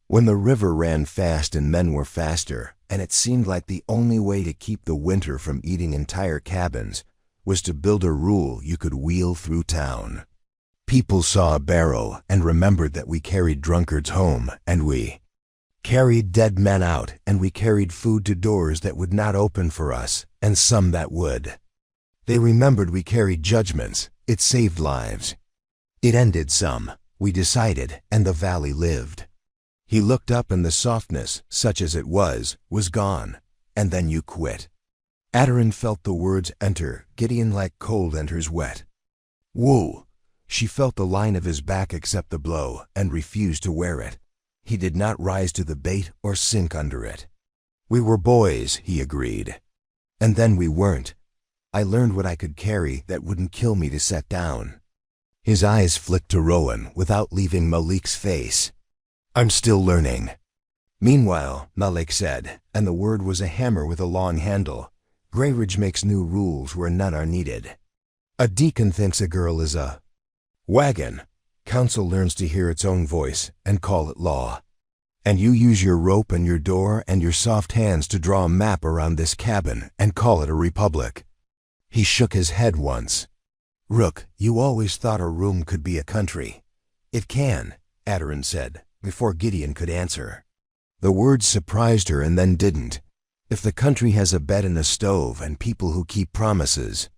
When the river ran fast and men were faster, and it seemed like the only way to keep the winter from eating entire cabins was to build a rule you could wheel through town. People saw a barrow and remembered that we carried drunkards home, and we carried dead men out, and we carried food to doors that would not open for us, and some that would. They remembered we carried judgments. It saved lives. It ended some, we decided, and the valley lived." He looked up and the softness, such as it was gone. "And then you quit." Adarin felt the words enter Gideon like cold enters wet. "Woo!" She felt the line of his back accept the blow and refused to wear it. He did not rise to the bait or sink under it. "We were boys," he agreed. "And then we weren't. I learned what I could carry that wouldn't kill me to set down." His eyes flicked to Rowan without leaving Malik's face. "I'm still learning." "Meanwhile," Malik said, and the word was a hammer with a long handle, "Greyridge makes new rules where none are needed. A deacon thinks a girl is a wagon. Council learns to hear its own voice and call it law. And you use your rope and your door and your soft hands to draw a map around this cabin and call it a republic." He shook his head once. "Rook, you always thought a room could be a country." "It can," Adarin said, before Gideon could answer. The words surprised her and then didn't. "If the country has a bed and a stove and people who keep promises."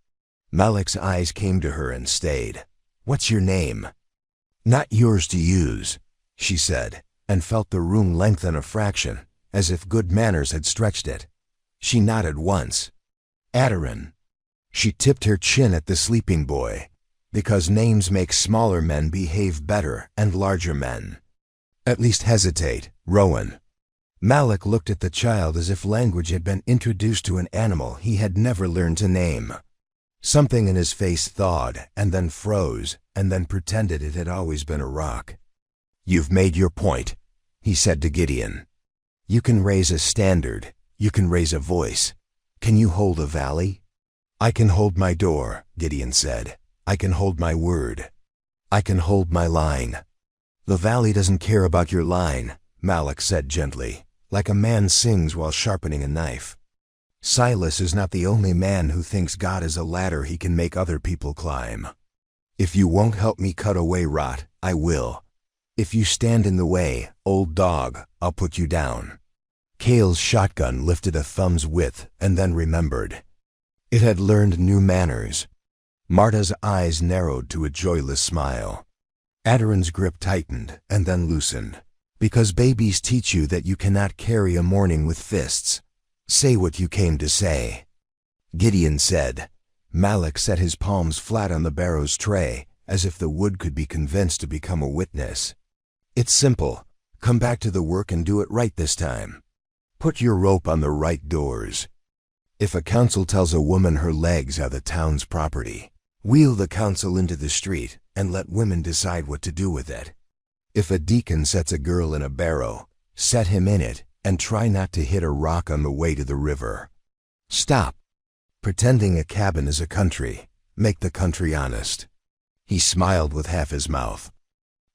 Malik's eyes came to her and stayed. "What's your name?" "Not yours to use," she said, and felt the room lengthen a fraction, as if good manners had stretched it. She nodded once. "Adarin." She tipped her chin at the sleeping boy, because names make smaller men behave better and larger men at least hesitate. "Rowan." Malak looked at the child as if language had been introduced to an animal he had never learned to name. Something in his face thawed, and then froze, and then pretended it had always been a rock. "You've made your point," he said to Gideon. "You can raise a standard. You can raise a voice. Can you hold a valley?" "I can hold my door," Gideon said. "I can hold my word. I can hold my line." "The valley doesn't care about your line," Malak said gently, like a man sings while sharpening a knife. "Silas is not the only man who thinks God is a ladder he can make other people climb. If you won't help me cut away rot, I will. If you stand in the way, old dog, I'll put you down." Cale's shotgun lifted a thumb's width and then remembered. It had learned new manners. Marta's eyes narrowed to a joyless smile. Adarin's grip tightened and then loosened. "Because babies teach you that you cannot carry a morning with fists. Say what you came to say." Gideon said. Malak set his palms flat on the barrow's tray, as if the wood could be convinced to become a witness. "It's simple. Come back to the work and do it right this time. Put your rope on the right doors. If a council tells a woman her legs are the town's property, wheel the council into the street and let women decide what to do with it. If a deacon sets a girl in a barrow, set him in it and try not to hit a rock on the way to the river. Stop pretending a cabin is a country. Make the country honest." He smiled with half his mouth.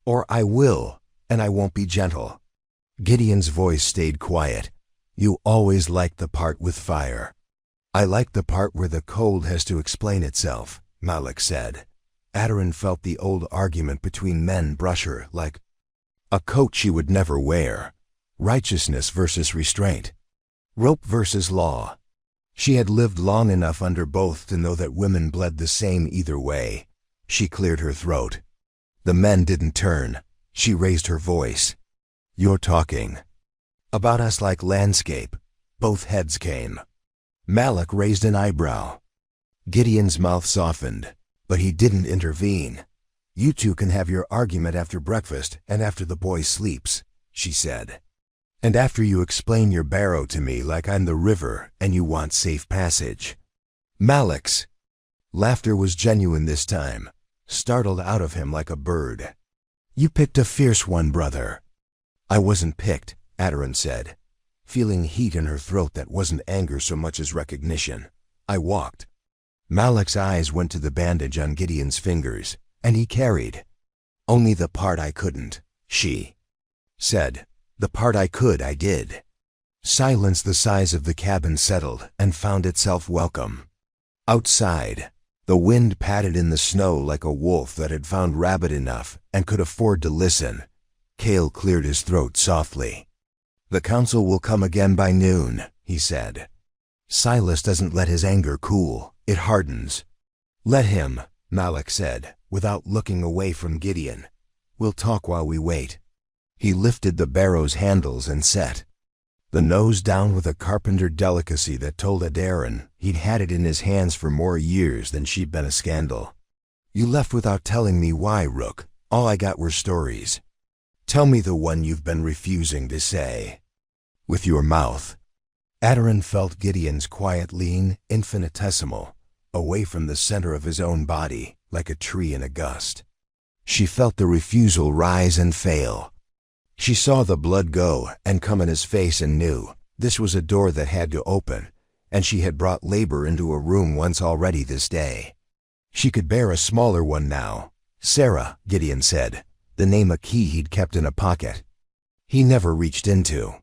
"Or I will, and I won't be gentle." Gideon's voice stayed quiet. "You always liked the part with fire." "I like the part where the cold has to explain itself," Malik said. Adoran felt the old argument between men brush her like a coat she would never wear. Righteousness versus restraint. Rope versus law. She had lived long enough under both to know that women bled the same either way. She cleared her throat. The men didn't turn. She raised her voice. "You're talking about us like landscape." Both heads came. Malik raised an eyebrow. Gideon's mouth softened, but he didn't intervene. "You two can have your argument after breakfast and after the boy sleeps," she said. "And after you explain your barrow to me like I'm the river and you want safe passage." Malik's laughter was genuine this time, startled out of him like a bird. "You picked a fierce one, brother." "I wasn't picked," Adoran said, feeling heat in her throat that wasn't anger so much as recognition. "I walked." Malik's eyes went to the bandage on Gideon's fingers, and he carried. "Only the part I couldn't," she said. "The part I could, I did." Silence the size of the cabin settled and found itself welcome. Outside, the wind patted in the snow like a wolf that had found rabbit enough and could afford to listen. Cale cleared his throat softly. "The council will come again by noon," he said. "Silas doesn't let his anger cool. It hardens." "Let him," Malik said, without looking away from Gideon. "We'll talk while we wait." He lifted the barrow's handles and set the nose down with a carpenter delicacy that told Adoran he'd had it in his hands for more years than she'd been a scandal. "You left without telling me why, Rook. All I got were stories." "Tell me the one you've been refusing to say." "With your mouth." Adoran felt Gideon's quiet lean, infinitesimal, away from the center of his own body, like a tree in a gust. She felt the refusal rise and fail. She saw the blood go and come in his face and knew this was a door that had to open, and she had brought labor into a room once already this day. She could bear a smaller one now. "Sarah," Gideon said, the name a key he'd kept in a pocket. He never reached into.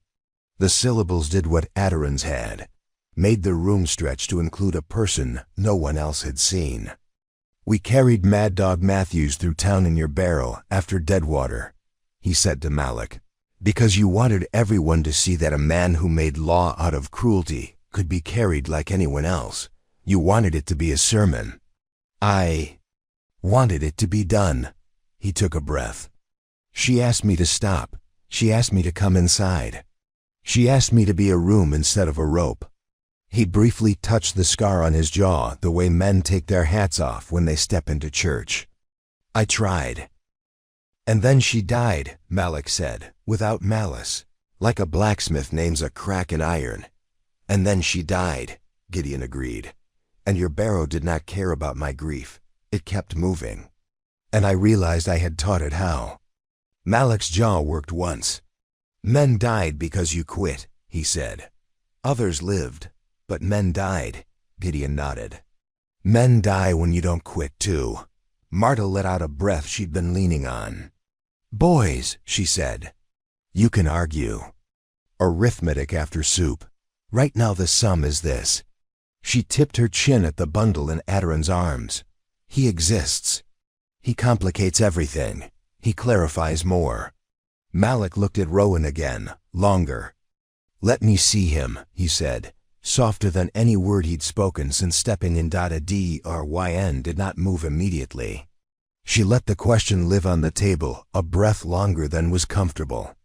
The syllables did what Adoran's had, made the room stretch to include a person no one else had seen. "We carried Mad Dog Matthews through town in your barrow after Deadwater," he said to Malik, "because you wanted everyone to see that a man who made law out of cruelty could be carried like anyone else. You wanted it to be a sermon. I wanted it to be done." He took a breath. "She asked me to stop. She asked me to come inside. She asked me to be a room instead of a rope." He briefly touched the scar on his jaw the way men take their hats off when they step into church. "I tried. And then she died," Malik said, without malice, like a blacksmith names a crack in iron. "And then she died," Gideon agreed. "And your barrow did not care about my grief. It kept moving. And I realized I had taught it how." Malik's jaw worked once. "Men died because you quit," he said. "Others lived, but men died," Gideon nodded. "Men die when you don't quit, too." Marta let out a breath she'd been leaning on. "Boys," she said, "you can argue arithmetic after soup. Right now the sum is this." She tipped her chin at the bundle in Adoran's arms. "He exists. He complicates everything. He clarifies more." Malik looked at Rowan again, longer. "Let me see him," he said, softer than any word he'd spoken since stepping in. Adryn did not move immediately. She let the question live on the table a breath longer than was comfortable.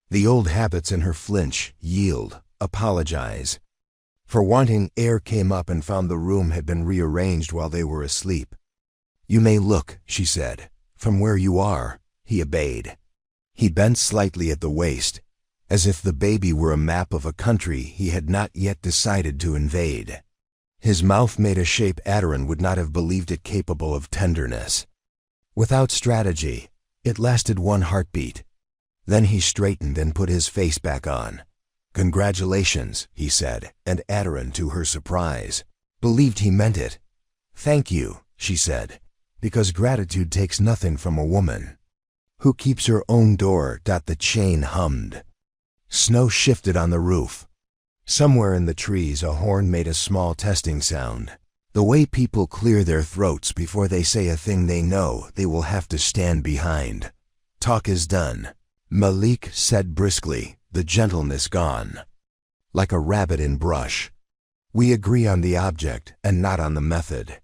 The old habits in her flinch, yield, apologize. For wanting air came up and found the room had been rearranged while they were asleep. "You may look," she said, "from where you are." He obeyed. He bent slightly at the waist, as if the baby were a map of a country he had not yet decided to invade. His mouth made a shape Adoran would not have believed it capable of tenderness. Without strategy, it lasted one heartbeat. Then he straightened and put his face back on. "Congratulations," he said, and Aderin, to her surprise, believed he meant it. "Thank you," she said, "because gratitude takes nothing from a woman who keeps her own door." The chain hummed. Snow shifted on the roof. Somewhere in the trees a horn made a small testing sound, the way people clear their throats before they say a thing they know they will have to stand behind. "Talk is done," Malik said briskly, the gentleness gone. Like a rabbit in brush. "We agree on the object and not on the method."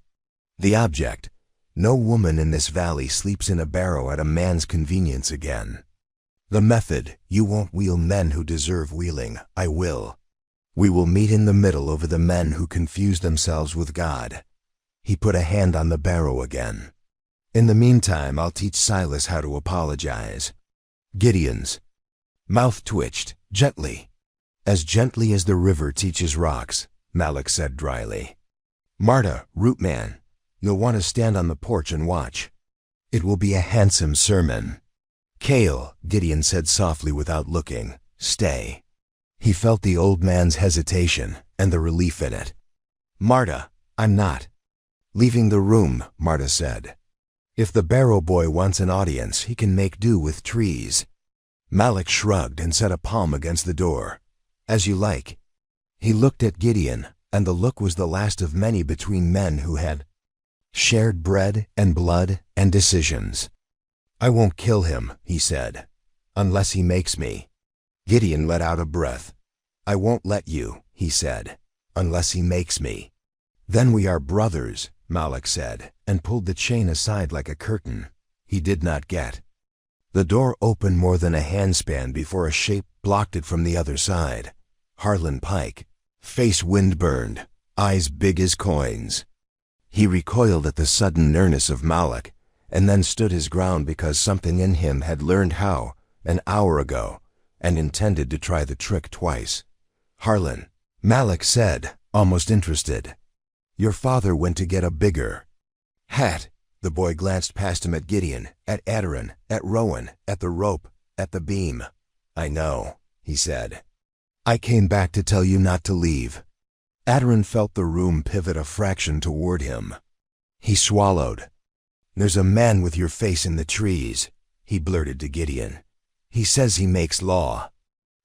The object: no woman in this valley sleeps in a barrow at a man's convenience again. The method: you won't wheel men who deserve wheeling, I will. We will meet in the middle over the men who confuse themselves with God. He put a hand on the barrow again. "In the meantime, I'll teach Silas how to apologize." Gideon's mouth twitched, gently as the river teaches rocks, Malik said dryly. "Marta, Rootman, you'll want to stand on the porch and watch. It will be a handsome sermon." "Cale," Gideon said softly without looking, "stay." He felt the old man's hesitation and the relief in it. "Marta, I'm not leaving the room," Marta said. "If the barrow boy wants an audience, he can make do with trees." Malik shrugged and set a palm against the door. "As you like." He looked at Gideon, and the look was the last of many between men who had shared bread and blood and decisions. "I won't kill him," he said, "unless he makes me." Gideon let out a breath. "I won't let you," he said, "unless he makes me." "Then we are brothers," Malik said, and pulled the chain aside like a curtain. He did not get. The door opened more than a handspan before a shape blocked it from the other side. Harlan Pike, face wind-burned, eyes big as coins. He recoiled at the sudden nearness of Malik, and then stood his ground because something in him had learned how, an hour ago, and intended to try the trick twice. "Harlan," Malik said, almost interested, "your father went to get a bigger hat." The boy glanced past him at Gideon, at Aderin, at Rowan, at the rope, at the beam. "I know," he said. "I came back to tell you not to leave." Aderin felt the room pivot a fraction toward him. He swallowed. "There's a man with your face in the trees," he blurted to Gideon. "He says he makes law.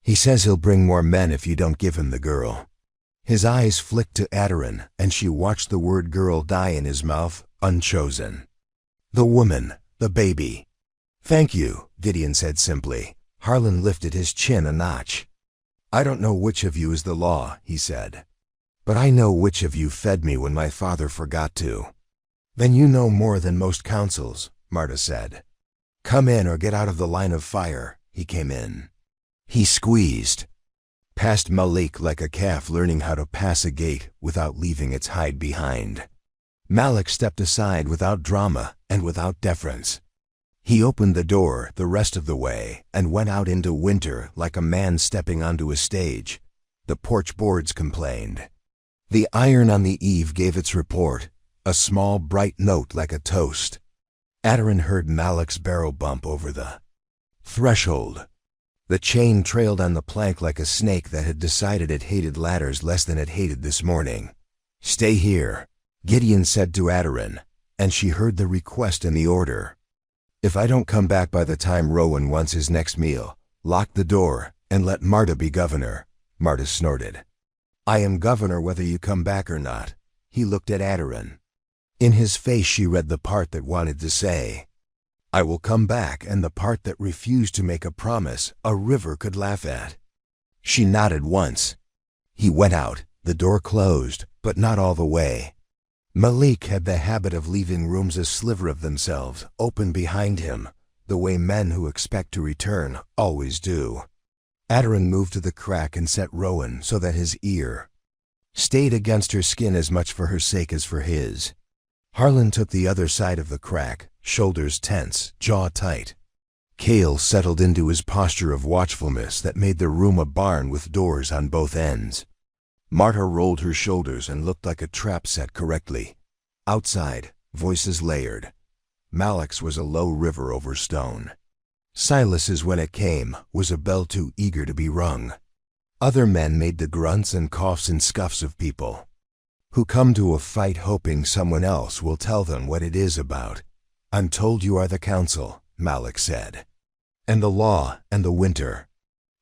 He says he'll bring more men if you don't give him the girl." His eyes flicked to Aderin, and she watched the word girl die in his mouth, unchosen. "The woman, the baby." "Thank you," Gideon said simply. Harlan lifted his chin a notch. "I don't know which of you is the law," he said. "But I know which of you fed me when my father forgot to." "Then you know more than most councils," Marta said. "Come in or get out of the line of fire." He came in. He squeezed past Malik like a calf learning how to pass a gate without leaving its hide behind. Malik stepped aside without drama and without deference. He opened the door the rest of the way and went out into winter like a man stepping onto a stage. The porch boards complained. The iron on the eave gave its report, a small bright note like a toast. Aderin heard Malik's barrow bump over the threshold. The chain trailed on the plank like a snake that had decided it hated ladders less than it hated this morning. "Stay here," Gideon said to Aderin, and she heard the request in the order. "If I don't come back by the time Rowan wants his next meal, lock the door and let Marta be governor." Marta snorted. "I am governor whether you come back or not." He looked at Aderin. In his face she read the part that wanted to say, "I will come back," and the part that refused to make a promise a river could laugh at. She nodded once. He went out, the door closed, but not all the way. Malik had the habit of leaving rooms a sliver of themselves open behind him, the way men who expect to return always do. Aderin moved to the crack and set Rowan so that his ear stayed against her skin as much for her sake as for his. Harlan took the other side of the crack, shoulders tense, jaw tight. Cale settled into his posture of watchfulness that made the room a barn with doors on both ends. Marta rolled her shoulders and looked like a trap set correctly. Outside, voices layered. Malik's was a low river over stone. Silas's, when it came, was a bell too eager to be rung. Other men made the grunts and coughs and scuffs of people who come to a fight hoping someone else will tell them what it is about. "I'm told you are the council," Malik said, "and the law and the winter,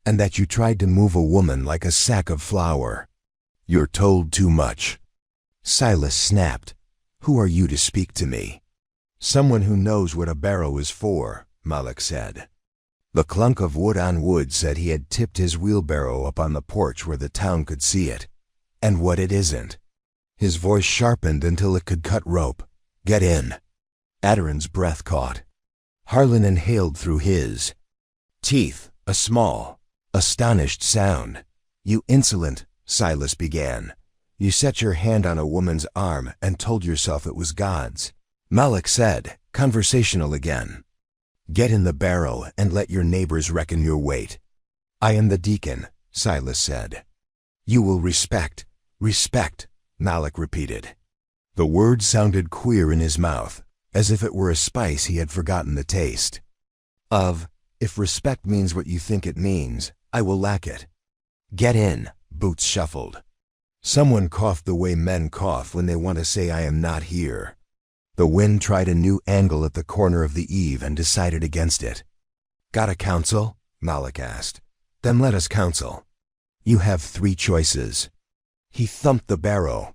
and that you tried to move a woman like a sack of flour. You're told too much." Silas snapped. "Who are you to speak to me?" "Someone who knows what a barrow is for," Malik said. The clunk of wood on wood said he had tipped his wheelbarrow up on the porch where the town could see it. "And what it isn't." His voice sharpened until it could cut rope. "Get in." Adarin's breath caught. Harlan inhaled through his teeth, a small, astonished sound. "You insolent," Silas began. "You set your hand on a woman's arm and told yourself it was God's." Malik said, conversational again. "Get in the barrow and let your neighbors reckon your weight." "I am the deacon," Silas said. "You will respect." "Respect," Malik repeated. The word sounded queer in his mouth, as if it were a spice he had forgotten the taste of. "If respect means what you think it means, I will lack it." "Get in," Boots shuffled. Someone coughed the way men cough when they want to say "I am not here." The wind tried a new angle at the corner of the eave and decided against it. "Got a council?" Malik asked. "Then let us counsel. You have 3 choices." He thumped the barrow.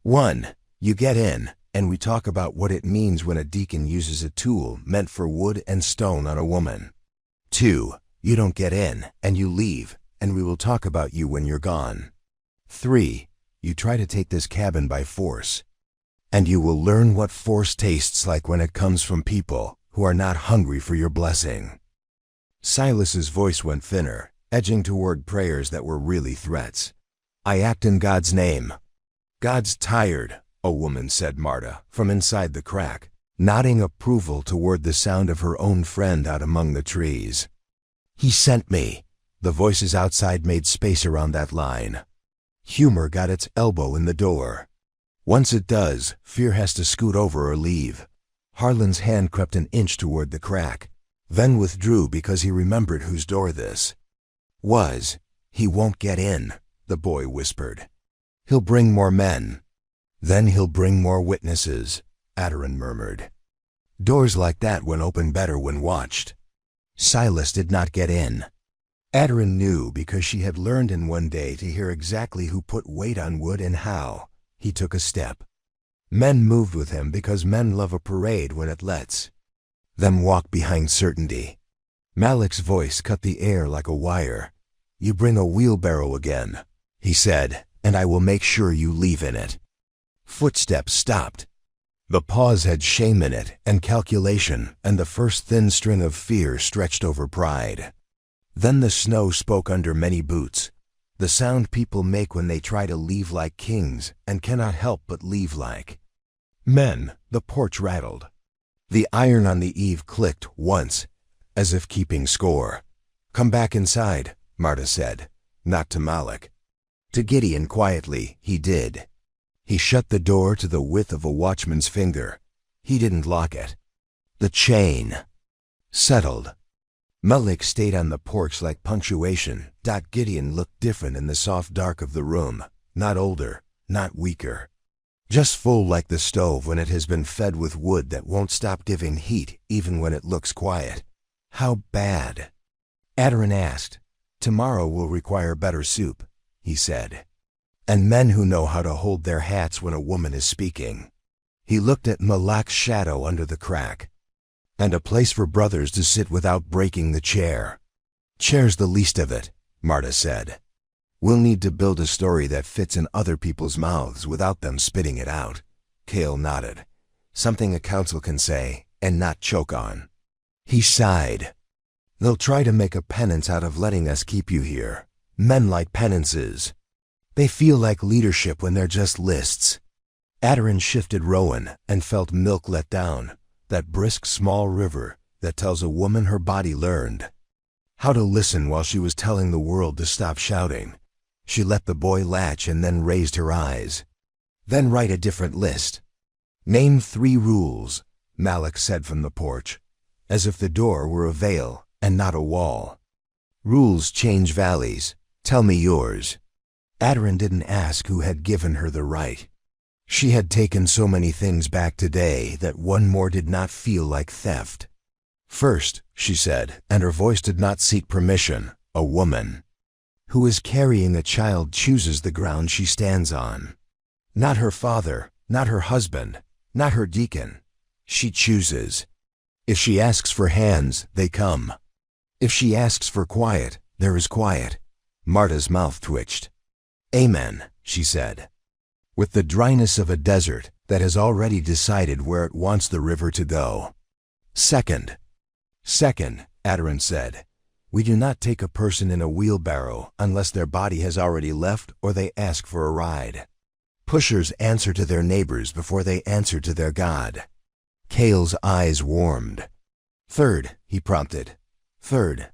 1. You get in, and we talk about what it means when a deacon uses a tool meant for wood and stone on a woman. 2. You don't get in, and you leave, and we will talk about you when you're gone. 3. You try to take this cabin by force, and you will learn what force tastes like when it comes from people who are not hungry for your blessing. Silas's voice went thinner, edging toward prayers that were really threats. "I act in God's name." "God's tired," a woman said, Marta, from inside the crack, nodding approval toward the sound of her own friend out among the trees. "He sent me." The voices outside made space around that line. Humor got its elbow in the door. Once it does, fear has to scoot over or leave. Harlan's hand crept an inch toward the crack, then withdrew because he remembered whose door this was. "He won't get in," the boy whispered. "He'll bring more men." "Then he'll bring more witnesses," Adarin murmured. "Doors like that one open better when watched." Silas did not get in. Adarin knew because she had learned in one day to hear exactly who put weight on wood and how. He took a step. Men moved with him because men love a parade when it lets them walk behind certainty. Malik's voice cut the air like a wire. "You bring a wheelbarrow again," he said, "and I will make sure you leave in it." Footsteps stopped. The pause had shame in it and calculation, and the first thin string of fear stretched over pride. Then the snow spoke under many boots, the sound people make when they try to leave like kings and cannot help but leave like men. The porch rattled. The iron on the eave clicked once, as if keeping score. "Come back inside," Marta said, not to Malik. To Gideon quietly, he did. He shut the door to the width of a watchman's finger. He didn't lock it. The chain settled. Malik stayed on the porch like punctuation. Gideon looked different in the soft dark of the room. Not older, not weaker. Just full like the stove when it has been fed with wood that won't stop giving heat even when it looks quiet. "How bad?" Adarin asked. "Tomorrow will require better soup," he said. "And men who know how to hold their hats when a woman is speaking." He looked at Malak's shadow under the crack. "And a place for brothers to sit without breaking the chair." "Chair's the least of it," Marta said. "We'll need to build a story that fits in other people's mouths without them spitting it out." Cale nodded. "Something a council can say and not choke on." He sighed. "They'll try to make a penance out of letting us keep you here. Men like penances. They feel like leadership when they're just lists." Adarin shifted Rowan and felt milk let down, that brisk small river that tells a woman her body learned how to listen while she was telling the world to stop shouting. She let the boy latch and then raised her eyes. "Then write a different list. Name 3 rules," Malik said from the porch, as if the door were a veil and not a wall. "Rules change valleys," Tell me yours." Aderin didn't ask who had given her the right. She had taken so many things back today that one more did not feel like theft. "First," she said, and her voice did not seek permission, "a woman who is carrying a child chooses the ground she stands on. Not her father, not her husband, not her deacon. She chooses. If she asks for hands, they come. If she asks for quiet, there is quiet." Marta's mouth twitched. "Amen," she said, with the dryness of a desert that has already decided where it wants the river to go. Second, Aderin said, "we do not take a person in a wheelbarrow unless their body has already left or they ask for a ride. Pushers answer to their neighbors before they answer to their God." Cale's eyes warmed. "Third," he prompted. "Third,"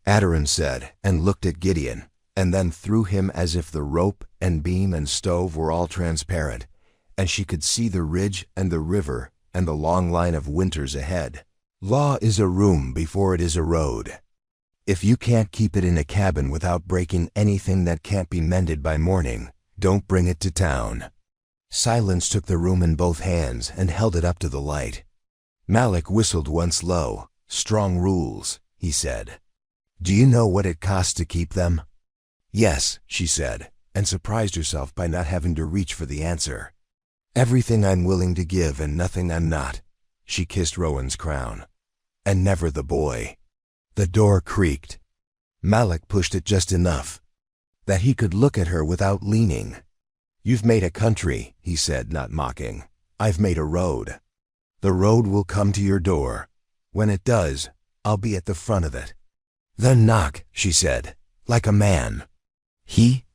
Aderin said, and looked at Gideon, and then through him as if the rope and beam and stove were all transparent, and she could see the ridge and the river and the long line of winters ahead. "Law is a room before it is a road. If you can't keep it in a cabin without breaking anything that can't be mended by morning, don't bring it to town." Silence took the room in both hands and held it up to the light. Malik whistled once low. "Strong rules," he said. "Do you know what it costs to keep them?" "Yes," she said, and surprised herself by not having to reach for the answer. "Everything I'm willing to give and nothing I'm not." She kissed Rowan's crown. "And never the boy." The door creaked. Malik pushed it just enough that he could look at her without leaning. "You've made a country," he said, not mocking. "I've made a road. The road will come to your door. When it does, I'll be at the front of it." "Then knock," she said, "like a man." He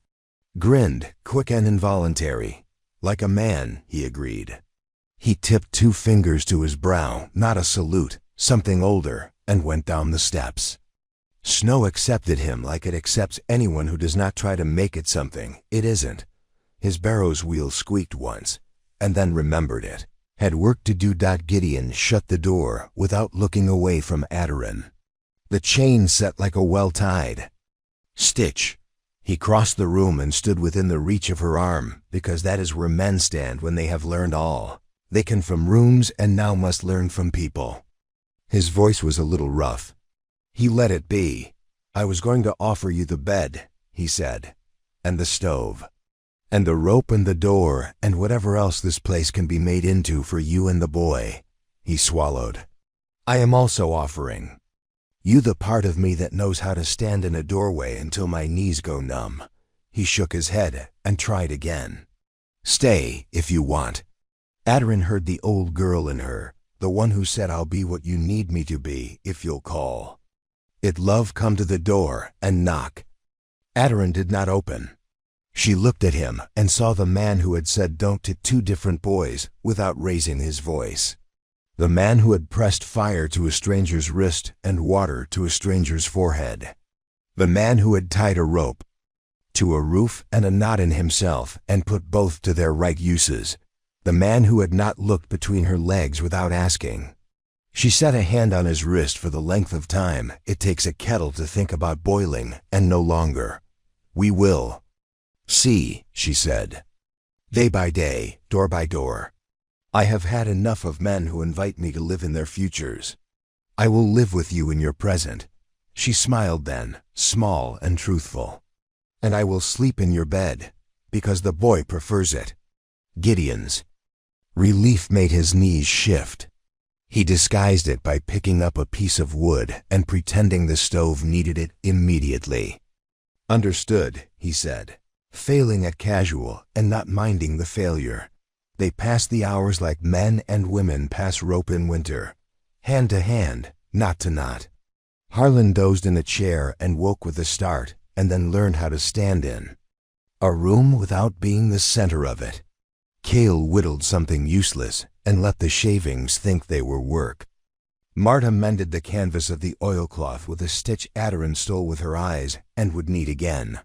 grinned, quick and involuntary. "Like a man," he agreed. He tipped 2 fingers to his brow, not a salute, something older, and went down the steps. Snow accepted him like it accepts anyone who does not try to make it something it isn't. His barrow's wheel squeaked once, and then remembered it. Had work to do. Gideon shut the door without looking away from Aderin. The chain set like a well-tied stitch. He crossed the room and stood within the reach of her arm, because that is where men stand when they have learned all they can from rooms and now must learn from people. His voice was a little rough. He let it be. "I was going to offer you the bed," he said, "and the stove, and the rope and the door and whatever else this place can be made into for you and the boy." He swallowed. "I am also offering you the part of me that knows how to stand in a doorway until my knees go numb." He shook his head and tried again. "Stay, if you want." Aderin heard the old girl in her, the one who said, "I'll be what you need me to be if you'll call it love. Come to the door and knock." Aderin did not open. She looked at him and saw the man who had said don't to 2 different boys without raising his voice. The man who had pressed fire to a stranger's wrist and water to a stranger's forehead. The man who had tied a rope to a roof and a knot in himself and put both to their right uses. The man who had not looked between her legs without asking. She set a hand on his wrist for the length of time it takes a kettle to think about boiling, and no longer. "We will see," she said. "Day by day, door by door. I have had enough of men who invite me to live in their futures. I will live with you in your present." She smiled then, small and truthful. "And I will sleep in your bed, because the boy prefers it." Gideon's relief made his knees shift. He disguised it by picking up a piece of wood and pretending the stove needed it immediately. "Understood," he said, failing at casual and not minding the failure. They passed the hours like men and women pass rope in winter, hand to hand, knot to knot. Harlan dozed in a chair and woke with a start, and then learned how to stand in a room without being the center of it. Cale whittled something useless and let the shavings think they were work. Marta mended the canvas of the oilcloth with a stitch Aderin stole with her eyes and would need again.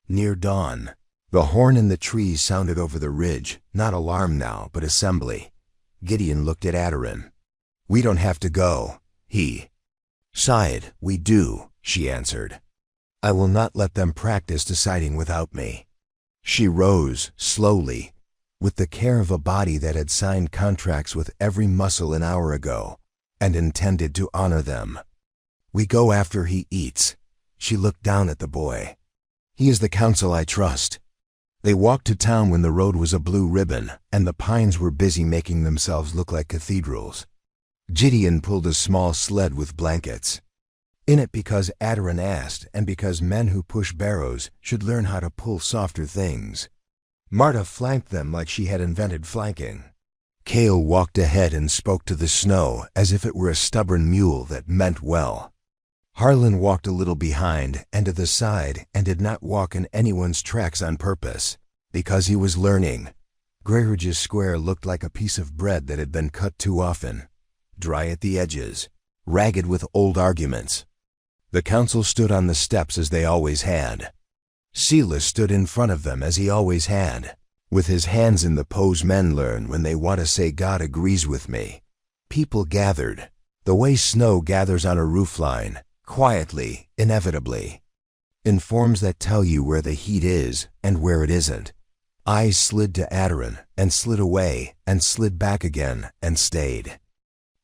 Near dawn, the horn in the trees sounded over the ridge, not alarm now, but assembly. Gideon looked at Aderin. "We don't have to go," he sighed. "We do," she answered. I will not let them practice deciding without me. She rose, slowly, with the care of a body that had signed contracts with every muscle an hour ago, and intended to honor them. We go after he eats. She looked down at the boy. He is the counsel I trust. They walked to town when the road was a blue ribbon, and the pines were busy making themselves look like cathedrals. Gideon pulled a small sled with blankets. In it because Adarin asked, and because men who push barrows should learn how to pull softer things. Marta flanked them like she had invented flanking. Cale walked ahead and spoke to the snow as if it were a stubborn mule that meant well. Harlan walked a little behind and to the side and did not walk in anyone's tracks on purpose, because he was learning. Greyridge's square looked like a piece of bread that had been cut too often, dry at the edges, ragged with old arguments. The council stood on the steps as they always had. Silas stood in front of them as he always had, with his hands in the pose men learn when they want to say God agrees with me. People gathered, the way snow gathers on a roofline, quietly, inevitably, in forms that tell you where the heat is and where it isn't. Eyes slid to Adarin and slid away and slid back again and stayed.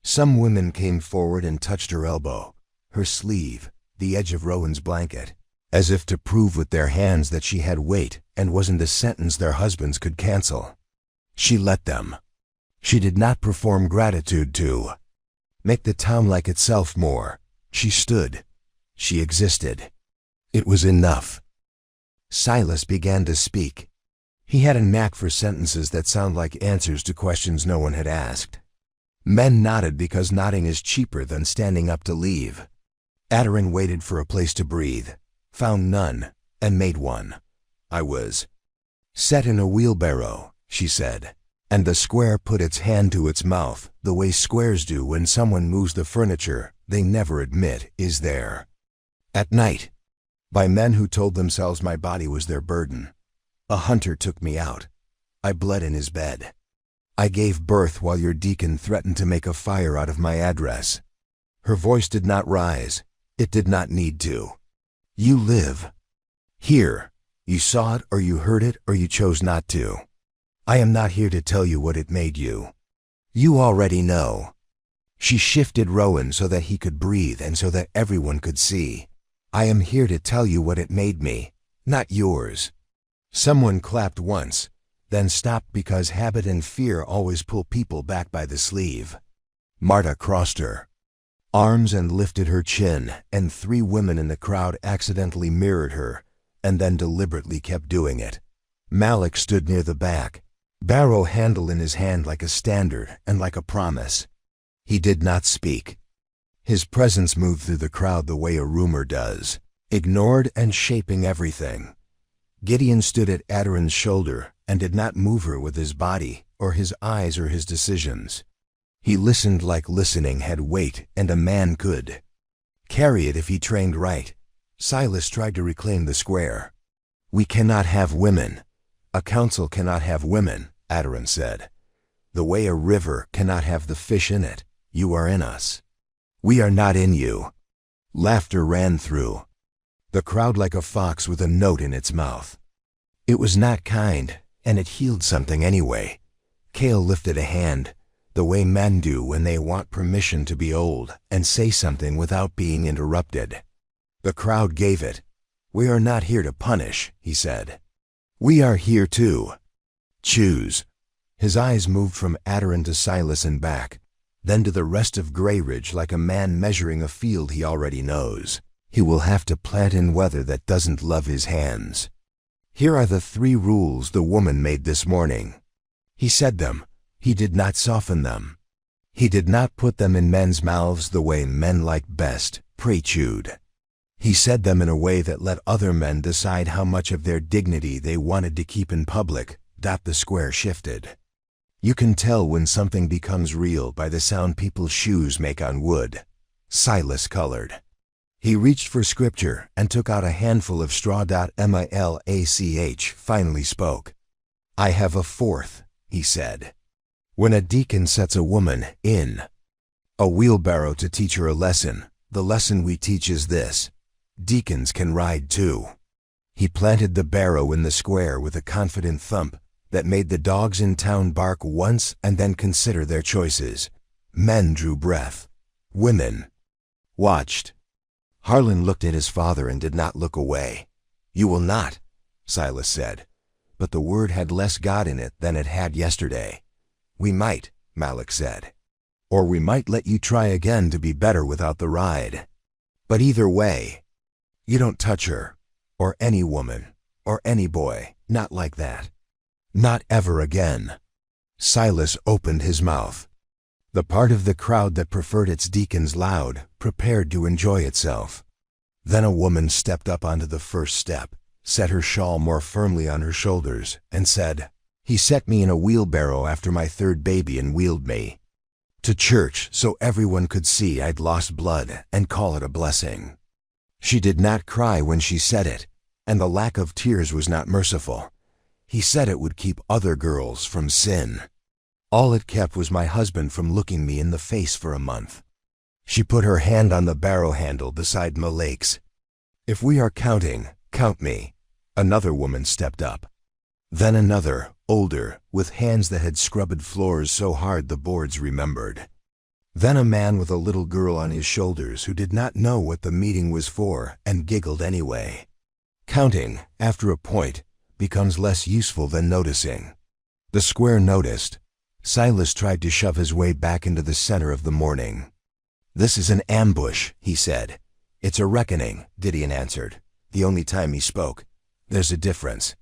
Some women came forward and touched her elbow, her sleeve, the edge of Rowan's blanket, as if to prove with their hands that she had weight and wasn't a sentence their husbands could cancel. She let them. She did not perform gratitude to make the town like itself more. She stood. She existed. It was enough. Silas began to speak. He had a knack for sentences that sound like answers to questions no one had asked. Men nodded because nodding is cheaper than standing up to leave. Adarin waited for a place to breathe, found none, and made one. I was set in a wheelbarrow, she said, and the square put its hand to its mouth, the way squares do when someone moves the furniture they never admit is there. At night, by men who told themselves my body was their burden. A hunter took me out. I bled in his bed. I gave birth while your deacon threatened to make a fire out of my address. Her voice did not rise. It did not need to. You live. Here. You saw it or you heard it or you chose not to. I am not here to tell you what it made you. You already know. She shifted Rowan so that he could breathe and so that everyone could see. I am here to tell you what it made me, not yours. Someone clapped once, then stopped because habit and fear always pull people back by the sleeve. Marta crossed her arms and lifted her chin, and 3 women in the crowd accidentally mirrored her, and then deliberately kept doing it. Malik stood near the back, barrow handle in his hand like a standard and like a promise. He did not speak. His presence moved through the crowd the way a rumor does, ignored and shaping everything. Gideon stood at Adarin's shoulder and did not move her with his body or his eyes or his decisions. He listened like listening had weight and a man could carry it if he trained right. Silas tried to reclaim the square. We cannot have women. A council cannot have women, Adarin said. The way a river cannot have the fish in it. You are in us. We are not in you. Laughter ran through the crowd like a fox with a note in its mouth. It was not kind, and it healed something anyway. Cale lifted a hand, the way men do when they want permission to be old and say something without being interrupted. The crowd gave it. We are not here to punish, he said. We are here to choose. His eyes moved from Adarin to Silas and back, then to the rest of Greyridge like a man measuring a field he already knows. He will have to plant in weather that doesn't love his hands. Here are the 3 rules the woman made this morning. He said them. He did not soften them. He did not put them in men's mouths the way men like best, prechewed. He said them in a way that let other men decide how much of their dignity they wanted to keep in public. The square shifted. You can tell when something becomes real by the sound people's shoes make on wood. Silas colored. He reached for scripture and took out a handful of straw. Milach finally spoke. I have a 4th, he said. When a deacon sets a woman in a wheelbarrow to teach her a lesson, the lesson we teach is this. Deacons can ride too." He planted the barrow in the square with a confident thump that made the dogs in town bark once and then consider their choices. Men drew breath. Women watched. Harlan looked at his father and did not look away. "You will not," Silas said, but the word had less God in it than it had yesterday. "We might," Malik said. "Or we might let you try again to be better without the ride. But either way, you don't touch her, or any woman, or any boy, not like that. Not ever again." Silas opened his mouth. The part of the crowd that preferred its deacons loud prepared to enjoy itself. Then a woman stepped up onto the first step, set her shawl more firmly on her shoulders, and said, "He set me in a wheelbarrow after my third baby and wheeled me to church so everyone could see I'd lost blood and call it a blessing." She did not cry when she said it, and the lack of tears was not merciful. He said it would keep other girls from sin. All it kept was my husband from looking me in the face for a month. She put her hand on the barrow handle beside Malik's. "If we are counting, count me." Another woman stepped up. Then another, older, with hands that had scrubbed floors so hard the boards remembered. Then a man with a little girl on his shoulders who did not know what the meeting was for and giggled anyway. Counting, after a point, becomes less useful than noticing. The square noticed. Silas tried to shove his way back into the center of the morning. "This is an ambush," he said. "It's a reckoning," Gideon answered, the only time he spoke. "There's a difference.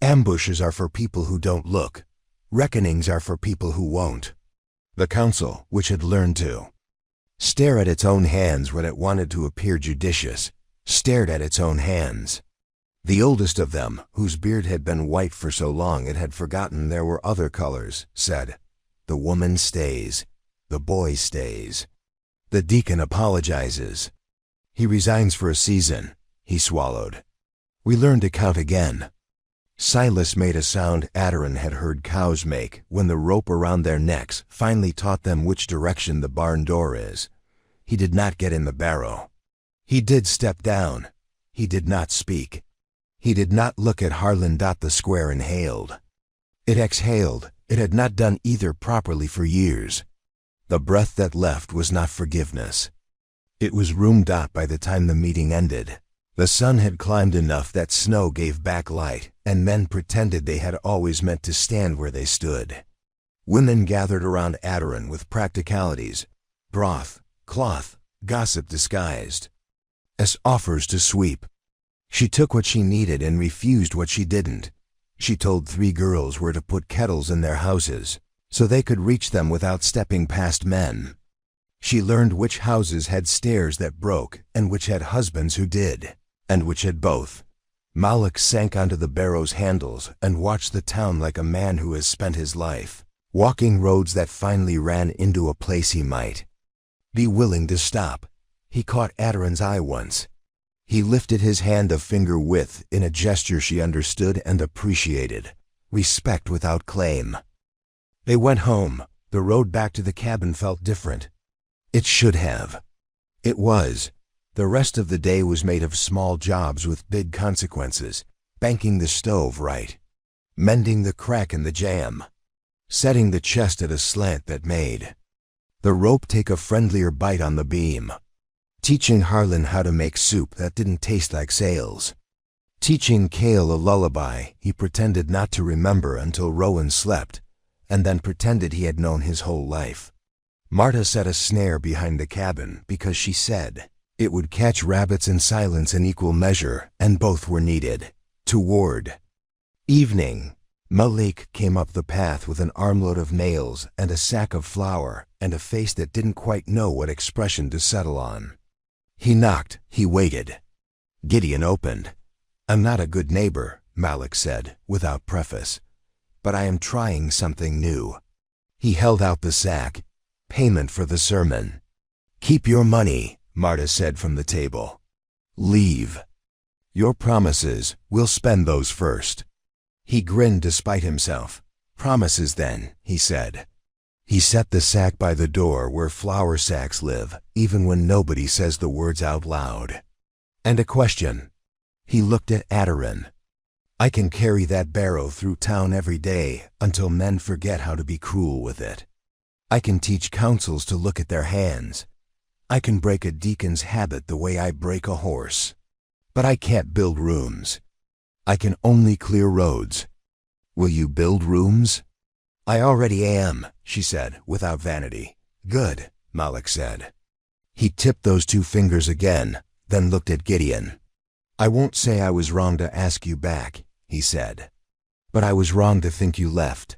Ambushes are for people who don't look. Reckonings are for people who won't." The council, which had learned to stare at its own hands when it wanted to appear judicious, stared at its own hands. The oldest of them, whose beard had been white for so long it had forgotten there were other colors, said, "The woman stays. The boy stays. The deacon apologizes. He resigns for a season." He swallowed. "We learn to count again." Silas made a sound Adaron had heard cows make when the rope around their necks finally taught them which direction the barn door is. He did not get in the barrow. He did step down. He did not speak. He did not look at Harlan. The square inhaled. It exhaled. It had not done either properly for years. The breath that left was not forgiveness. It was room. By the time the meeting ended, the sun had climbed enough that snow gave back light, and men pretended they had always meant to stand where they stood. Women gathered around Adaron with practicalities, broth, cloth, gossip disguised as offers to sweep. She took what she needed and refused what she didn't. She told 3 girls where to put kettles in their houses, so they could reach them without stepping past men. She learned which houses had stairs that broke and which had husbands who did, and which had both. Malik sank onto the barrow's handles and watched the town like a man who has spent his life walking roads that finally ran into a place he might be willing to stop. He caught Adaron's eye once. He lifted his hand a finger width in a gesture she understood and appreciated. Respect without claim. They went home. The road back to the cabin felt different. It should have. It was. The rest of the day was made of small jobs with big consequences. Banking the stove right. Mending the crack in the jam. Setting the chest at a slant that made the rope take a friendlier bite on the beam. Teaching Harlan how to make soup that didn't taste like sales. Teaching Cale a lullaby he pretended not to remember until Rowan slept, and then pretended he had known his whole life. Marta set a snare behind the cabin because she said it would catch rabbits in silence in equal measure, and both were needed. Toward evening, Malik came up the path with an armload of nails and a sack of flour and a face that didn't quite know what expression to settle on. He knocked. He waited. Gideon opened. "I'm not a good neighbor," Malik said, without preface, "but I am trying something new." He held out the sack. "Payment for the sermon." "Keep your money," Marta said from the table. "Leave. Your promises, we'll spend those first." He grinned despite himself. "Promises then," he said. He set the sack by the door where flour sacks live, even when nobody says the words out loud. And a question. He looked at Adarin. I can carry that barrow through town every day until men forget how to be cruel with it. I can teach councils to look at their hands. I can break a deacon's habit the way I break a horse. But I can't build rooms. I can only clear roads. Will you build rooms? I already am, she said, without vanity. Good, Malik said. He tipped those 2 fingers again, then looked at Gideon. I won't say I was wrong to ask you back, he said. But I was wrong to think you left.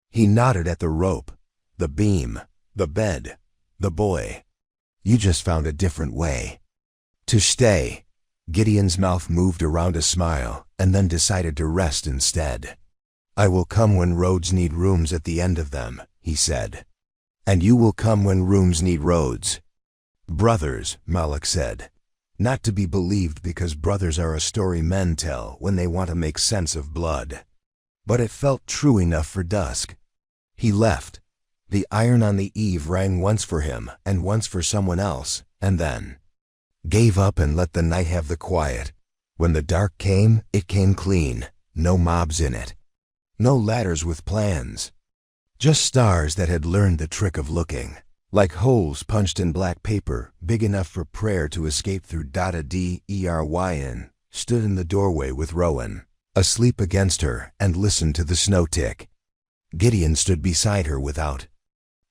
He nodded at the rope, the beam, the bed, the boy. You just found a different way. To stay. Gideon's mouth moved around a smile and then decided to rest instead. I will come when roads need rooms at the end of them, he said. And you will come when rooms need roads. Brothers, Malik said. Not to be believed because brothers are a story men tell when they want to make sense of blood. But it felt true enough for dusk. He left. The iron on the eave rang once for him and once for someone else, and then gave up and let the night have the quiet. When the dark came, it came clean. No mobs in it. No ladders with plans. Just stars that had learned the trick of looking. Like holes punched in black paper, big enough for prayer to escape through. Deryn stood in the doorway with Rowan, asleep against her, and listened to the snow tick. Gideon stood beside her without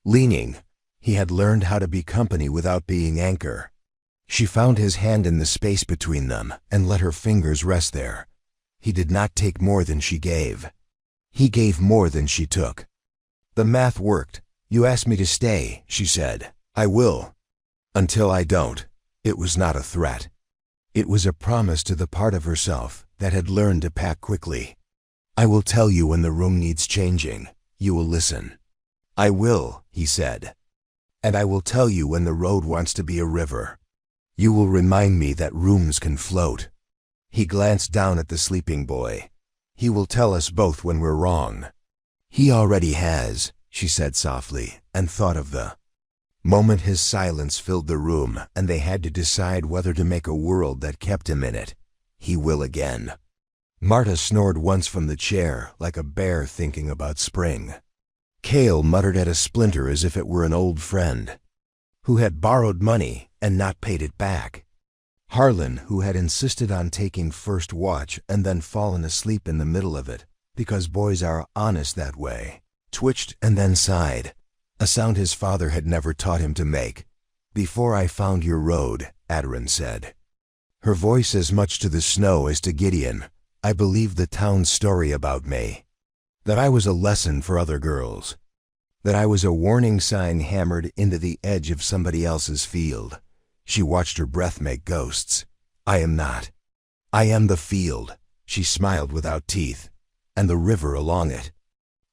leaning. He had learned how to be company without being anchor. She found his hand in the space between them and let her fingers rest there. He did not take more than she gave. He gave more than she took. The math worked. You asked me to stay, she said. I will. Until I don't. It was not a threat. It was a promise to the part of herself that had learned to pack quickly. I will tell you when the room needs changing. You will listen. I will, he said. And I will tell you when the road wants to be a river. You will remind me that rooms can float. He glanced down at the sleeping boy. He will tell us both when we're wrong. He already has, she said softly, and thought of the moment his silence filled the room and they had to decide whether to make a world that kept him in it. He will again. Marta snored once from the chair like a bear thinking about spring. Cale muttered at a splinter as if it were an old friend who had borrowed money and not paid it back. Harlan, who had insisted on taking first watch and then fallen asleep in the middle of it, because boys are honest that way, twitched and then sighed, a sound his father had never taught him to make. Before I found your road, Adarin said. Her voice as much to the snow as to Gideon. I believed the town's story about me. That I was a lesson for other girls. That I was a warning sign hammered into the edge of somebody else's field. She watched her breath make ghosts. I am not. I am the field. She smiled without teeth. And the river along it.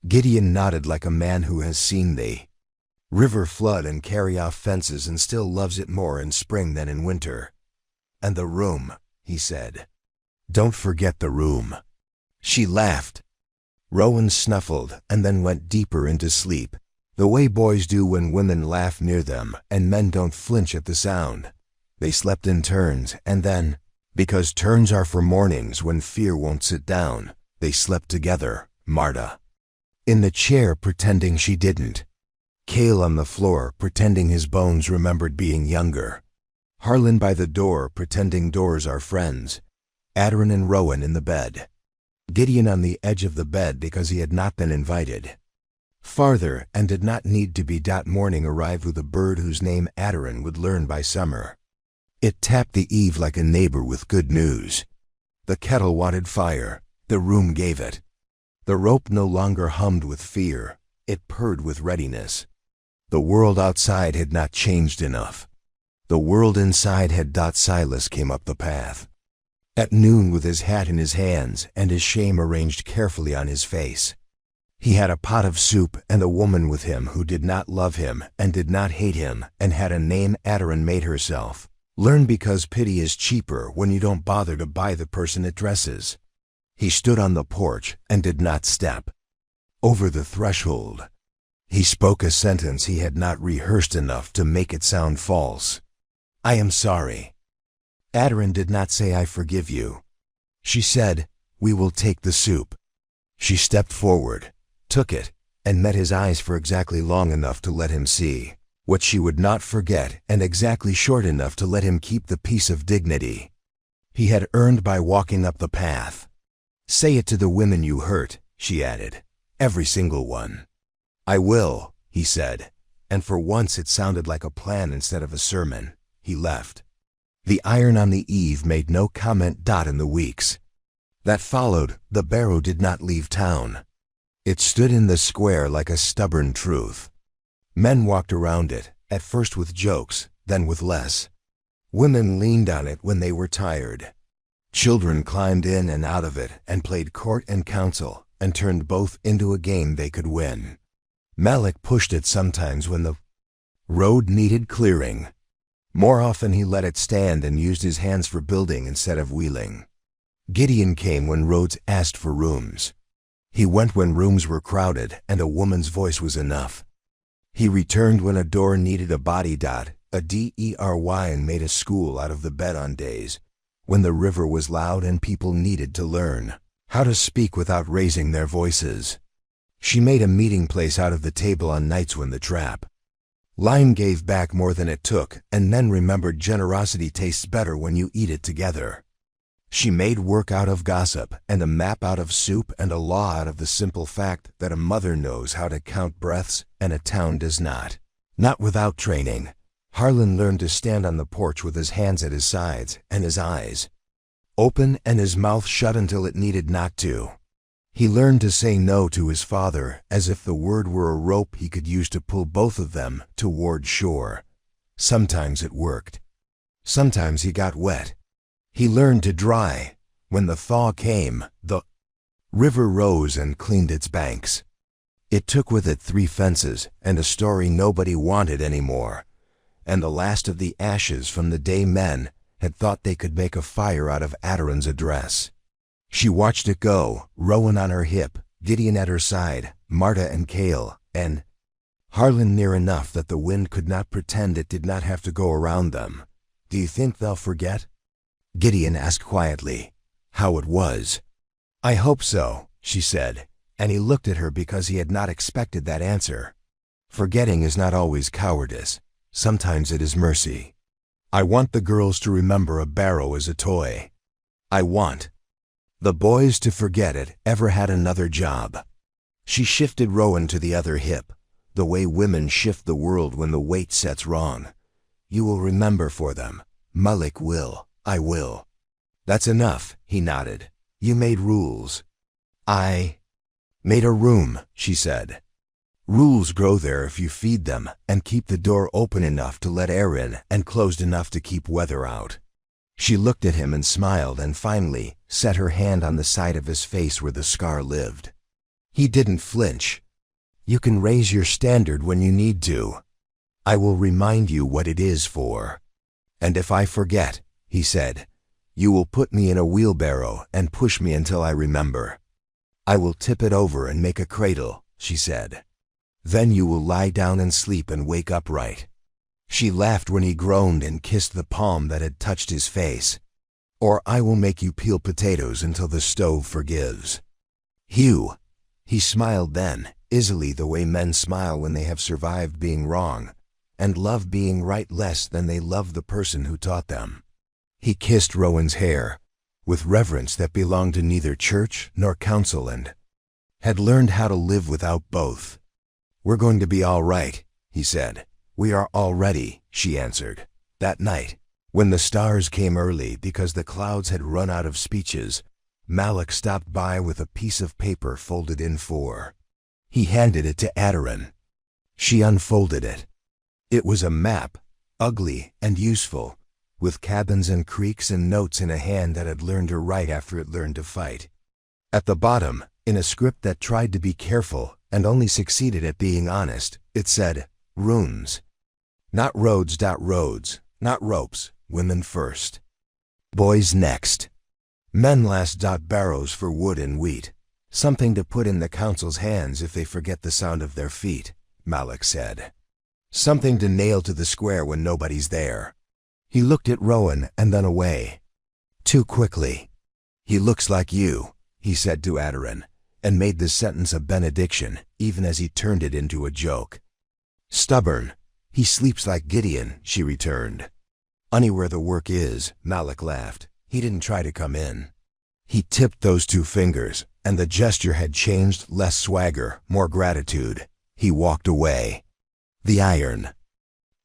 Gideon nodded like a man who has seen thee. River flood and carry off fences and still loves it more in spring than in winter. And the room, he said. Don't forget the room. She laughed. Rowan snuffled and then went deeper into sleep, the way boys do when women laugh near them and men don't flinch at the sound. They slept in turns and then, because turns are for mornings when fear won't sit down, they slept together, Marta. In the chair pretending she didn't. Cale on the floor pretending his bones remembered being younger. Harlan by the door pretending doors are friends. Adarin and Rowan in the bed. Gideon on the edge of the bed because he had not been invited. Farther and did not need to be. Morning arrived with a bird whose name Adarin would learn by summer. It tapped the eave like a neighbor with good news. The kettle wanted fire. The room gave it. The rope no longer hummed with fear. It purred with readiness. The world outside had not changed enough. The world inside had. Silas came up the path. At noon with his hat in his hands and his shame arranged carefully on his face. He had a pot of soup and a woman with him who did not love him and did not hate him and had a name Adarin made herself. Learn because pity is cheaper when you don't bother to buy the person it dresses. He stood on the porch and did not step over the threshold. He spoke a sentence he had not rehearsed enough to make it sound false. I am sorry. Adarin did not say I forgive you. She said, we will take the soup. She stepped forward, took it, and met his eyes for exactly long enough to let him see what she would not forget and exactly short enough to let him keep the piece of dignity he had earned by walking up the path. Say it to the women you hurt, she added. Every single one. I will, he said, and for once it sounded like a plan instead of a sermon. He left. The iron on the eave made no comment. In the weeks that followed, the barrow did not leave town. It stood in the square like a stubborn truth. Men walked around it, at first with jokes, then with less. Women leaned on it when they were tired. Children climbed in and out of it and played court and counsel and turned both into a game they could win. Malik pushed it sometimes when the road needed clearing. More often he let it stand and used his hands for building instead of wheeling. Gideon came when roads asked for rooms. He went when rooms were crowded and a woman's voice was enough. He returned when a door needed a body. A DERY and made a school out of the bed on days when the river was loud and people needed to learn how to speak without raising their voices. She made a meeting place out of the table on nights when the trap line gave back more than it took, and then remembered generosity tastes better when you eat it together. She made work out of gossip, and a map out of soup, and a law out of the simple fact that a mother knows how to count breaths and a town does not. Not without training. Harlan learned to stand on the porch with his hands at his sides and his eyes open and his mouth shut until it needed not to. He learned to say no to his father as if the word were a rope he could use to pull both of them toward shore. Sometimes it worked. Sometimes he got wet. He learned to dry. When the thaw came, the river rose and cleaned its banks. It took with it 3 fences and a story nobody wanted anymore, and the last of the ashes from the day men had thought they could make a fire out of Adarin's address. She watched it go, Rowan on her hip, Gideon at her side, Marta and Cale, and Harlan near enough that the wind could not pretend it did not have to go around them. Do you think they'll forget? Gideon asked quietly how it was. I hope so, she said, and he looked at her because he had not expected that answer. Forgetting is not always cowardice. Sometimes it is mercy. I want the girls to remember a barrow as a toy. I want the boys to forget it ever had another job. She shifted Rowan to the other hip, the way women shift the world when the weight sets wrong. You will remember for them. Malik will. I will. That's enough, he nodded. You made rules. I made a room, she said. Rules grow there if you feed them and keep the door open enough to let air in and closed enough to keep weather out. She looked at him and smiled and finally set her hand on the side of his face where the scar lived. He didn't flinch. You can raise your standard when you need to. I will remind you what it is for. And if I forget, he said, you will put me in a wheelbarrow and push me until I remember. I will tip it over and make a cradle, she said. Then you will lie down and sleep and wake upright. She laughed when he groaned and kissed the palm that had touched his face. Or I will make you peel potatoes until the stove forgives. Hugh. He smiled then, easily the way men smile when they have survived being wrong, and love being right less than they love the person who taught them. He kissed Rowan's hair, with reverence that belonged to neither church nor council and had learned how to live without both. We're going to be all right, he said. We are all ready, she answered. That night, when the stars came early because the clouds had run out of speeches, Malik stopped by with a piece of paper folded in 4. He handed it to Adarin. She unfolded it. It was a map, ugly and useful, with cabins and creeks and notes in a hand that had learned to write after it learned to fight. At the bottom, in a script that tried to be careful and only succeeded at being honest, it said, rooms. Not roads. Roads, not ropes, women first. Boys next. Men last. Barrows for wood and wheat. Something to put in the council's hands if they forget the sound of their feet, Malik said. Something to nail to the square when nobody's there. He looked at Rowan and then away. Too quickly. He looks like you, he said to Aderin, and made the sentence a benediction, even as he turned it into a joke. Stubborn. He sleeps like Gideon, she returned. Anywhere the work is, Malik laughed. He didn't try to come in. He tipped those 2 fingers, and the gesture had changed, less swagger, more gratitude. He walked away. The iron.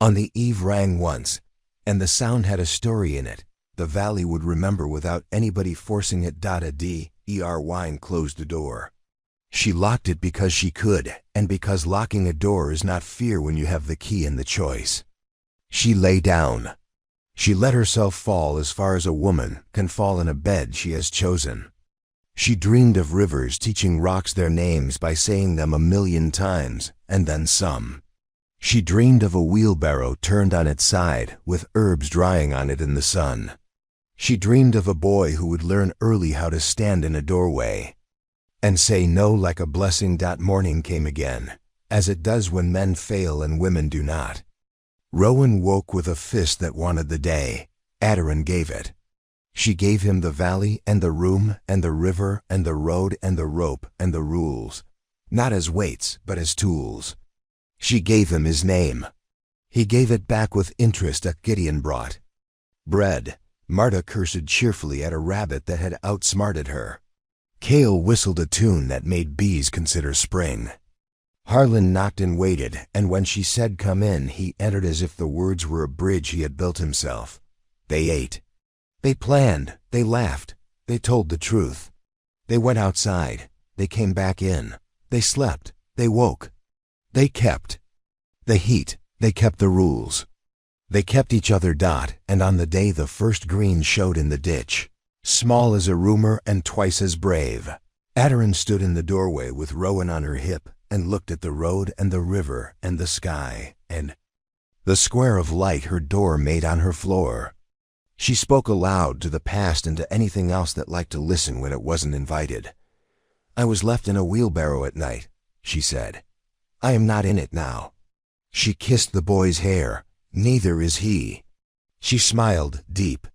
On the eve rang once, and the sound had a story in it. The valley would remember without anybody forcing it. A D.E.R. Wine closed the door. She locked it because she could, and because locking a door is not fear when you have the key and the choice. She lay down. She let herself fall as far as a woman can fall in a bed she has chosen. She dreamed of rivers teaching rocks their names by saying them 1,000,000 times, and then some. She dreamed of a wheelbarrow turned on its side, with herbs drying on it in the sun. She dreamed of a boy who would learn early how to stand in a doorway and say no like a blessing. Morning came again, as it does when men fail and women do not. Rowan woke with a fist that wanted the day. Aderin gave it. She gave him the valley and the room and the river and the road and the rope and the rules, not as weights but as tools. She gave him his name. He gave it back with interest. Gideon brought bread. Marta cursed cheerfully at a rabbit that had outsmarted her. Cale whistled a tune that made bees consider spring. Harlan knocked and waited, and when she said come in, he entered as if the words were a bridge he had built himself. They ate. They planned. They laughed. They told the truth. They went outside. They came back in. They slept. They woke. They kept the heat. They kept the rules. They kept each other. And on the day the first green showed in the ditch, small as a rumor and twice as brave, Aderin stood in the doorway with Rowan on her hip and looked at the road and the river and the sky and the square of light her door made on her floor. She spoke aloud to the past and to anything else that liked to listen when it wasn't invited. I was left in a wheelbarrow at night, she said. I am not in it now. She kissed the boy's hair. Neither is he. She smiled, deep.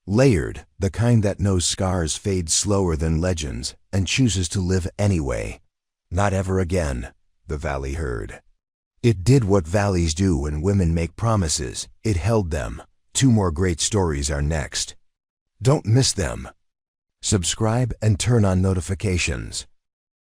Layered, the kind that knows scars fade slower than legends and chooses to live anyway. Not ever again, the valley heard. It did what valleys do when women make promises. It held them. 2 more great stories are next. Don't miss them. Subscribe and turn on notifications.